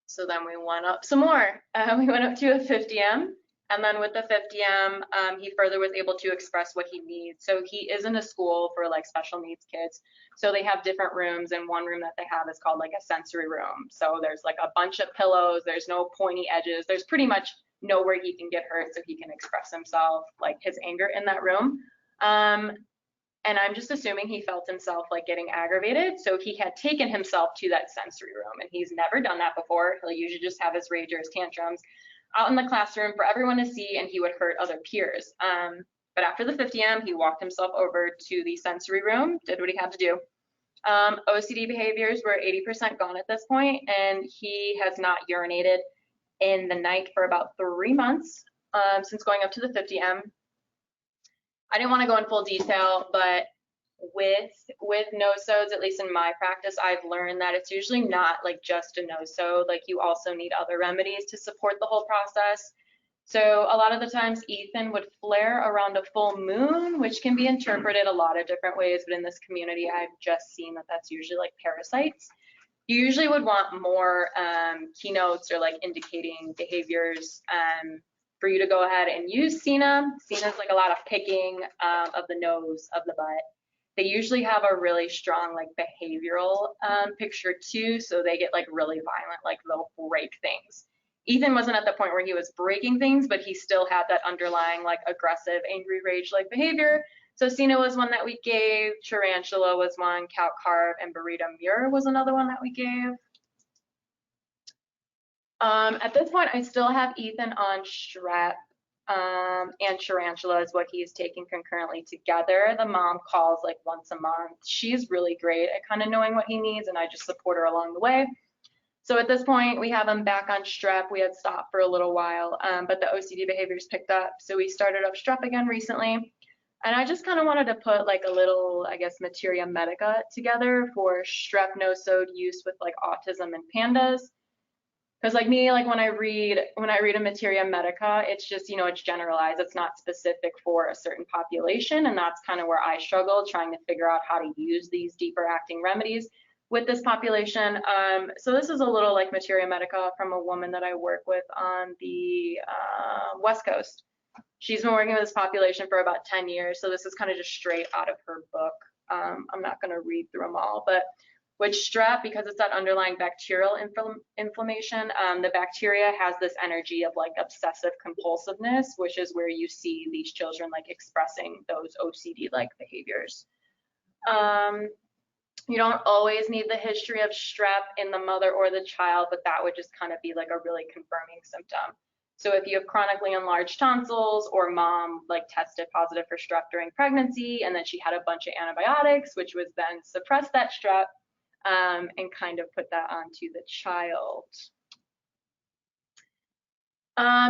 S11: So then we went up some more. We went up to a 50M. And then with the 50M, he further was able to express what he needs. So he is in a school for like special needs kids. So they have different rooms, and one room that they have is called like a sensory room. So there's like a bunch of pillows, there's no pointy edges, there's pretty much nowhere he can get hurt, so he can express himself, like his anger in that room. And I'm just assuming he felt himself like getting aggravated. So he had taken himself to that sensory room, and he's never done that before. He'll usually just have his rage or his tantrums out in the classroom for everyone to see, and he would hurt other peers. But after the 50M, he walked himself over to the sensory room, did what he had to do. OCD behaviors were 80% gone at this point, and he has not urinated in the night for about 3 months since going up to the 50M. I didn't want to go in full detail, but with nosodes, at least in my practice, I've learned that it's usually not like just a nosode, like you also need other remedies to support the whole process. So a lot of the times Ethan would flare around a full moon, which can be interpreted a lot of different ways, but in this community, I've just seen that that's usually like parasites. You usually would want more keynotes or like indicating behaviors for you to go ahead and use CINA. CINA is like a lot of picking of the nose, of the butt. They usually have a really strong like behavioral picture too, so they get like really violent, like they'll break things. Ethan wasn't at the point where he was breaking things, but he still had that underlying like aggressive, angry, rage-like behavior. So CINA was one that we gave, Tarantula was one, Calc Carb, and Burrito Mirror was another one that we gave. At this point, I still have Ethan on strep. and tarantula is what he's taking concurrently together. The mom calls like once a month. She's really great at kind of knowing what he needs, and I just support her along the way. So at this point, we have him back on strep. We had stopped for a little while, but the OCD behaviors picked up. So we started up strep again recently. And I just kind of wanted to put like a little, I guess, materia medica together for strep nosode use with like autism and pandas. Because like me, like when I read a materia medica, it's just, it's generalized. It's not specific for a certain population. And that's kind of where I struggle trying to figure out how to use these deeper acting remedies with this population. So this is a little like materia medica from a woman that I work with on the West Coast. She's been working with this population for about 10 years. So this is kind of just straight out of her book. I'm not going to read through them all, but with strep, because it's that underlying bacterial inflammation, the bacteria has this energy of like obsessive compulsiveness, which is where you see these children like expressing those OCD-like behaviors. You don't always need the history of strep in the mother or the child, but that would just kind of be like a really confirming symptom. So if you have chronically enlarged tonsils, or mom like tested positive for strep during pregnancy, and then she had a bunch of antibiotics, which was then suppress that strep, and kind of put that onto the child.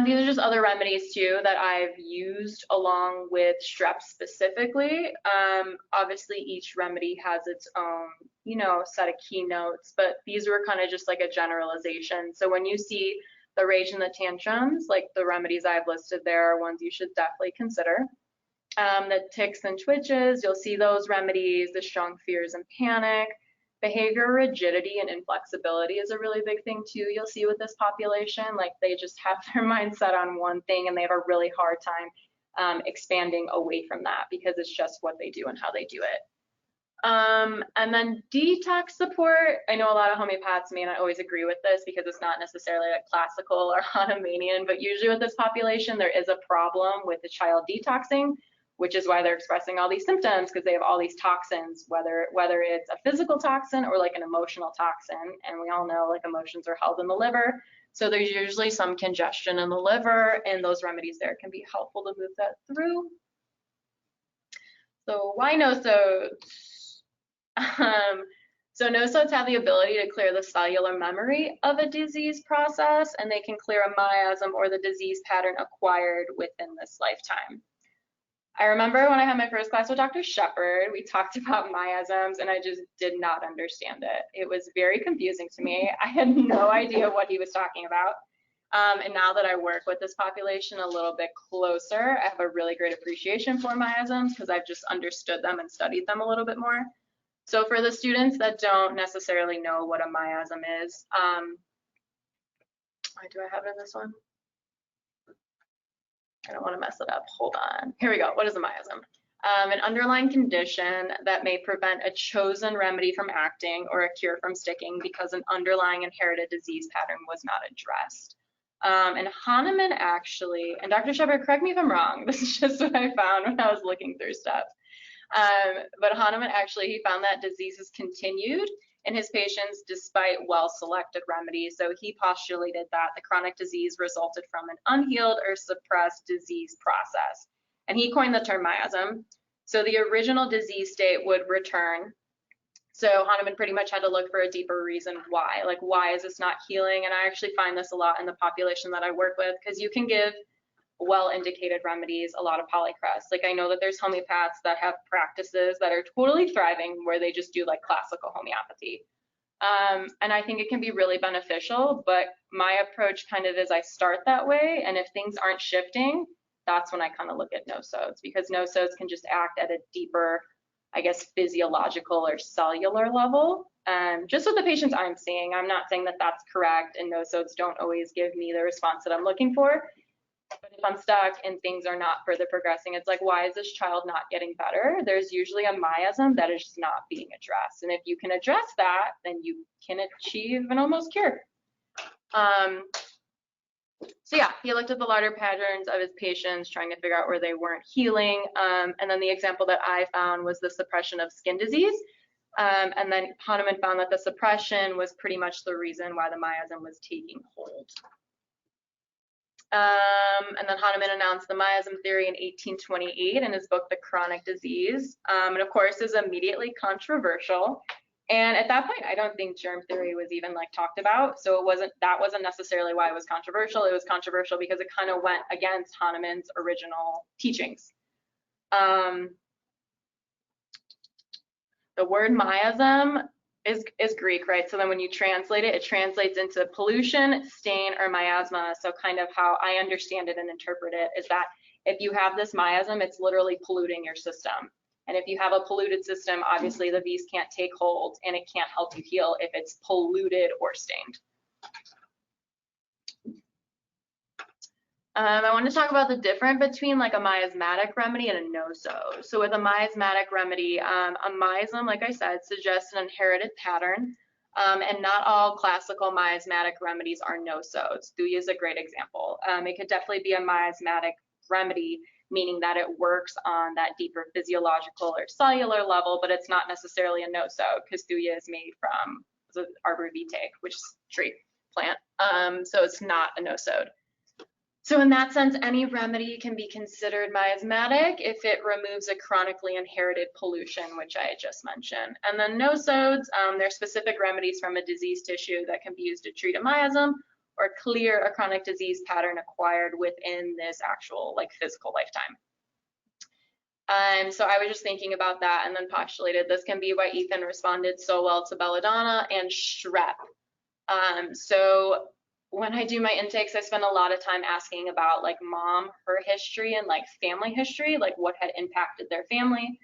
S11: These are just other remedies too that I've used along with strep specifically. Obviously each remedy has its own, set of keynotes, but these were kind of just like a generalization. So when you see the rage and the tantrums, like the remedies I've listed there are ones you should definitely consider. The tics and twitches, you'll see those remedies, the strong fears and panic. Behavior rigidity and inflexibility is a really big thing too. You'll see with this population, like they just have their mindset on one thing and they have a really hard time expanding away from that because it's just what they do and how they do it. And then detox support. I know a lot of homeopaths may not always agree with this because it's not necessarily like classical or Hahnemannian, but usually with this population, there is a problem with the child detoxing, which is why they're expressing all these symptoms, because they have all these toxins, whether it's a physical toxin or like an emotional toxin. And we all know like emotions are held in the liver. So there's usually some congestion in the liver, and those remedies there can be helpful to move that through. So why nosodes? So nosodes have the ability to clear the cellular memory of a disease process, and they can clear a miasm or the disease pattern acquired within this lifetime. I remember when I had my first class with Dr. Shepard, we talked about miasms and I just did not understand it. It was very confusing to me. I had no idea what he was talking about. And now that I work with this population a little bit closer, I have a really great appreciation for miasms because I've just understood them and studied them a little bit more. So for the students that don't necessarily know what a miasm is, do I have it in this one? I don't want to mess it up. Hold on. Here we go. What is a miasm? An underlying condition that may prevent a chosen remedy from acting or a cure from sticking because an underlying inherited disease pattern was not addressed. And Hahnemann actually, and Dr. Shepard, correct me if I'm wrong, this is just what I found when I was looking through stuff. But Hahnemann actually, he found that diseases continued in his patients despite well-selected remedies. So he postulated that the chronic disease resulted from an unhealed or suppressed disease process. And he coined the term miasm. So the original disease state would return. So Hahnemann pretty much had to look for a deeper reason why. Like, why is this not healing? And I actually find this a lot in the population that I work with, because you can give well-indicated remedies a lot of polycrest. Like, I know that there's homeopaths that have practices that are totally thriving where they just do like classical homeopathy. And I think it can be really beneficial, but my approach kind of is I start that way, and if things aren't shifting, that's when I kind of look at nosodes, because nosodes can just act at a deeper, I guess, physiological or cellular level. Just with the patients I'm seeing, I'm not saying that that's correct, and nosodes don't always give me the response that I'm looking for. But if I'm stuck and things are not further progressing, it's like, why is this child not getting better? There's usually a miasm that is just not being addressed. And if you can address that, then you can achieve an almost cure. So yeah, he looked at the larger patterns of his patients, trying to figure out where they weren't healing. And then the example that I found was the suppression of skin disease. And then Hahnemann found that the suppression was pretty much the reason why the miasm was taking hold. And then Hahnemann announced the miasm theory in 1828 in his book, The Chronic Disease. And of course is immediately controversial. And at that point, I don't think germ theory was even like talked about. So that wasn't necessarily why it was controversial. It was controversial because it kind of went against Hahnemann's original teachings. The word miasm is Greek, right? So then when you translate it, it translates into pollution, stain, or miasma. So kind of how I understand it and interpret it is that if you have this miasm, it's literally polluting your system. And if you have a polluted system, obviously the bees can't take hold and it can't help you heal if it's polluted or stained. I want to talk about the difference between like a miasmatic remedy and a no-so. So with a miasmatic remedy, a miasm, like I said, suggests an inherited pattern, and not all classical miasmatic remedies are no-sos. Thuya is a great example. It could definitely be a miasmatic remedy, meaning that it works on that deeper physiological or cellular level, but it's not necessarily a no-so because Thuya is made from the arbor vitae, which is tree plant. So it's not a no-so. So in that sense, any remedy can be considered miasmatic if it removes a chronically inherited pollution, which I just mentioned. And then no-sods, they're specific remedies from a diseased tissue that can be used to treat a miasm or clear a chronic disease pattern acquired within this actual like physical lifetime. So I was just thinking about that and then postulated this can be why Ethan responded so well to belladonna and strep. So when I do my intakes, I spend a lot of time asking about like mom, her history and like family history, like what had impacted their family.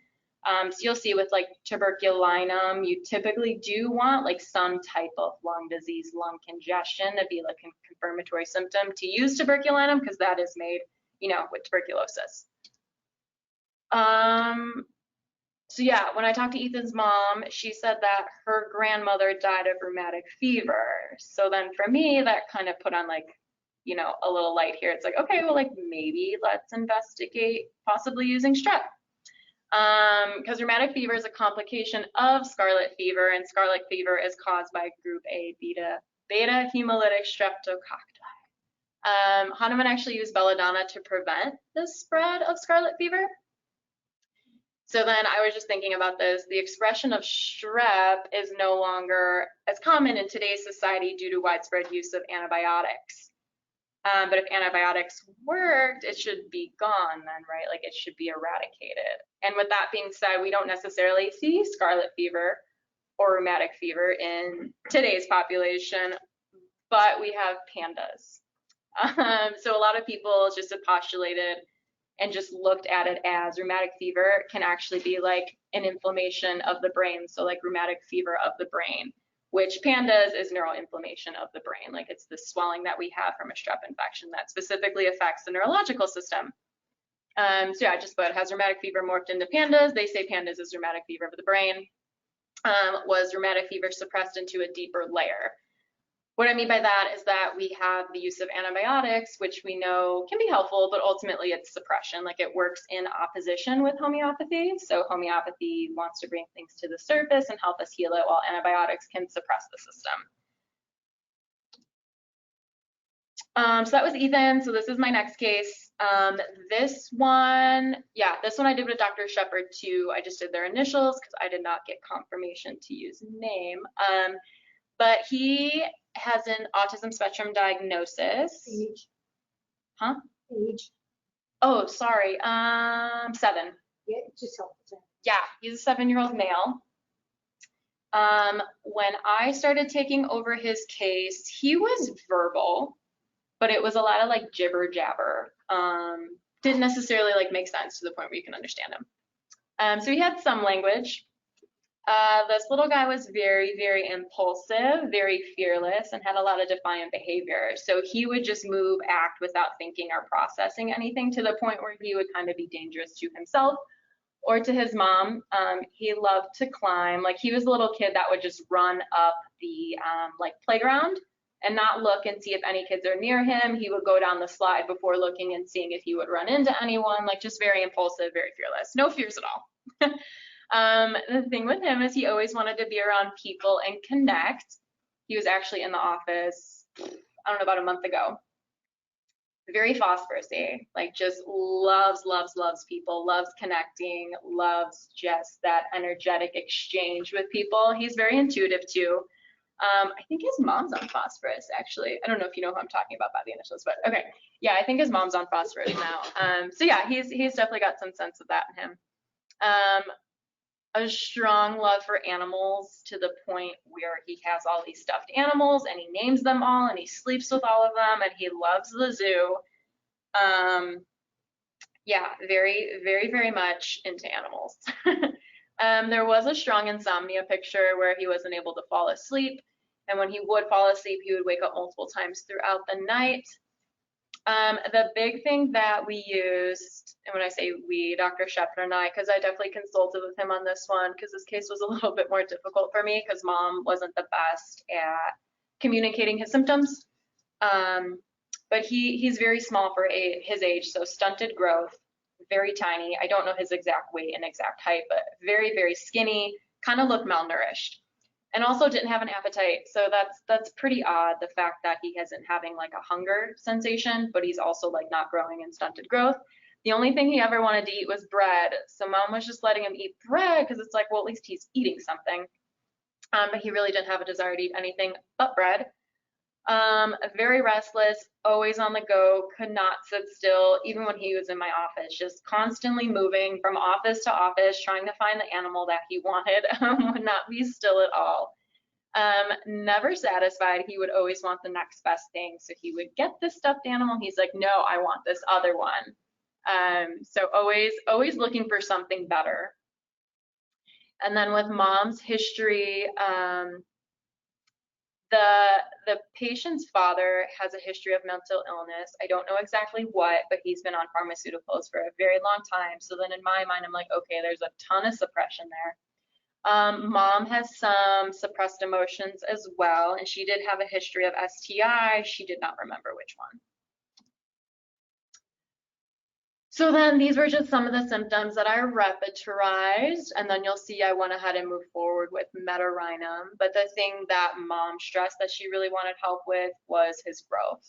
S11: So you'll see with like tuberculinum, you typically do want like some type of lung disease, lung congestion to be like a confirmatory symptom to use tuberculinum because that is made, you know, with tuberculosis. So yeah, when I talked to Ethan's mom, she said that her grandmother died of rheumatic fever. So then for me, that kind of put on like, you know, a little light here. It's like, okay, well, like maybe let's investigate possibly using strep. Because rheumatic fever is a complication of scarlet fever, and scarlet fever is caused by group A beta hemolytic streptococci. Hahnemann actually used belladonna to prevent the spread of scarlet fever. So then I was just thinking about this. The expression of strep is no longer as common in today's society due to widespread use of antibiotics. But if antibiotics worked, it should be gone then, right? Like it should be eradicated. And with that being said, we don't necessarily see scarlet fever or rheumatic fever in today's population, but we have pandas. So a lot of people just have postulated and just looked at it as rheumatic fever can actually be like an inflammation of the brain. So like rheumatic fever of the brain, which pandas is neuroinflammation of the brain. Like it's the swelling that we have from a strep infection that specifically affects the neurological system. So yeah, I just put, has rheumatic fever morphed into pandas? They say pandas is rheumatic fever of the brain. Was rheumatic fever suppressed into a deeper layer? What I mean by that is that we have the use of antibiotics, which we know can be helpful, but ultimately it's suppression. Like it works in opposition with homeopathy. So homeopathy wants to bring things to the surface and help us heal it, while antibiotics can suppress the system. So that was Ethan. So this is my next case. This one I did with Dr. Shepard too. I just did their initials because I did not get confirmation to use name. But he has an autism spectrum diagnosis.
S1: Age.
S11: Huh?
S1: Age.
S11: Oh, sorry. 7.
S1: Yeah, just help us.
S11: Yeah, he's a 7-year-old male. When I started taking over his case, he was verbal, but it was a lot of like jibber jabber. Didn't necessarily like make sense to the point where you can understand him. So he had some language. This little guy was very, very impulsive, very fearless, and had a lot of defiant behavior. So he would just move, act without thinking or processing anything, to the point where he would kind of be dangerous to himself or to his mom. He loved to climb. Like he was a little kid that would just run up the like playground and not look and see if any kids are near him. He would go down the slide before looking and seeing if he would run into anyone. Like just very impulsive, very fearless, no fears at all. The thing with him is he always wanted to be around people and connect. He was actually in the office, I don't know, about a month ago. very phosphorusy, like just loves people, loves connecting, loves just that energetic exchange with people. He's very intuitive too. I think his mom's on phosphorus, actually. I don't know if you know who I'm talking about by the initials, but okay. Yeah, I think his mom's on phosphorus now. So yeah, he's definitely got some sense of that in him. A strong love for animals to the point where he has all these stuffed animals and he names them all and he sleeps with all of them and he loves the zoo. Yeah, very much into animals. There was a strong insomnia picture where he wasn't able to fall asleep. And when he would fall asleep, he would wake up multiple times throughout the night. The big thing that we used, and when I say we, Dr. Shepard and I, because I definitely consulted with him on this one, because this case was a little bit more difficult for me because mom wasn't the best at communicating his symptoms. But he's very small for his age, so stunted growth, very tiny. I don't know his exact weight and exact height, but very skinny, kind of looked malnourished. And also didn't have an appetite, so that's pretty odd, the fact that he isn't having like a hunger sensation, but he's also like not growing in stunted growth. The only thing he ever wanted to eat was bread, so mom was just letting him eat bread because it's like, well, at least he's eating something. But he really didn't have a desire to eat anything but bread. Very restless, always on the go, could not sit still, even when he was in my office, just constantly moving from office to office, trying to find the animal that he wanted, would not be still at all. Never satisfied, he would always want the next best thing. So he would get this stuffed animal, he's like, no, I want this other one. So always looking for something better. And then with mom's history, the patient's father has a history of mental illness. I don't know exactly what, but he's been on pharmaceuticals for a very long time. So then in my mind, I'm like, okay, there's a ton of suppression there. Mom has some suppressed emotions as well, and she did have a history of STI. She did not remember which one. So then these were just some of the symptoms that I repertorized, and then you'll see I went ahead and moved forward with metarhinum. But the thing that mom stressed that she really wanted help with was his growth.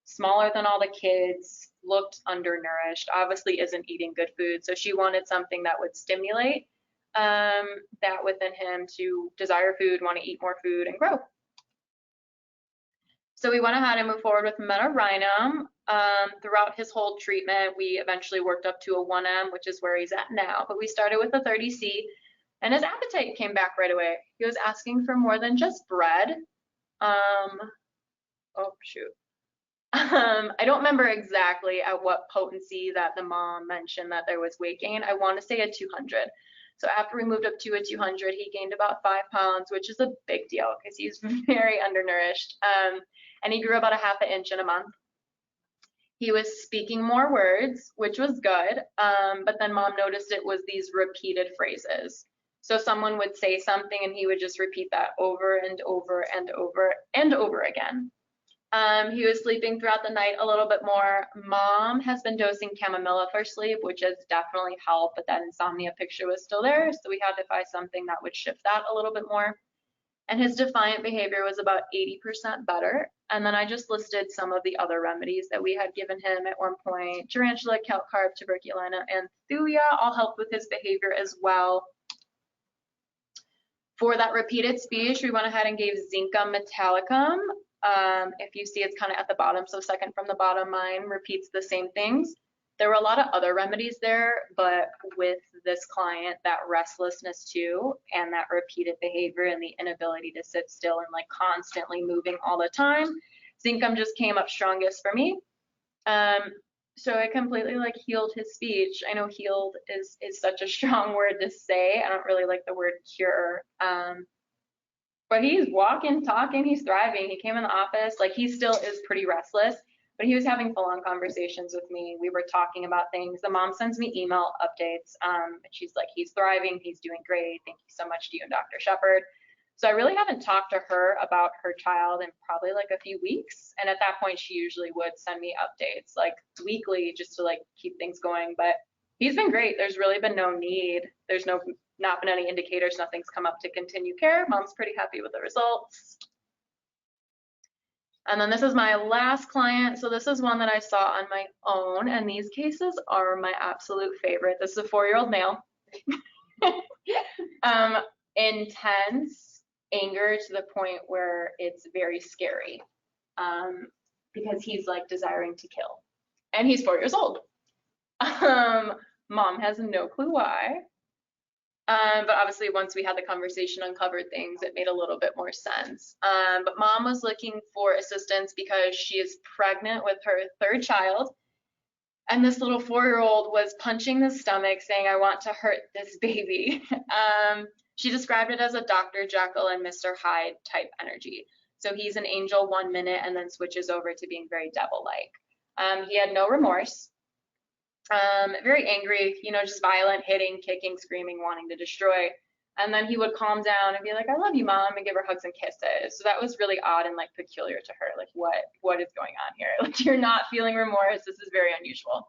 S11: Smaller than all the kids, looked undernourished, obviously isn't eating good food. So she wanted something that would stimulate that within him to desire food, want to eat more food, and grow. So we went ahead and moved forward with metarhinum. Throughout his whole treatment, we eventually worked up to a 1M, which is where he's at now. But we started with a 30C, and his appetite came back right away. He was asking for more than just bread. Oh, shoot. I don't remember exactly at what potency that the mom mentioned that there was weight gain. I want to say a 200. So after we moved up to a 200, he gained about 5 pounds, which is a big deal because he's very undernourished. And he grew about a ½ inch in a month. He was speaking more words, which was good, but then mom noticed it was these repeated phrases. So someone would say something and he would just repeat that over and over and over and over again. He was sleeping throughout the night a little bit more. Mom has been dosing chamomilla for sleep, which has definitely helped, but that insomnia picture was still there, so we had to find something that would shift that a little bit more. And his defiant behavior was about 80% better. And then I just listed some of the other remedies that we had given him at one point. Tarantula, calcarb, tuberculina, and thuya all helped with his behavior as well. For that repeated speech, we went ahead and gave Zinc metallicum. If you see, it's kind of at the bottom, so second from the bottom, mine repeats the same things. There were a lot of other remedies there, but with this client, that restlessness too, and that repeated behavior and the inability to sit still and like constantly moving all the time, Zincum just came up strongest for me. So it completely like healed his speech. I know healed is such a strong word to say. I don't really like the word cure. But he's walking, talking, he's thriving. He came in the office, like he still is pretty restless, but he was having full-on conversations with me. We were talking about things. The mom sends me email updates. And she's like, he's thriving, he's doing great. Thank you so much to you and Dr. Shepard. So I really haven't talked to her about her child in probably like a few weeks. And at that point, she usually would send me updates like weekly just to like keep things going. But he's been great. There's really been no need. There's not been any indicators. Nothing's come up to continue care. Mom's pretty happy with the results. And then this is my last client. So this is one that I saw on my own, and these cases are my absolute favorite. This is a 4-year-old male. Intense anger to the point where it's very scary, because he's like desiring to kill, and he's 4 years old. Mom has no clue why. But obviously once we had the conversation, uncovered things, it made a little bit more sense. But mom was looking for assistance because she is pregnant with her 3rd child. And this little 4-year-old was punching the stomach saying, I want to hurt this baby. She described it as a Dr. Jekyll and Mr. Hyde type energy. So he's an angel 1 minute and then switches over to being very devil-like. He had no remorse. Very angry, you know, just violent, hitting, kicking, screaming, wanting to destroy. And then he would calm down and be like, I love you, Mom, and give her hugs and kisses. So that was really odd and like peculiar to her. Like, what is going on here? Like, you're not feeling remorse. This is very unusual.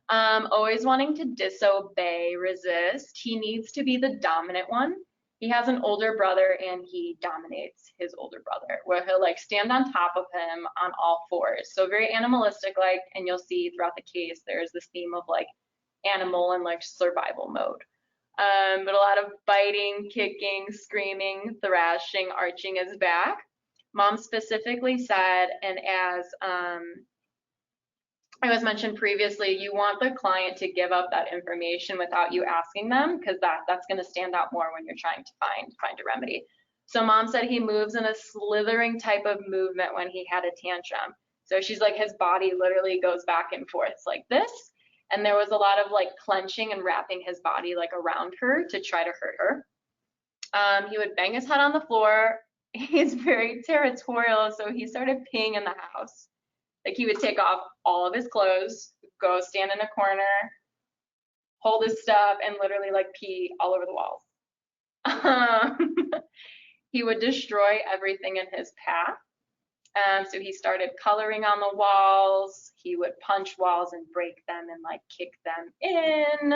S11: Always wanting to disobey, resist. He needs to be the dominant one. He has an older brother and he dominates his older brother, where he'll like stand on top of him on all 4s. So very animalistic like, and you'll see throughout the case, there's this theme of like animal and like survival mode. But a lot of biting, kicking, screaming, thrashing, arching his back. Mom specifically said, and as I was mentioned previously, you want the client to give up that information without you asking them, because that's going to stand out more when you're trying to find a remedy. So mom said he moves in a slithering type of movement when he had a tantrum. So she's like, his body literally goes back and forth like this. And there was a lot of like clenching and wrapping his body like around her to try to hurt her. He would bang his head on the floor. He's very territorial, so he started peeing in the house. Like he would take off all of his clothes, go stand in a corner, hold his stuff, and literally like pee all over the walls. He would destroy everything in his path. So he started coloring on the walls. He would punch walls and break them and like kick them in.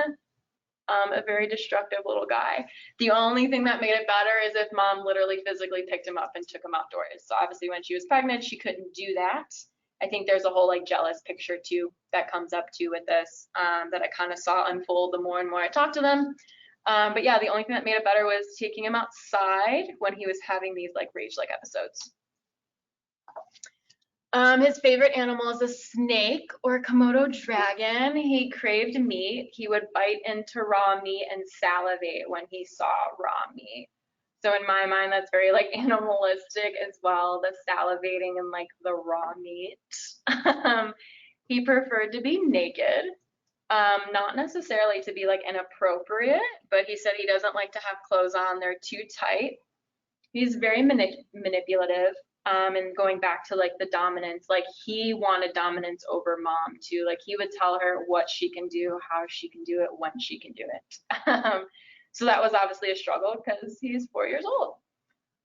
S11: A very destructive little guy. The only thing that made it better is if mom literally physically picked him up and took him outdoors. So obviously when she was pregnant, she couldn't do that. I think there's a whole like jealous picture too that comes up too with this, that I kind of saw unfold the more and more I talked to them. But yeah, the only thing that made it better was taking him outside when he was having these like rage-like episodes. His favorite animal is a snake or a Komodo dragon. He craved meat. He would bite into raw meat and salivate when he saw raw meat. So in my mind, that's very like animalistic as well, the salivating and like the raw meat. He preferred to be naked, not necessarily to be like inappropriate, but he said he doesn't like to have clothes on. They're too tight. He's very manipulative. And going back to like the dominance, like he wanted dominance over mom too. Like he would tell her what she can do, how she can do it, when she can do it. So that was obviously a struggle because he's 4 years old.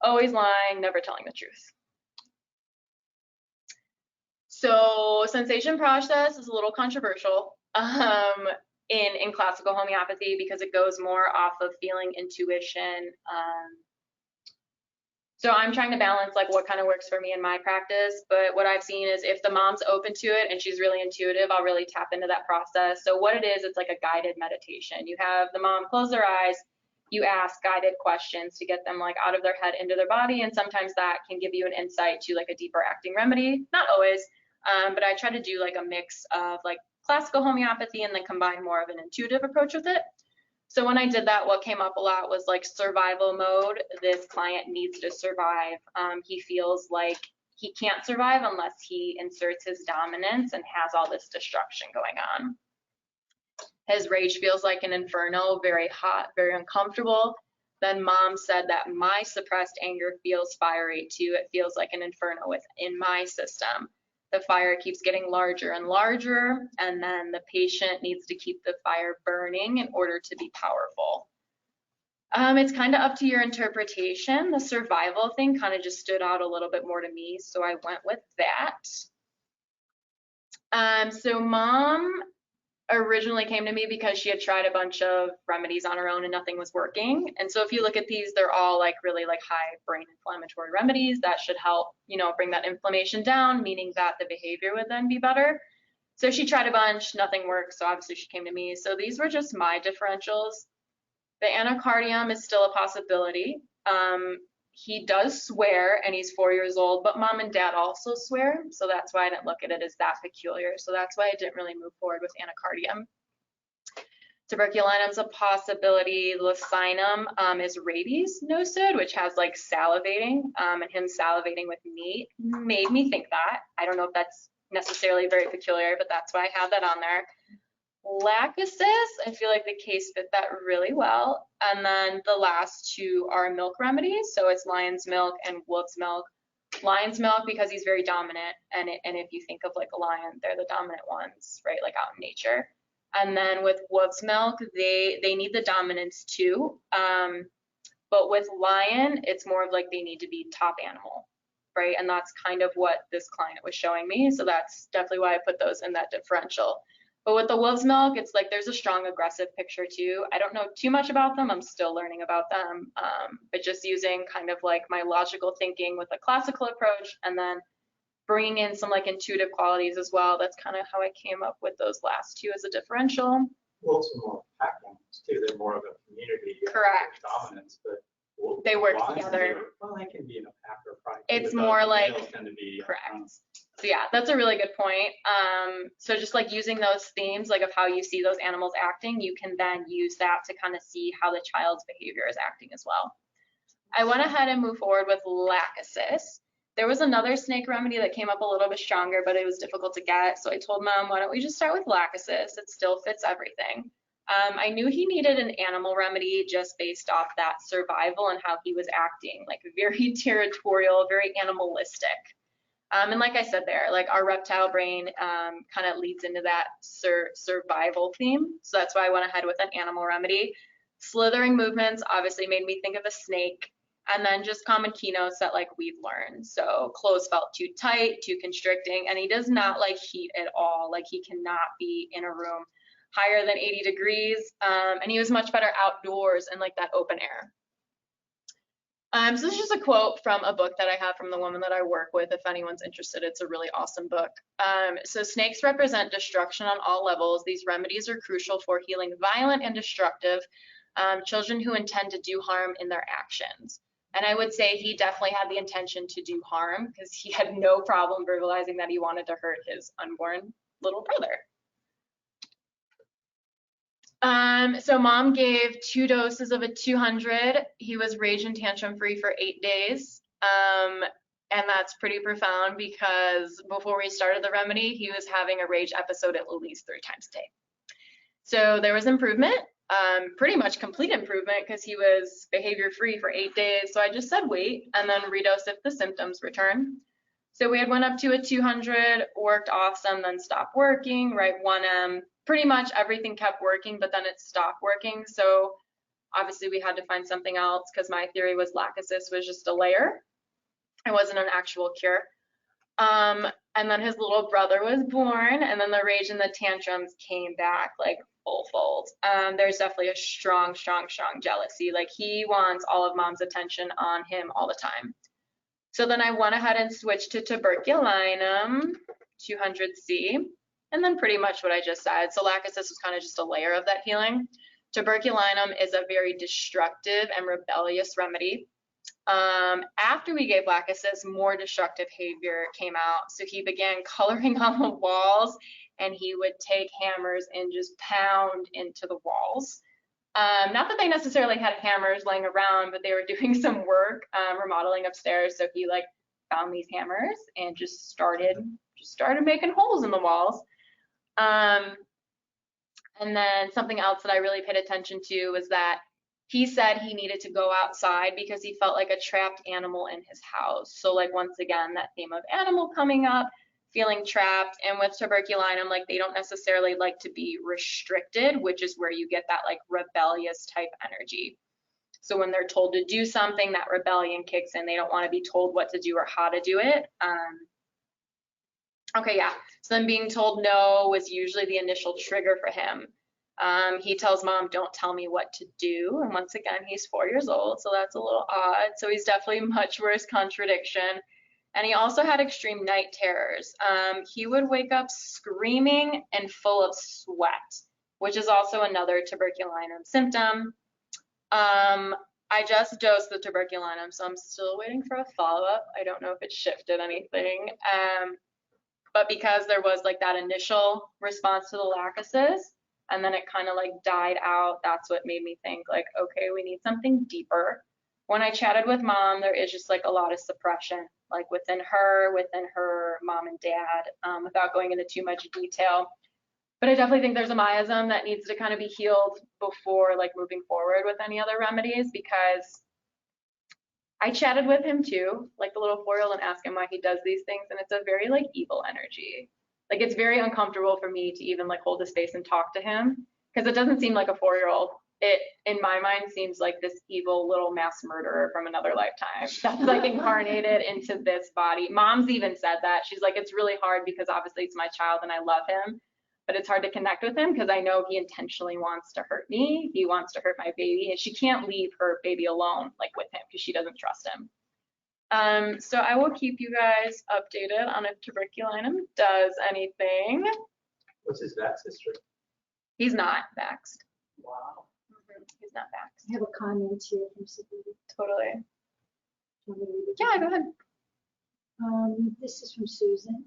S11: Always lying, never telling the truth. So sensation process is a little controversial in classical homeopathy because it goes more off of feeling, intuition. So I'm trying to balance like what kind of works for me in my practice, but what I've seen is if the mom's open to it and she's really intuitive, I'll really tap into that process. So what it is, it's like a guided meditation. You have the mom close their eyes, you ask guided questions to get them like out of their head into their body, and sometimes that can give you an insight to like a deeper acting remedy. Not always, but I try to do like a mix of like classical homeopathy and then combine more of an intuitive approach with it. So when I did that, what came up a lot was like survival mode. This client needs to survive. He feels like he can't survive unless he inserts his dominance and has all this destruction going on. His rage feels like an inferno, very hot, very uncomfortable. Then mom said that my suppressed anger feels fiery too. It feels like an inferno within my system. The fire keeps getting larger and larger, and then the patient needs to keep the fire burning in order to be powerful. It's kind of up to your interpretation. The survival thing kind of just stood out a little bit more to me, so I went with that. So mom originally came to me because she had tried a bunch of remedies on her own and nothing was working. And so if you look at these, they're all like really like high brain inflammatory remedies that should help, you know, bring that inflammation down, meaning that the behavior would then be better. So she tried a bunch, nothing worked. So obviously she came to me. So these were just my differentials. The anacardium is still a possibility. He does swear and he's 4 years old, but mom and dad also swear. So that's why I didn't look at it as that peculiar. So that's why I didn't really move forward with anacardium. Tuberculinum is a possibility. Lacinum is rabies nocid, which has like salivating, and him salivating with meat made me think that. I don't know if that's necessarily very peculiar, but that's why I have that on there. Lachesis, I feel like the case fit that really well. And then the last two are milk remedies. So it's lion's milk and wolf's milk. Lion's milk because he's very dominant. And if you think of like a lion, they're the dominant ones, right? Like out in nature. And then with wolf's milk, they need the dominance too. But with lion, it's more of like they need to be top animal, right? And that's kind of what this client was showing me. So that's definitely why I put those in that differential. But with the wolf's milk, it's like there's a strong aggressive picture too. I don't know too much about them. I'm still learning about them. But just using kind of like my logical thinking with a classical approach and then bringing in some like intuitive qualities as well. That's kind of how I came up with those last two as a differential.
S2: Wolves are more pack animals too. They're more of a community.
S11: Correct.
S2: Dominance, but
S11: they work
S2: lions,
S11: together.
S2: Well, they can be in a pack or pride.
S11: It's more like,
S2: tend to be,
S11: correct. So yeah, that's a really good point. So just like using those themes, like of how you see those animals acting, you can then use that to kind of see how the child's behavior is acting as well. I went ahead and moved forward with lachesis. There was another snake remedy that came up a little bit stronger, but it was difficult to get. So I told mom, why don't we just start with lachesis? It still fits everything. I knew he needed an animal remedy just based off that survival and how he was acting, like very territorial, very animalistic. And like I said there, like our reptile brain kind of leads into that survival theme. So that's why I went ahead with an animal remedy. Slithering movements obviously made me think of a snake. And then just common keynotes that like we've learned. So clothes felt too tight, too constricting, and he does not like heat at all. Like he cannot be in a room higher than 80 degrees. And he was much better outdoors and like that open air. So this is just a quote from a book that I have from the woman that I work with. If anyone's interested, it's a really awesome book. So snakes represent destruction on all levels. These remedies are crucial for healing violent and destructive children who intend to do harm in their actions. And I would say he definitely had the intention to do harm because he had no problem verbalizing that he wanted to hurt his unborn little brother. So mom gave 2 doses of a 200. He was rage and tantrum free for 8 days. And that's pretty profound because before we started the remedy, he was having a rage episode at least 3 times a day. So there was improvement. Pretty much complete improvement because he was behavior free for 8 days. So I just said wait and then redose if the symptoms return. So we had went up to a 200, worked awesome, then stopped working, right? 1M, pretty much everything kept working, but then it stopped working. So obviously we had to find something else because my theory was lachesis was just a layer. It wasn't an actual cure. And then his little brother was born, and then the rage and the tantrums came back like full fold. There's definitely a strong jealousy. Like he wants all of mom's attention on him all the time. So then I went ahead and switched to tuberculinum, 200C, and then pretty much what I just said. So lachesis was kind of just a layer of that healing. Tuberculinum is a very destructive and rebellious remedy. After we gave lachesis, more destructive behavior came out. So he began coloring on the walls and he would take hammers and just pound into the walls. Not that they necessarily had hammers laying around, but they were doing some work remodeling upstairs. So he like found these hammers and just started making holes in the walls. And then something else that I really paid attention to was that he said he needed to go outside because he felt like a trapped animal in his house. So like once again, that theme of animal coming up, feeling trapped. And with tuberculinum, like they don't necessarily like to be restricted, which is where you get that like rebellious type energy. So when they're told to do something, that rebellion kicks in. They don't want to be told what to do or how to do it. Okay, yeah. So then being told no was usually the initial trigger for him. He tells mom, don't tell me what to do. And once again, he's 4 years old, so that's a little odd. So he's definitely much worse contradiction. And he also had extreme night terrors. He would wake up screaming and full of sweat, which is also another tuberculinum symptom. I just dosed the tuberculinum, so I'm still waiting for a follow-up. I don't know if it shifted anything. But because there was like that initial response to the lachesis, and then it kind of like died out, that's what made me think like, okay, we need something deeper. When I chatted with mom, there is just like a lot of suppression, like within her mom and dad, without going into too much detail. But I definitely think there's a miasm that needs to kind of be healed before like moving forward with any other remedies, because I chatted with him too, like the little 4-year-old, and asked him why he does these things, and it's a very like evil energy. Like it's very uncomfortable for me to even like hold his face and talk to him, because it doesn't seem like a 4-year-old. It, in my mind, seems like this evil little mass murderer from another lifetime that's like incarnated into this body. Mom's even said that. She's like, it's really hard because obviously it's my child and I love him, but it's hard to connect with him because I know he intentionally wants to hurt me. He wants to hurt my baby, and she can't leave her baby alone like with him because she doesn't trust him. So I will keep you guys updated on if tuberculinum does anything.
S2: What's his vax history?
S11: He's not vaxxed.
S2: Wow.
S11: He's not vaxxed.
S1: I have a comment here from Sabine.
S11: Totally.
S1: Want me to read it?
S11: Yeah, go ahead.
S1: This is from Susan.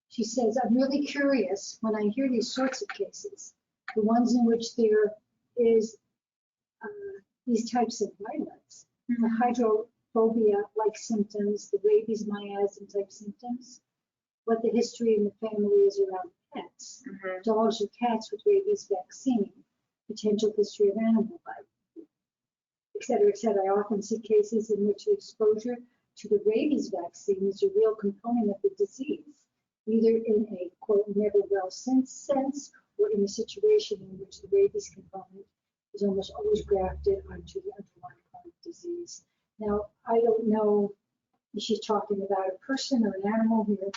S1: She says, I'm really curious when I hear these sorts of cases, the ones in which there is these types of violence, the hydrophobia-like symptoms, the rabies, miasm type symptoms, what the history in the family is around pets, dogs or cats with rabies vaccine, potential history of animal life, et cetera, et cetera. I often see cases in which the exposure to the rabies vaccine is a real component of the disease, either in a, quote, never well sense or in a situation in which the rabies component is almost always grafted onto the underlying chronic disease. Now, I don't know if she's talking about a person or an animal here.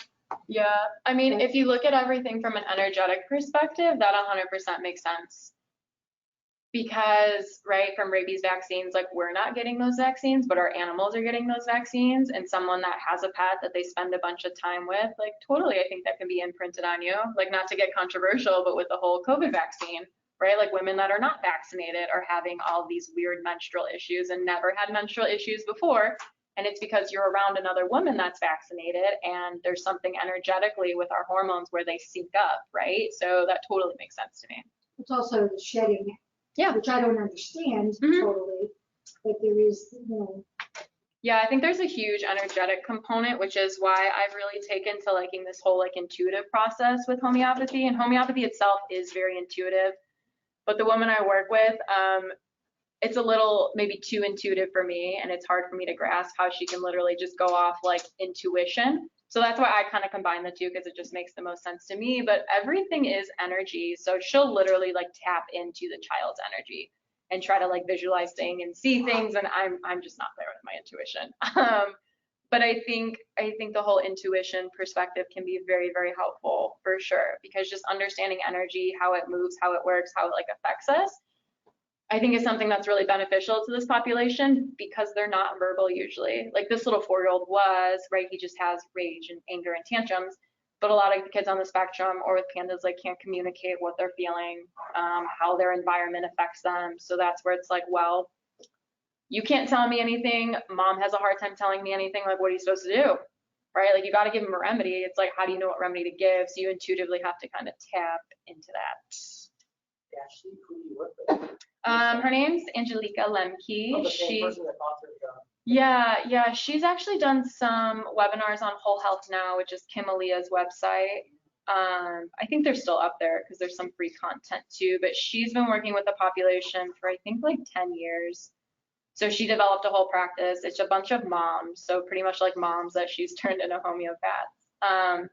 S11: Yeah, I mean, if you look at everything from an energetic perspective, that 100% makes sense. Because, right, from rabies vaccines, like we're not getting those vaccines, but our animals are getting those vaccines, and someone that has a pet that they spend a bunch of time with, like totally, I think that can be imprinted on you. Like, not to get controversial, but with the whole COVID vaccine, right? Like women that are not vaccinated are having all these weird menstrual issues and never had menstrual issues before. And it's because you're around another woman that's vaccinated, and there's something energetically with our hormones where they sync up, right? So that totally makes sense to me.
S1: It's also the shedding,
S11: yeah,
S1: which I don't understand totally, but there is, you know.
S11: Yeah, I think there's a huge energetic component, which is why I've really taken to liking this whole like intuitive process with homeopathy. And homeopathy itself is very intuitive, but the woman I work with, it's a little maybe too intuitive for me, and it's hard for me to grasp how she can literally just go off like intuition. So that's why I kind of combine the two, because it just makes the most sense to me. But everything is energy, so she'll literally like tap into the child's energy and try to like visualize things and see things, and I'm just not there with my intuition. But I think the whole intuition perspective can be very, very helpful for sure, because just understanding energy, how it moves, how it works, how it like affects us, I think is something that's really beneficial to this population, because they're not verbal usually. Like this little 4-year-old was, right, he just has rage and anger and tantrums, but a lot of the kids on the spectrum or with pandas like can't communicate what they're feeling, how their environment affects them. So that's where it's like, well, you can't tell me anything. Mom has a hard time telling me anything. Like, what are you supposed to do? Right? Like, you got to give them a remedy. It's like, how do you know what remedy to give? So you intuitively have to kind of tap into that.
S5: Ashley, who do you work with?
S11: Her name's Angelica Lemke.
S5: Oh, the same person that authored
S11: Yeah, she's actually done some webinars on Whole Health Now, which is Kim Alia's website. I think they're still up there because there's some free content too, but she's been working with the population for I think like 10 years. So she developed a whole practice. It's a bunch of moms, so pretty much like moms that she's turned into homeopaths.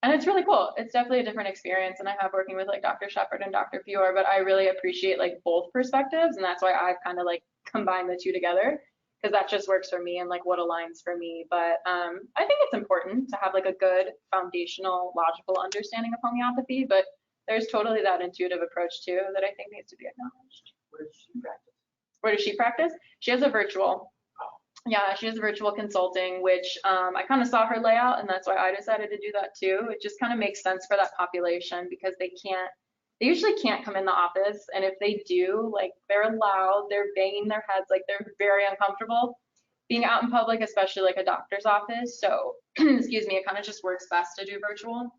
S11: And it's really cool. It's definitely a different experience, and I have working with like Dr. Shepard and Dr. Fior, but I really appreciate like both perspectives, and that's why I've kind of like combined the two together, because that just works for me and like what aligns for me. But I think it's important to have like a good foundational logical understanding of homeopathy, but there's totally that intuitive approach too that I think needs to be acknowledged.
S5: Where does she practice?
S11: Where does she practice? She has a virtual. Yeah, she has virtual consulting, which I kind of saw her layout, and that's why I decided to do that too. It just kind of makes sense for that population because they usually can't come in the office, and if they do, like they're loud, they're banging their heads, like they're very uncomfortable being out in public, especially like a doctor's office. So, excuse me, it kind of just works best to do virtual.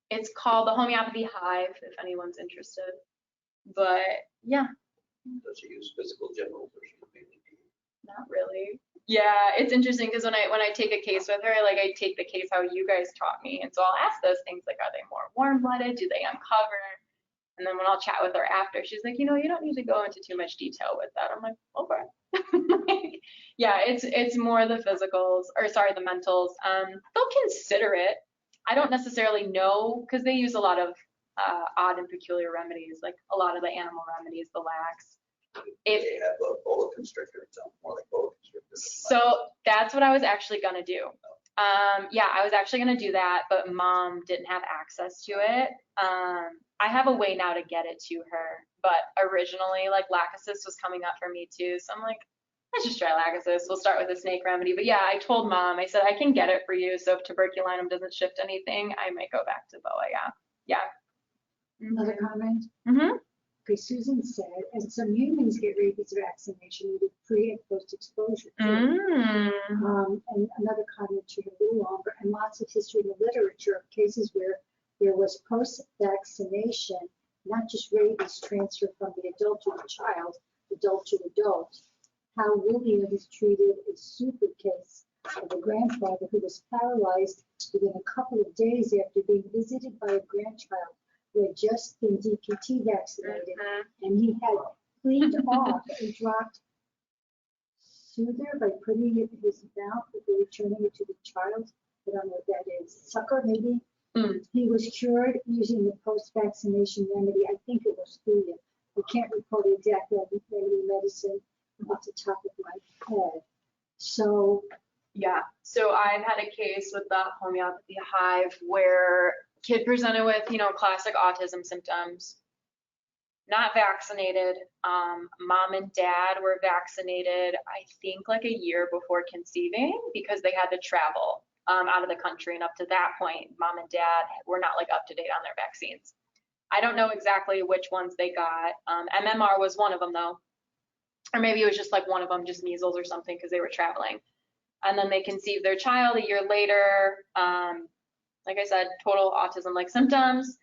S11: It's called the Homeopathy Hive, if anyone's interested. But yeah.
S7: Does she use physical generals or she mainly?
S11: Not really. Yeah, it's interesting because when I take a case with her, like I take the case how you guys taught me. And so I'll ask those things like, are they more warm-blooded? Do they uncover? And then when I'll chat with her after, she's like, you know, you don't need to go into too much detail with that. I'm like, okay. Yeah, it's more the physicals, or sorry, the mentals. They'll consider it. I don't necessarily know because they use a lot of odd and peculiar remedies, like a lot of the animal remedies, the lax.
S7: They have a boa constrictor, it sounds more like boa constrictor.
S11: So that's what I was actually gonna do. Yeah, I was actually gonna do that, but mom didn't have access to it. I have a way now to get it to her, but originally like lachesis was coming up for me too. So I'm like, let's just try lachesis. We'll start with a snake remedy. But yeah, I told mom, I said, I can get it for you. So if tuberculinum doesn't shift anything, I might go back to boa. Yeah.
S1: Another comment?
S11: Mm-hmm.
S1: Okay, Susan said, as some humans get rabies vaccination with pre and post exposure. And another comment to a little longer, and lots of history in the literature of cases where there was post-vaccination, not just rabies transfer from the adult to the child, adult to adult. How William was treated a super case of a grandfather who was paralyzed within a couple of days after being visited by a grandchild who had just been DPT vaccinated, and he had cleaned off a dropped soother by putting it in his mouth before returning it to the child. I don't know what that is. Sucker, maybe? He was cured using the post-vaccination remedy. I think it was fluid. I can't recall the exact remedy medicine off the top of my head. So
S11: yeah, so I've had a case with the homeopathy hive where kid presented with, you know, classic autism symptoms, not vaccinated. Mom and dad were vaccinated, I think like a year before conceiving because they had to travel out of the country. And up to that point, mom and dad were not like up to date on their vaccines. I don't know exactly which ones they got. MMR was one of them though. Or maybe it was just like one of them, just measles or something because they were traveling. And then they conceived their child a year later. Like I said, total autism-like symptoms.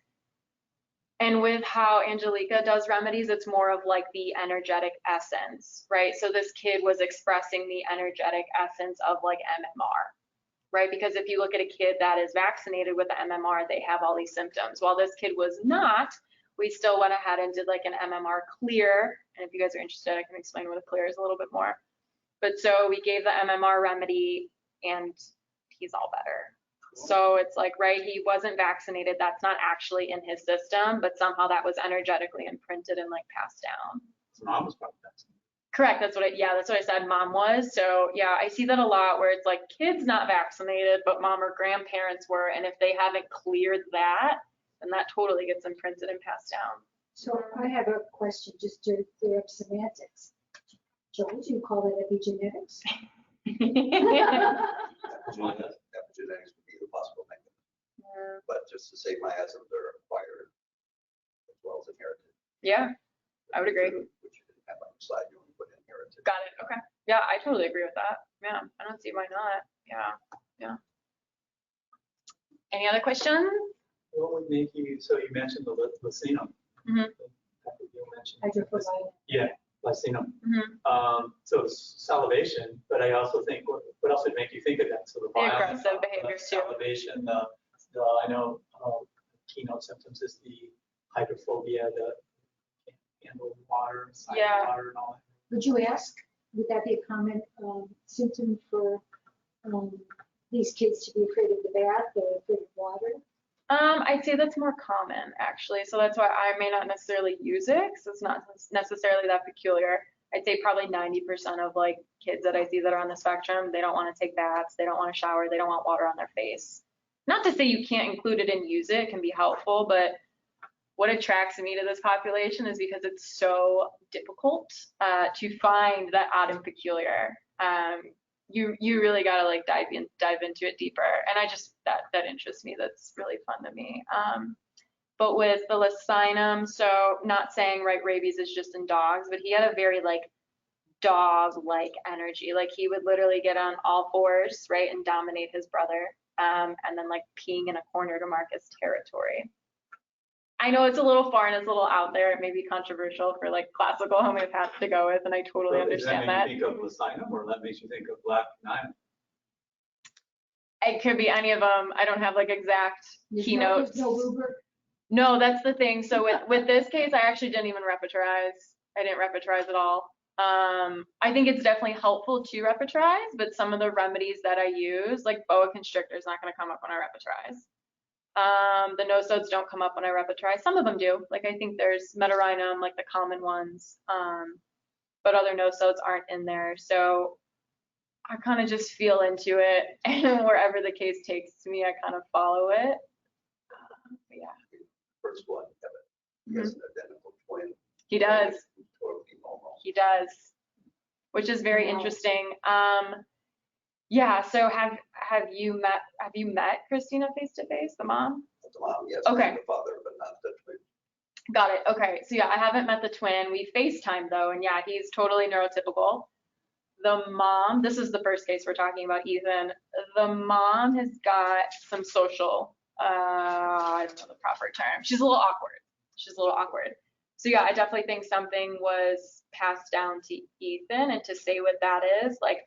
S11: And with how Angelica does remedies, it's more of like the energetic essence, right? So this kid was expressing the energetic essence of like MMR, right? Because if you look at a kid that is vaccinated with the MMR, they have all these symptoms. While this kid was not, we still went ahead and did like an MMR clear. And if you guys are interested, I can explain what a clear is a little bit more. But so we gave the MMR remedy and he's all better. So it's like, right, he wasn't vaccinated. That's not actually in his system, but somehow that was energetically imprinted and like passed down.
S2: Mom was probably vaccinated.
S11: Correct. That's what I said. Mom was. So yeah, I see that a lot where it's like kids not vaccinated, but mom or grandparents were. And if they haven't cleared that, then that totally gets imprinted and passed down.
S1: So I have a question just to clear up semantics. Joel, do you call that epigenetics?
S7: Epigenetics would be the possible mechanism. But just to say miasms are acquired as well as inherited.
S11: Yeah, I would agree.
S7: Which you didn't have on the slide, you only put inherited.
S11: Got it. Okay. Yeah, I totally agree with that. Yeah, I don't see why not. Yeah. Any other questions?
S9: What would make you, so you mentioned the lycinum.
S1: Hydrophobia.
S9: Yeah, lycinum.
S11: Mm-hmm.
S9: So it's salivation, but I also think, what else would make you think of that? So the
S11: aggressive behaviors too.
S9: Salivation, I know keynote symptoms is the hydrophobia, the can't handle water, water and all that.
S1: Would you ask, would that be a common symptom for these kids to be afraid of the bath or afraid of water?
S11: I'd say that's more common actually. So that's why I may not necessarily use it because it's not necessarily that peculiar. I'd say probably 90% of like kids that I see that are on the spectrum, they don't want to take baths, they don't want to shower, they don't want water on their face. Not to say you can't include it and use it, it can be helpful, but what attracts me to this population is because it's so difficult to find that odd and peculiar. You really gotta like dive into it deeper, and I just that interests me. That's really fun to me. But with the Lacinum, so not saying right rabies is just in dogs, but he had a very like dog-like energy. Like he would literally get on all fours, right, and dominate his brother, and then like peeing in a corner to mark his territory. I know it's a little far and it's a little out there. It may be controversial for like classical homeopaths to go with, and I totally understand that.
S2: Does that make you think of Lacinum, or that makes you think of Black Nine?
S11: It could be any of them. I don't have like exact keynotes.
S1: No rubric?
S11: No, that's the thing. So with this case, I actually didn't even repertorize. I didn't repertorize at all. I think it's definitely helpful to repertorize, but some of the remedies that I use, like boa constrictor, is not going to come up when I repertorize. The no-sodes don't come up when I repertorize. Some of them do. Like I think there's Metarhinum, like the common ones, but other no-sodes aren't in there. So I kind of just feel into it, and wherever the case takes me, I kind of follow it. But yeah.
S7: First one, Kevin. He has an identical twin.
S11: He does.
S7: Totally normal.
S11: He does, which is very interesting. Yeah. So have you met Christina face to face, the mom?
S7: The mom, yes.
S11: Okay.
S7: The father, but not the twin.
S11: Got it. Okay. So yeah, I haven't met the twin. We FaceTime though, and yeah, he's totally neurotypical. The mom, this is the first case we're talking about, Ethan. The mom has got some social, I don't know the proper term. She's a little awkward. So yeah, I definitely think something was passed down to Ethan, and to say what that is, like,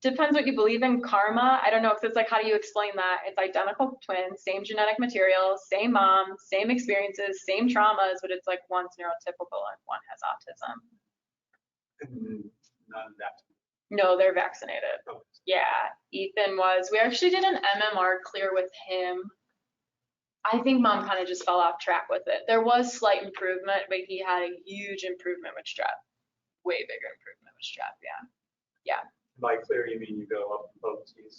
S11: depends what you believe in. Karma, I don't know, because it's like, how do you explain that? It's identical twins, same genetic material, same mom, same experiences, same traumas, but it's like one's neurotypical and one has autism.
S2: None of that.
S11: No, they're vaccinated.
S2: Oh.
S11: Yeah, Ethan was. We actually did an MMR clear with him. I think mom kind of just fell off track with it. There was slight improvement, but he had a huge improvement with strep. Way bigger improvement with strep, yeah.
S2: By clear, you mean you go up in potencies?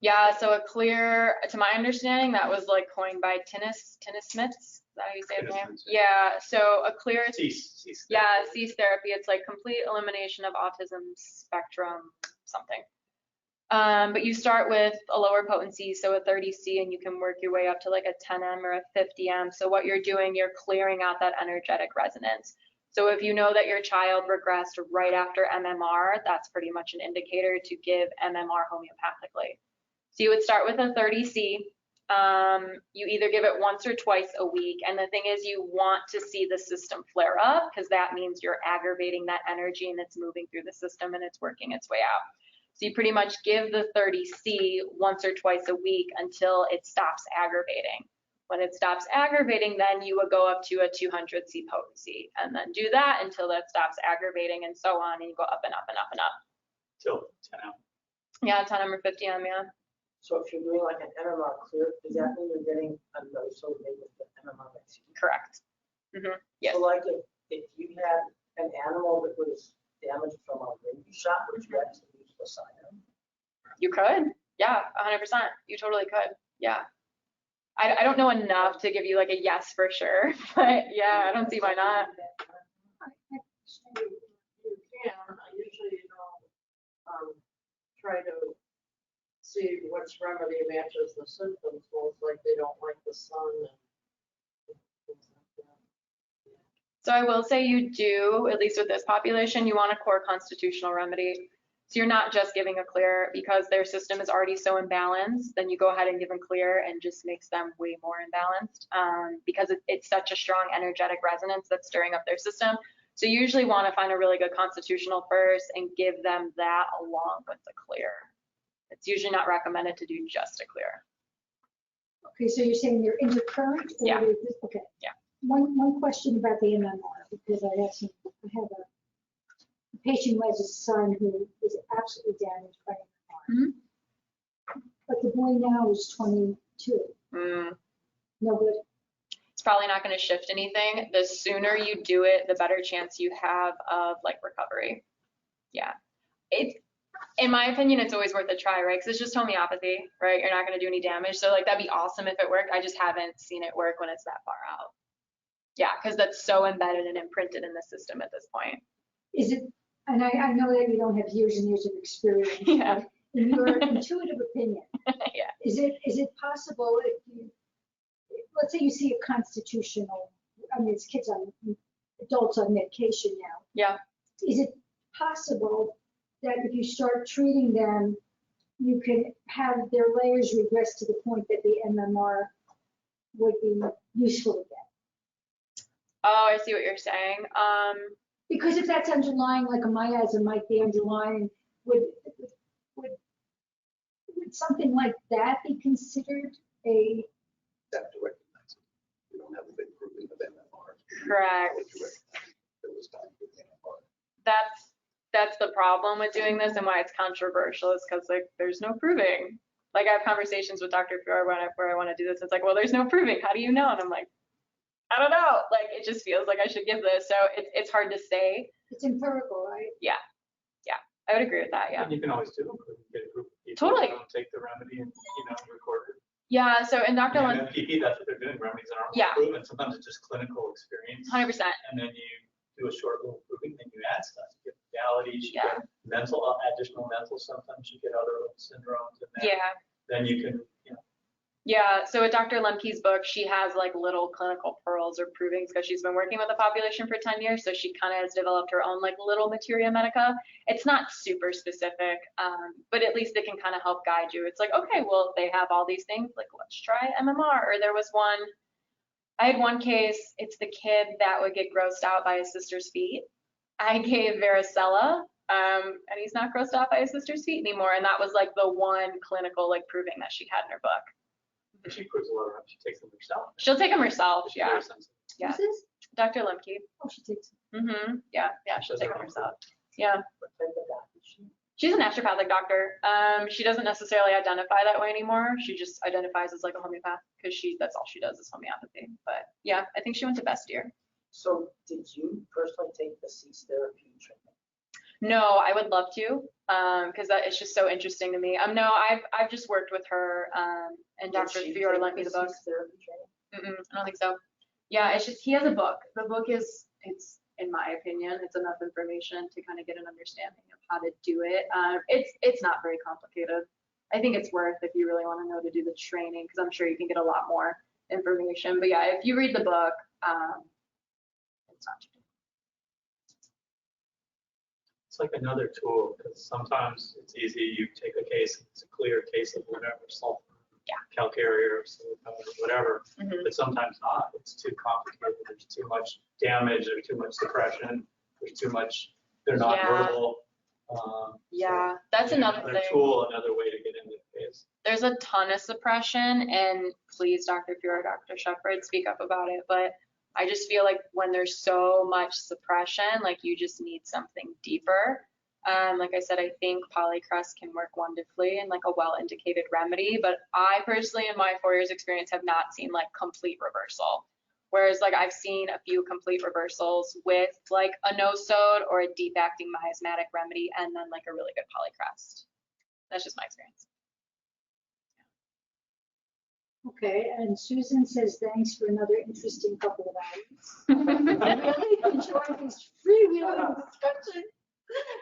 S11: Yeah, so a clear, to my understanding, that was like coined by Tinnis Smiths. Is that how you say his name? Yeah, so a clear,
S2: Cease.
S11: yeah, cease therapy. It's like complete elimination of autism spectrum something. But you start with a lower potency, so a 30C, and you can work your way up to like a 10M or a 50M. So what you're doing, you're clearing out that energetic resonance. So if you know that your child regressed right after MMR, that's pretty much an indicator to give MMR homeopathically. So you would start with a 30C. You either give it once or twice a week. And the thing is, you want to see the system flare up, because that means you're aggravating that energy and it's moving through the system and it's working its way out. So you pretty much give the 30C once or twice a week until it stops aggravating. When it stops aggravating, then you would go up to a 200C potency, and then do that until that stops aggravating, and so on, and you go up and up and up and up.
S2: Till 10M.
S11: Yeah, 10M or 50M, yeah.
S5: So if you're doing like an MMR clear, does that mean you're getting a no-so made with the MMR vaccine?
S11: Correct. Yes.
S5: So like if you had an animal that was damaged from a rabies shot, would you actually use Lacinum?
S11: You could. Yeah, 100%. You totally could. Yeah. I don't know enough to give you like a yes for sure, but yeah, I don't see why not.
S12: You can. I usually try to see which remedy matches the symptoms. So it's like they don't like the sun. And things like that.
S11: So I will say you do, at least with this population, you want a core constitutional remedy. So you're not just giving a clear because their system is already so imbalanced, then you go ahead and give them clear and just makes them way more imbalanced because it's such a strong energetic resonance that's stirring up their system. So you usually want to find a really good constitutional first and give them that along with the clear. It's usually not recommended to do just a clear.
S1: Okay, so you're saying they're intercurrent? Or
S11: Yeah.
S1: Okay.
S11: Yeah.
S1: One question about the MMR, because I have a patient who has a son who is absolutely damaged by MMR. But the boy now is 22. No good.
S11: It's probably not going to shift anything. The sooner you do it, the better chance you have of like recovery. Yeah. In my opinion, it's always worth a try, right? Because it's just homeopathy, right? You're not going to do any damage. So like that'd be awesome if it worked. I just haven't seen it work when it's that far out. Yeah, because that's so embedded and imprinted in the system at this point.
S1: Is it, and I know that you don't have years and years of experience.
S11: Yeah.
S1: In your intuitive opinion,
S11: Yeah.
S1: is it possible if you, let's say you see a constitutional, I mean, it's kids on, adults on medication now.
S11: Yeah.
S1: Is it possible that if you start treating them, you can have their layers regress to the point that the MMR would be useful again?
S11: Oh, I see what you're saying.
S1: Because if that's underlying, like a miasm might be underlying, would something like that be considered a?
S7: Have to recognize it. We don't have a big grouping of MMR.
S11: Correct.
S7: It was done with MMR.
S11: That's the problem with doing this and why it's controversial is because like there's no proving. Like I have conversations with Dr. Fior where I want to do this. It's like, well, there's no proving. How do you know? And I'm like, I don't know. Like it just feels like I should give this. So it's hard to say.
S1: It's empirical, right?
S11: Yeah. I would agree with that. Yeah.
S2: And you can always do it. Get a group of people.
S11: Totally.
S2: Who don't take the remedy and record it.
S11: Yeah. So in Dr.
S2: And PP, that's what they're doing. Remedies aren't
S11: Yeah.
S2: proven. Sometimes it's just clinical experience.
S11: 100%.
S2: And then you do a short little proving, then you add stuff. You get modalities, you
S11: Yeah.
S2: get additional mental. Sometimes you get other little syndromes in there.
S11: Yeah.
S2: Then you can,
S11: Yeah, so with Dr. Lemke's book, she has like little clinical pearls or provings because she's been working with the population for 10 years. So she kind of has developed her own like little materia medica. It's not super specific, but at least it can kind of help guide you. It's like, okay, well, they have all these things, like let's try MMR. Or there was one, I had one case, it's the kid that would get grossed out by his sister's feet. I gave varicella, and he's not grossed out by his sister's feet anymore. And that was like the one clinical like proving that she had in her book.
S2: she proves a lot of them. She takes them herself.
S11: She'll take them herself,
S2: She's
S11: yeah.
S2: very sensitive.
S11: Yeah.
S1: Who's this?
S11: Dr. Lemke.
S1: Oh, she takes.
S11: Yeah, she'll take them herself. Yeah.
S5: What type of doctor is she?
S11: She's a naturopathic doctor. She doesn't necessarily identify that way anymore. She just identifies as like a homeopath because that's all she does is homeopathy. But yeah, I think she went to Best Year.
S5: So did you personally take the cease therapy treatment?
S11: No, I would love to, because that is just so interesting to me. No, I've just worked with her, and Dr. Fior lent me the book. I don't think so. Yeah, it's just he has a book. The book it's in my opinion, it's enough information to kind of get an understanding of how to do it. It's not very complicated. I think it's worth if you really want to know to do the training, because I'm sure you can get a lot more information. But yeah, if you read the book, it's not too difficult.
S2: It's like another tool because sometimes it's easy. You take a case, it's a clear case of whatever, sulfur, calcarea, silicone, or whatever. But sometimes not. It's too complicated. There's too much damage. There's too much suppression. There's too much. They're not verbal.
S11: That's another thing.
S2: Tool, another way to get into the case.
S11: There's a ton of suppression, and please, Dr. Fior, Dr. Shepard, speak up about it. But I just feel like when there's so much suppression, like you just need something deeper. Like I said, I think polycrest can work wonderfully and like a well-indicated remedy, but I personally, in my 4 years experience, have not seen like complete reversal. Whereas like I've seen a few complete reversals with like a no-sode or a deep-acting miasmatic remedy and then like a really good polycrest. That's just my experience.
S1: Okay, and Susan says thanks for another interesting couple of hours. I really enjoyed this freewheeling discussion.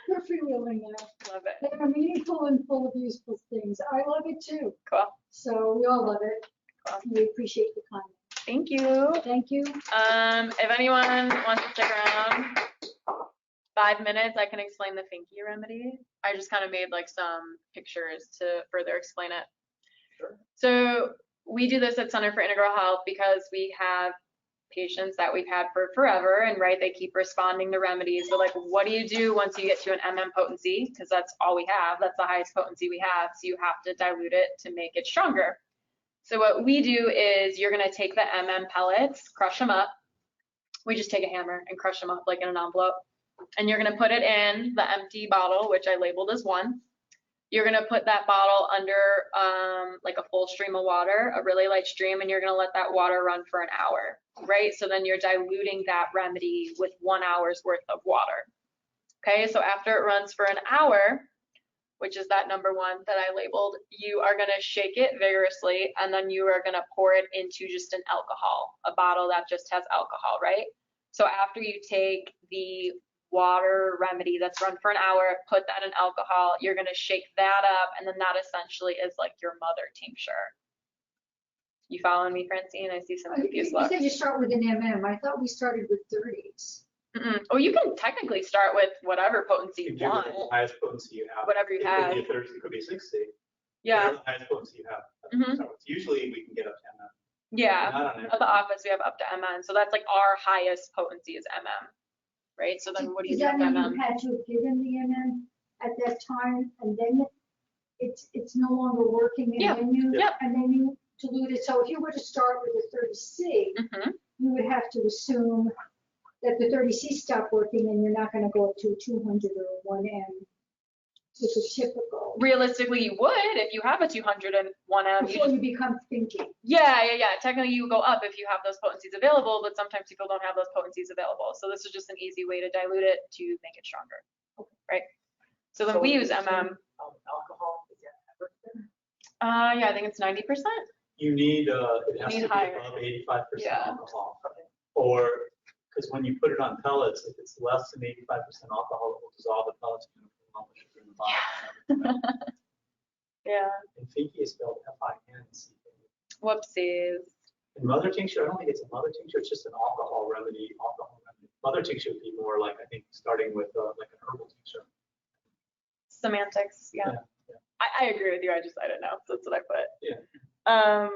S1: We're freewheeling now.
S11: Love it.
S1: They are meaningful and full of useful things. I love it too.
S11: Cool.
S1: So we all love it.
S11: Cool.
S1: We appreciate the comment.
S11: Thank you.
S1: Thank you.
S11: If anyone wants to stick around 5 minutes, I can explain the Finky remedy. I just kind of made like some pictures to further explain it.
S5: Sure.
S11: So we do this at Center for Integral Health because we have patients that we've had for forever, and right, they keep responding to remedies. So like, what do you do once you get to an MM potency? Because that's all we have. That's the highest potency we have. So you have to dilute it to make it stronger. So what we do is you're going to take the MM pellets, crush them up. We just take a hammer and crush them up like in an envelope. And you're going to put it in the empty bottle, which I labeled as 1. You're gonna put that bottle under like a full stream of water, a really light stream, and you're gonna let that water run for an hour, right? So then you're diluting that remedy with 1 hour's worth of water. Okay, so after it runs for an hour, which is that number 1 that I labeled, you are gonna shake it vigorously, and then you are gonna pour it into just an alcohol, a bottle that just has alcohol, right? So after you take the water remedy that's run for an hour, put that in alcohol, you're gonna shake that up, and then that essentially is like your mother tincture. You following me, Francine? I see some confused
S1: You
S11: looks.
S1: said you start with an I thought we started with 30s.
S11: Oh, you can technically start with whatever potency you
S2: You do
S11: want,
S2: the highest potency you have.
S11: whatever you
S2: It
S11: have.
S2: could be a 30, it could be 60.
S11: Yeah,
S2: Whatever the highest potency you have.
S11: Mhm.
S2: So usually we can get up to MM.
S11: yeah.
S2: Not on
S11: At the office, we have up to MN, so that's like our highest potency is MM, right? So then what do you
S1: Does
S11: do
S1: that
S11: with
S1: mean you
S11: MM?
S1: had to have given the at that time, and then it's no longer working, and
S11: Yeah.
S1: then you,
S11: Yep.
S1: and then you dilute it? So if you were to start with a 30C, you would have to assume that the 30C stopped working, and you're not gonna go up to a 200 or a 1M, which is typical.
S11: Realistically, you would if you have a 201M.
S1: Before you become thinking.
S11: Yeah. Technically, you go up if you have those potencies available, but sometimes people don't have those potencies available. So this is just an easy way to dilute it to make it stronger, right? So then we use MM.
S5: Alcohol, is that ever?
S11: Yeah, I think it's 90%.
S2: You need, it has
S11: Need
S2: to be
S11: higher.
S2: above 85%
S11: Yeah.
S2: alcohol. Or, because when you put it on pellets, if it's less than 85% alcohol, it will dissolve the pellets and put all the sugar in the bottom.
S11: Yeah.
S2: And Finky is spelled F-I-N-C.
S11: Whoopsies.
S2: And mother tincture, I don't think it's a mother tincture, it's just an alcohol remedy. Mother tincture would be more like, I think, starting with like an herbal tincture.
S11: Semantics. Yeah. I agree with you. I didn't know. So that's what I put.
S2: Yeah.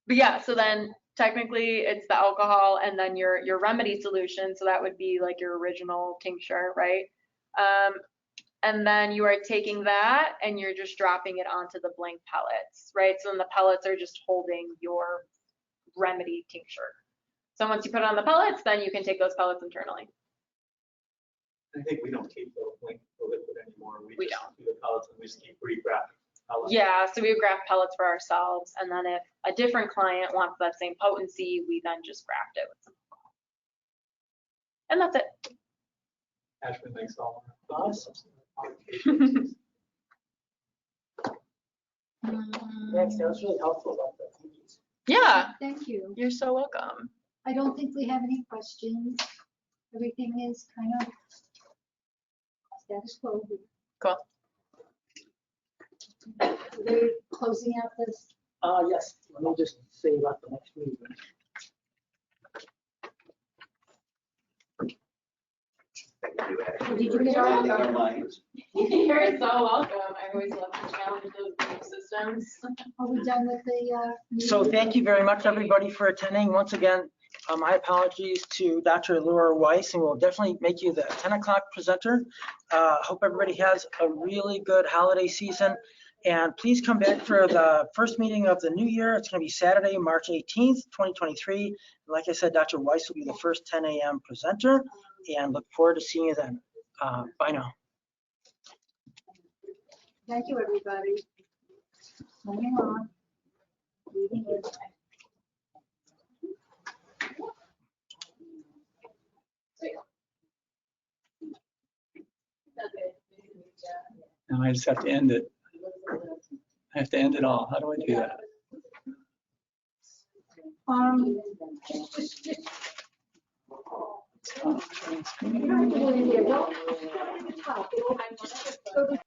S11: But yeah, so then technically it's the alcohol and then your remedy solution. So that would be like your original tincture, right? And then you are taking that and you're just dropping it onto the blank pellets, right? So then the pellets are just holding your remedy tincture. So once you put it on the pellets, then you can take those pellets internally.
S2: I think we don't keep the liquid anymore.
S11: We
S2: just
S11: don't.
S2: do the pellets and we just keep regrafting pellets.
S11: Yeah, so we graft pellets for ourselves, and then if a different client wants that same potency, we then just graft it with some alcohol. And that's it.
S2: Ashman makes all.
S5: Awesome. Thanks, that was really helpful about that.
S11: Yeah,
S1: Thank you.
S11: you're so welcome.
S1: I don't think we have any questions. Everything is kind of status quo.
S11: Cool.
S1: They're closing out this.
S5: Yes, let me just say about the next meeting.
S1: Did you get all
S7: Our minds.
S11: You're so welcome. I always love to challenge those belief systems.
S1: Are we done with the?
S5: So
S1: meeting?
S5: thank you very much, everybody, for attending. Once again, my apologies to Dr. Laura Weiss, and we'll definitely make you the 10 o'clock presenter. Hope everybody has a really good holiday season. And please come back for the first meeting of the new year. It's going to be Saturday, March 18th, 2023. Like I said, Dr. Weiss will be the first 10 a.m. presenter, and look forward to seeing you then. Bye now.
S1: Thank you, everybody. Signing on. Meeting is-
S9: Now I just have to end it. I have to end it all. How do I do that?
S1: Just.
S9: Oh,
S1: You don't have to go in there. Don't go to the top. Go to